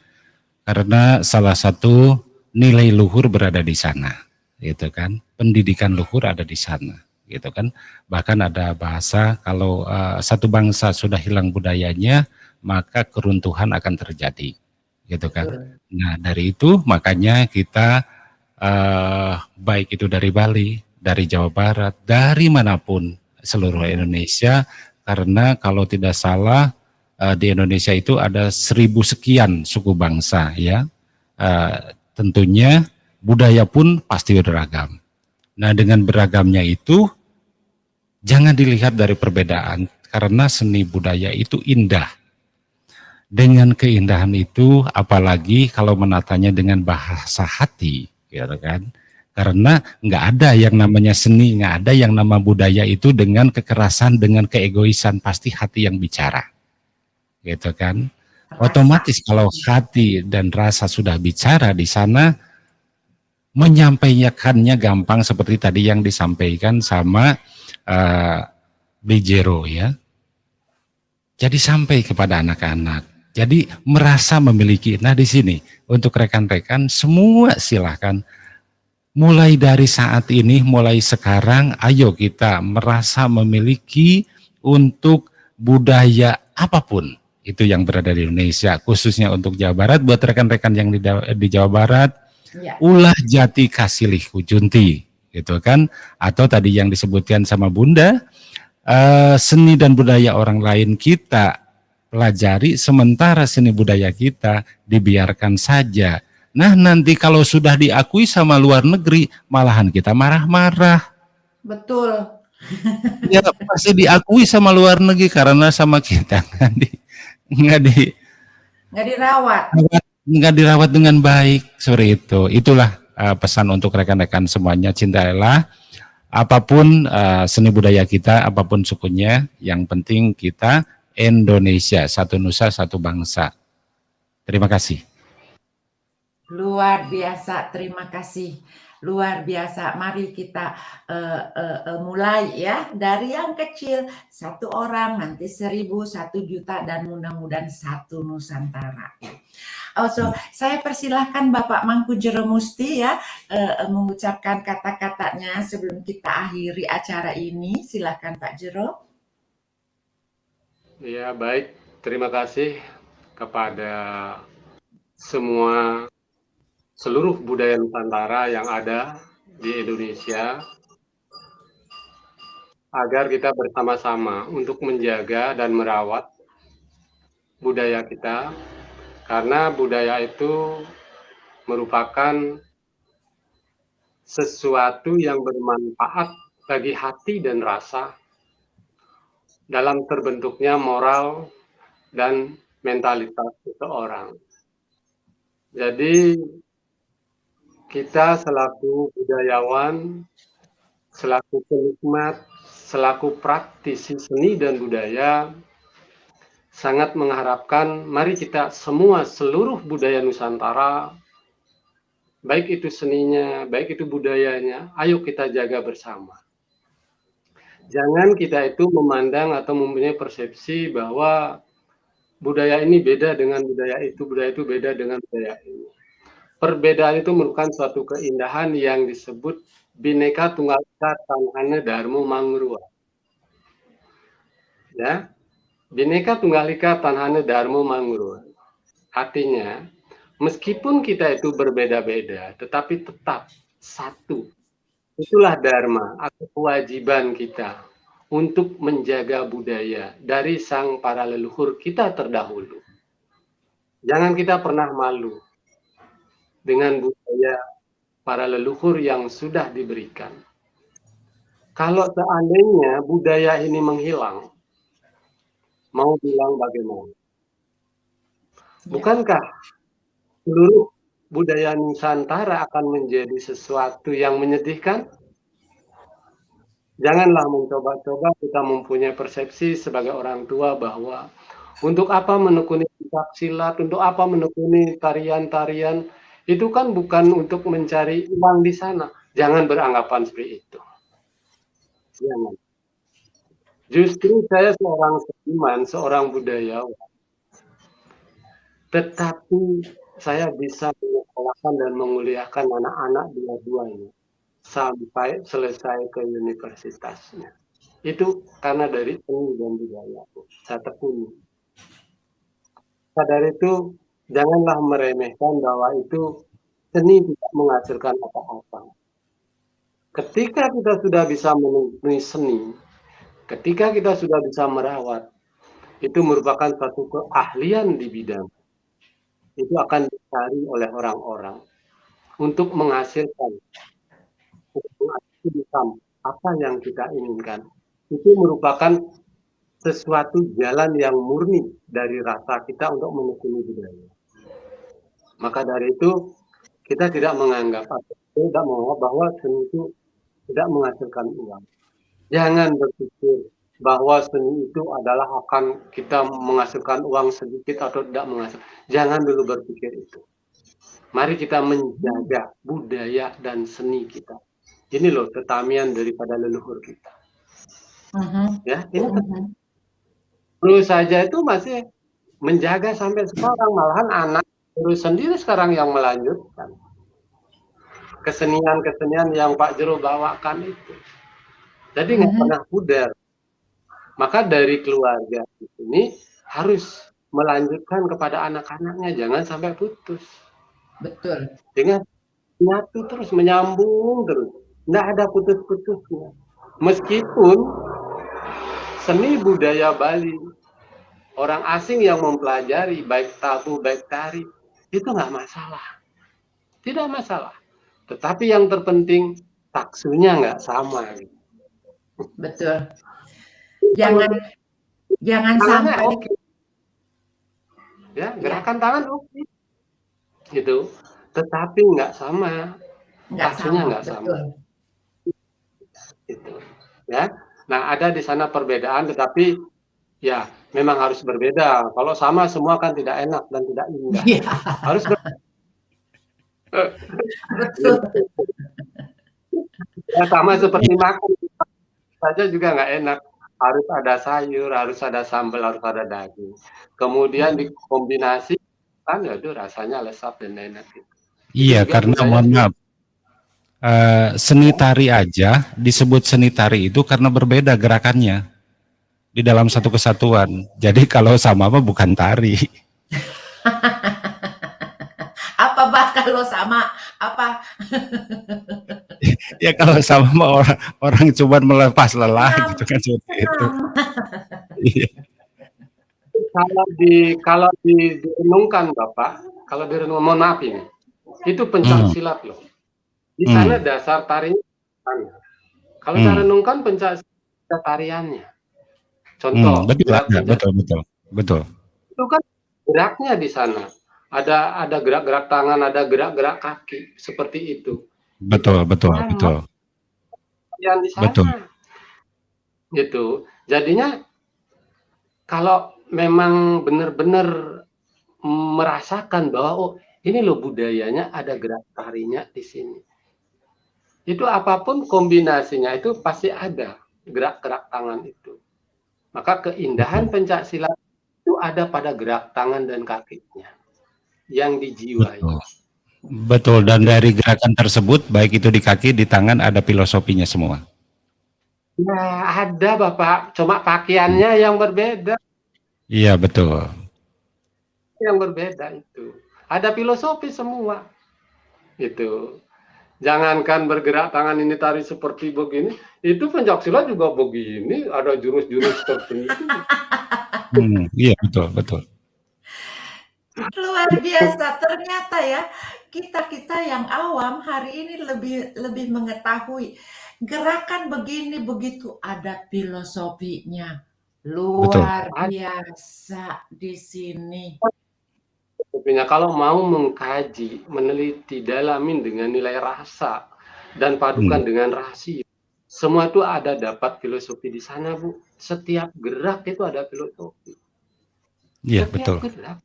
karena salah satu nilai luhur berada di sana, gitu kan. Pendidikan luhur ada di sana. Gitu kan, bahkan ada bahasa kalau satu bangsa sudah hilang budayanya maka keruntuhan akan terjadi, gitu kan. Nah dari itu makanya kita baik itu dari Bali, dari Jawa Barat, dari manapun seluruh Indonesia, karena kalau tidak salah di Indonesia itu ada 1000 sekian suku bangsa ya, tentunya budaya pun pasti beragam. Nah, dengan beragamnya itu jangan dilihat dari perbedaan, karena seni budaya itu indah. Dengan keindahan itu, apalagi kalau menatanya dengan bahasa hati, gitu kan? Karena nggak ada yang namanya seni, nggak ada yang nama budaya itu dengan kekerasan, dengan keegoisan, pasti hati yang bicara, gitu kan? Otomatis kalau hati dan rasa sudah bicara di sana, menyampaikannya gampang seperti tadi yang disampaikan sama Bejero ya. Jadi sampai kepada anak-anak. Jadi merasa memiliki. Nah di sini untuk rekan-rekan semua silahkan. Mulai dari saat ini, mulai sekarang, ayo kita merasa memiliki untuk budaya apapun itu yang berada di Indonesia, khususnya untuk Jawa Barat. Buat rekan-rekan yang di Jawa Barat, ya. Ulah jati kasilih kujunti, gitu kan? Atau tadi yang disebutkan sama Bunda, seni dan budaya orang lain kita pelajari, sementara seni budaya kita dibiarkan saja. Nah nanti kalau sudah diakui sama luar negeri, malahan kita marah-marah. Betul. Ya pasti diakui sama luar negeri karena sama kita nggak dirawat dengan baik seperti itu. Itulah pesan untuk rekan-rekan semuanya, cintailah apapun seni budaya kita, apapun sukunya, yang penting kita Indonesia, satu nusa, satu bangsa. Terima kasih. Luar biasa, terima kasih. Luar biasa, mari kita mulai ya dari yang kecil, 1 orang, nanti 1000, 1 juta, dan mudah-mudahan 1 Nusantara. So, saya persilahkan Bapak Mangku Jero Musti ya mengucapkan kata-katanya sebelum kita akhiri acara ini. Silakan Pak Jero. Ya baik, terima kasih kepada semua seluruh budaya Nusantara yang ada di Indonesia, agar kita bersama-sama untuk menjaga dan merawat budaya kita, karena budaya itu merupakan sesuatu yang bermanfaat bagi hati dan rasa dalam terbentuknya moral dan mentalitas seseorang. Jadi kita selaku budayawan, selaku penikmat, selaku praktisi seni dan budaya, sangat mengharapkan mari kita semua seluruh budaya Nusantara, baik itu seninya, baik itu budayanya, ayo kita jaga bersama. Jangan kita itu memandang atau mempunyai persepsi bahwa budaya ini beda dengan budaya itu beda dengan budaya ini. Perbedaan itu merupakan suatu keindahan yang disebut Bhinneka Tunggal Ika Tanhana Dharma Mangrua. Ya, Bhinneka Tunggal Ika Tanhana Dharma Mangrua. Artinya, meskipun kita itu berbeda-beda, tetapi tetap satu. Itulah dharma atau kewajiban kita untuk menjaga budaya dari sang para leluhur kita terdahulu. Jangan kita pernah malu dengan budaya para leluhur yang sudah diberikan. Kalau seandainya budaya ini menghilang, mau bilang bagaimana? Bukankah seluruh budaya Nusantara akan menjadi sesuatu yang menyedihkan? Janganlah mencoba-coba kita mempunyai persepsi sebagai orang tua bahwa untuk apa menekuni pencak silat, untuk apa menekuni tarian-tarian, itu kan bukan untuk mencari uang di sana. Jangan beranggapan seperti itu. Jangan. Justru saya seorang seniman, seorang budayawan. Tetapi saya bisa menyekolahkan dan menguliakan anak-anak dua-duanya sampai selesai ke universitasnya. Itu karena dari seni dan budaya. Saya tekuni. Sadar itu, janganlah meremehkan bahwa itu seni tidak menghasilkan apa-apa. Ketika kita sudah bisa memenuhi seni, ketika kita sudah bisa merawat, itu merupakan suatu keahlian di bidang. Itu akan dicari oleh orang-orang. untuk menghasilkan apa yang kita inginkan. Itu merupakan sesuatu jalan yang murni dari rasa kita untuk menekuni budaya. Maka dari itu kita tidak menganggap bahwa seni itu tidak menghasilkan uang. Jangan berpikir bahwa seni itu adalah akan kita menghasilkan uang sedikit atau tidak menghasilkan. Jangan dulu berpikir itu. Mari kita menjaga budaya dan seni kita. Ini loh ketamian daripada leluhur kita. Ya, ini dulu saja itu masih menjaga sampai sekarang, malahan anak terus sendiri sekarang yang melanjutkan kesenian-kesenian yang Pak Jero bawakan itu. Jadi nggak pernah pudar. Maka dari keluarga ini harus melanjutkan kepada anak-anaknya, jangan sampai putus. Betul. Dengan nyatu terus, menyambung terus, nggak ada putus-putusnya. Meskipun seni budaya Bali, orang asing yang mempelajari, baik tabuh, baik tari, itu nggak masalah. Tidak masalah. Tetapi yang terpenting, taksunya nggak sama. Betul. Jangan sampai. Okay. Ya, gerakan tangan oke. Gitu. Tetapi nggak sama. Taksunya nggak sama. Gitu. Ya. Nah, ada di sana perbedaan, tetapi ya memang harus berbeda. Kalau sama semua kan tidak enak dan tidak indah. Ya. Harus betul. Ya, sama seperti makan saja juga nggak enak. Harus ada sayur, harus ada sambal, harus ada daging. Kemudian dikombinasi, kan aduh rasanya lezat dan enak. Gitu. Iya, karena mohon maaf, seni tari aja disebut seni tari itu karena berbeda gerakannya di dalam satu kesatuan. Jadi kalau sama apa bukan tari. Apa bah kalau sama apa? Ya kalau sama orang cuma melepas lelah gitu kan seperti itu. Kalau direnungkan Bapak, kalau direnungkan, mohon maaf ini, itu pencak silat loh. Di sana dasar tarinya. Kalau saya renungkan pencak silat tariannya. Contoh. Betul. Itu kan geraknya di sana. Ada gerak-gerak tangan, ada gerak-gerak kaki, seperti itu. Betul. Yang di sana. Betul. Gitu. Jadinya kalau memang benar-benar merasakan bahwa oh ini loh budayanya, ada gerak tarinya di sini. Itu apapun kombinasinya itu pasti ada gerak-gerak tangan itu. Maka keindahan pencak silat itu ada pada gerak tangan dan kakinya yang dijiwai. Betul, dan dari gerakan tersebut baik itu di kaki, di tangan ada filosofinya semua. Nah, ada Bapak, cuma pakaiannya yang berbeda. Iya, betul. Yang berbeda itu. Ada filosofi semua. Itu. Jangankan bergerak tangan ini tari seperti begini, itu pencak silat juga begini, ada jurus-jurus tertentu. Iya, betul. Luar biasa, ternyata ya kita yang awam hari ini lebih mengetahui gerakan begini begitu ada filosofinya. Luar biasa di sini. Kalau mau mengkaji, meneliti, dalamin dengan nilai rasa dan padukan dengan rahasia, semua itu ada dapat filosofi di sana, Bu. Setiap gerak itu ada filosofi. Iya, betul. Gerak.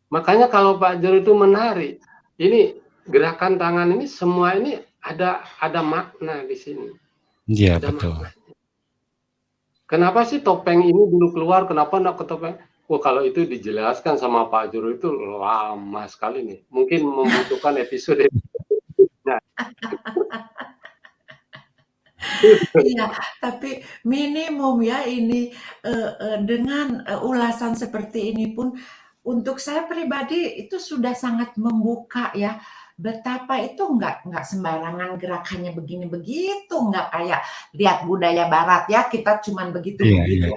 Makanya kalau Pak Jero itu menarik, ini gerakan tangan ini semua ini ada makna di sini. Iya, betul. Maknanya. Kenapa sih topeng ini dulu keluar? Kenapa enggak ke topeng? Oh, kalau itu dijelaskan sama Pak Jero itu lama sekali nih. Mungkin membutuhkan episode. Nah. Iya, tapi minimum ya ini dengan ulasan seperti ini pun untuk saya pribadi itu sudah sangat membuka ya. Betapa itu nggak sembarangan gerakannya begini begitu, nggak kayak lihat budaya barat ya kita cuman begitu.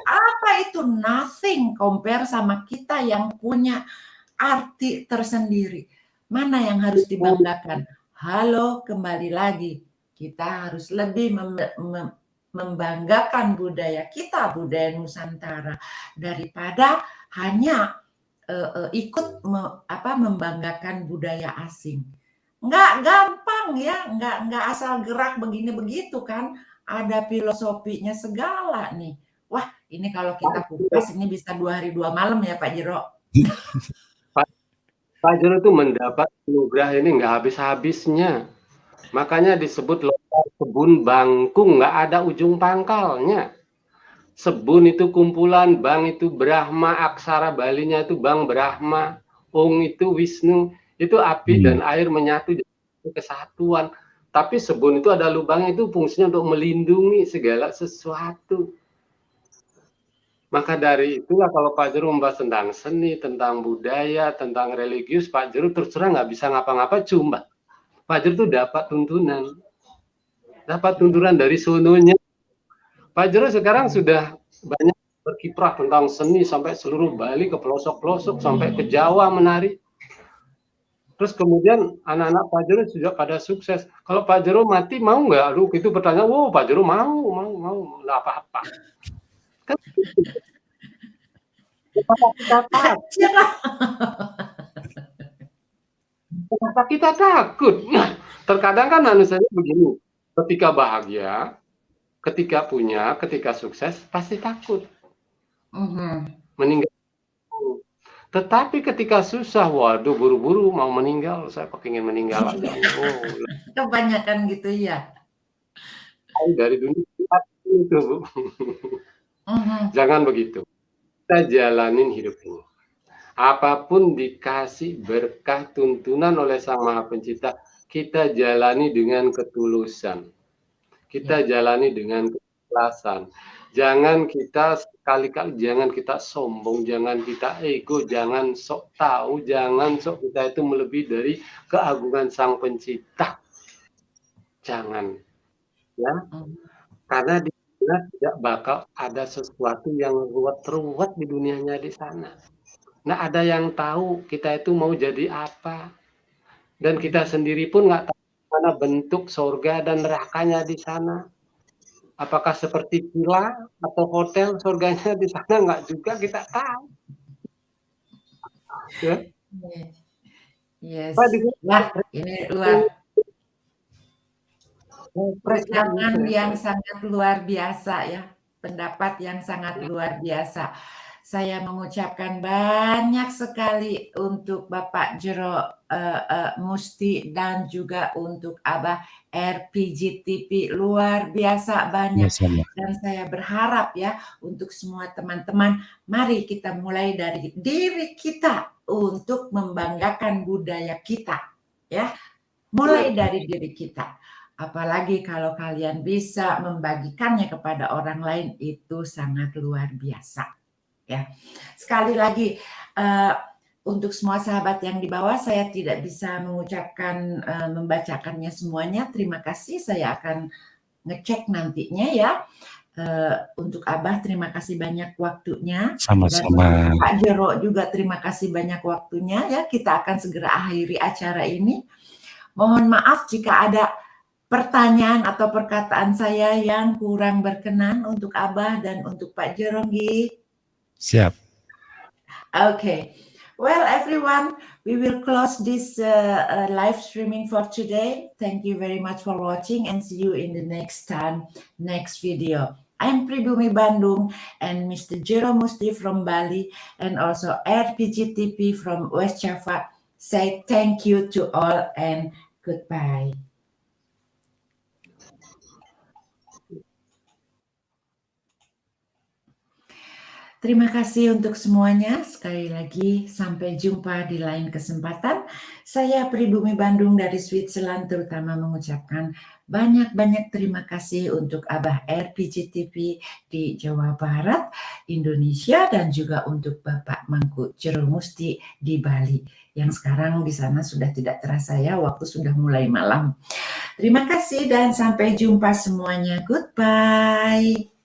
Apa itu nothing compare sama kita yang punya arti tersendiri. Mana yang harus dibanggakan? Halo, kembali lagi. Kita harus lebih membanggakan budaya kita, budaya Nusantara, daripada hanya ikut membanggakan budaya asing. Nggak gampang ya, nggak asal gerak begini begitu kan, ada filosofinya segala nih. Wah, ini kalau kita kupas ini bisa 2 hari 2 malam ya Pak Jero. Pak Jero itu mendapat anugerah ini nggak habis-habisnya. Makanya disebut lokal kebun bangkung, nggak ada ujung pangkalnya. Sebun itu kumpulan, bang itu Brahma, aksara Balinya itu Bang Brahma, Ong itu Wisnu, itu api dan air menyatu jadi kesatuan. Tapi sebun itu ada lubangnya, itu fungsinya untuk melindungi segala sesuatu. Maka dari itulah kalau Pak Jero membahas tentang seni, tentang budaya, tentang religius, Pak Jero terus terang nggak bisa ngapa-ngapa, cuma Pak Jero itu dapat tuntunan dari sononya. Pak Jero sekarang sudah banyak berkiprah tentang seni sampai seluruh Bali, ke pelosok-pelosok, sampai ke Jawa menari. Terus kemudian anak-anak Pak Jero juga pada sukses. Kalau Pak Jero mati mau nggak? Aduh, itu pertanyaan. Wow, Pak Jero mau, nggak apa-apa. Kan kenapa kita takut? Nah, terkadang kan manusianya begini. Ketika bahagia, ketika punya, ketika sukses, pasti takut. Meninggal. Tetapi ketika susah, waduh, buru-buru mau meninggal, saya ingin meninggal aja. Oh, kebanyakan gitu ya. Dari dunia itu. Jangan begitu. Kita jalanin hidup ini. Apapun dikasih berkah tuntunan oleh Sang Maha Pencipta, kita jalani dengan ketulusan. Kita jalani dengan keikhlasan. Jangan kita sekali-kali, jangan kita sombong, jangan kita ego, jangan sok tahu, jangan sok kita itu melebihi dari keagungan Sang Pencipta. Jangan, ya, karena di sana tidak bakal ada sesuatu yang ruwet-ruwet di dunianya di sana. Nah, ada yang tahu kita itu mau jadi apa, dan kita sendiri pun nggak tahu mana bentuk surga dan nerakanya di sana. Apakah seperti villa atau hotel surganya di sana, nggak juga kita tahu. Ya. Yes. Wah, ini luar perjuangan yang sangat luar biasa ya, pendapat yang sangat luar biasa. Saya mengucapkan banyak sekali untuk Bapak Jero Musti dan juga untuk Abah RPG TV, luar biasa banyak. Dan saya berharap ya untuk semua teman-teman, mari kita mulai dari diri kita untuk membanggakan budaya kita ya, mulai dari diri kita. Apalagi kalau kalian bisa membagikannya kepada orang lain, itu sangat luar biasa. Ya, sekali lagi untuk semua sahabat yang di bawah, saya tidak bisa mengucapkan membacakannya semuanya. Terima kasih, saya akan ngecek nantinya ya. Untuk Abah terima kasih banyak waktunya. Sama-sama. Dan Pak Jero juga terima kasih banyak waktunya ya. Kita akan segera akhiri acara ini. Mohon maaf jika ada pertanyaan atau perkataan saya yang kurang berkenan untuk Abah dan untuk Pak Jero. Siap. Okay. Well, everyone, we will close this live streaming for today. Thank you very much for watching and see you in the next video. I'm Pribumi Bandung and Mr. Jero Musti from Bali and also RPG TV from West Java. Say thank you to all and goodbye. Terima kasih untuk semuanya. Sekali lagi, sampai jumpa di lain kesempatan. Saya Pribumi Bandung dari Switzerland, terutama mengucapkan banyak-banyak terima kasih untuk Abah RPG TV di Jawa Barat, Indonesia, dan juga untuk Bapak Mangku Jero Musti di Bali, yang sekarang di sana sudah tidak terasa ya, waktu sudah mulai malam. Terima kasih dan sampai jumpa semuanya. Goodbye.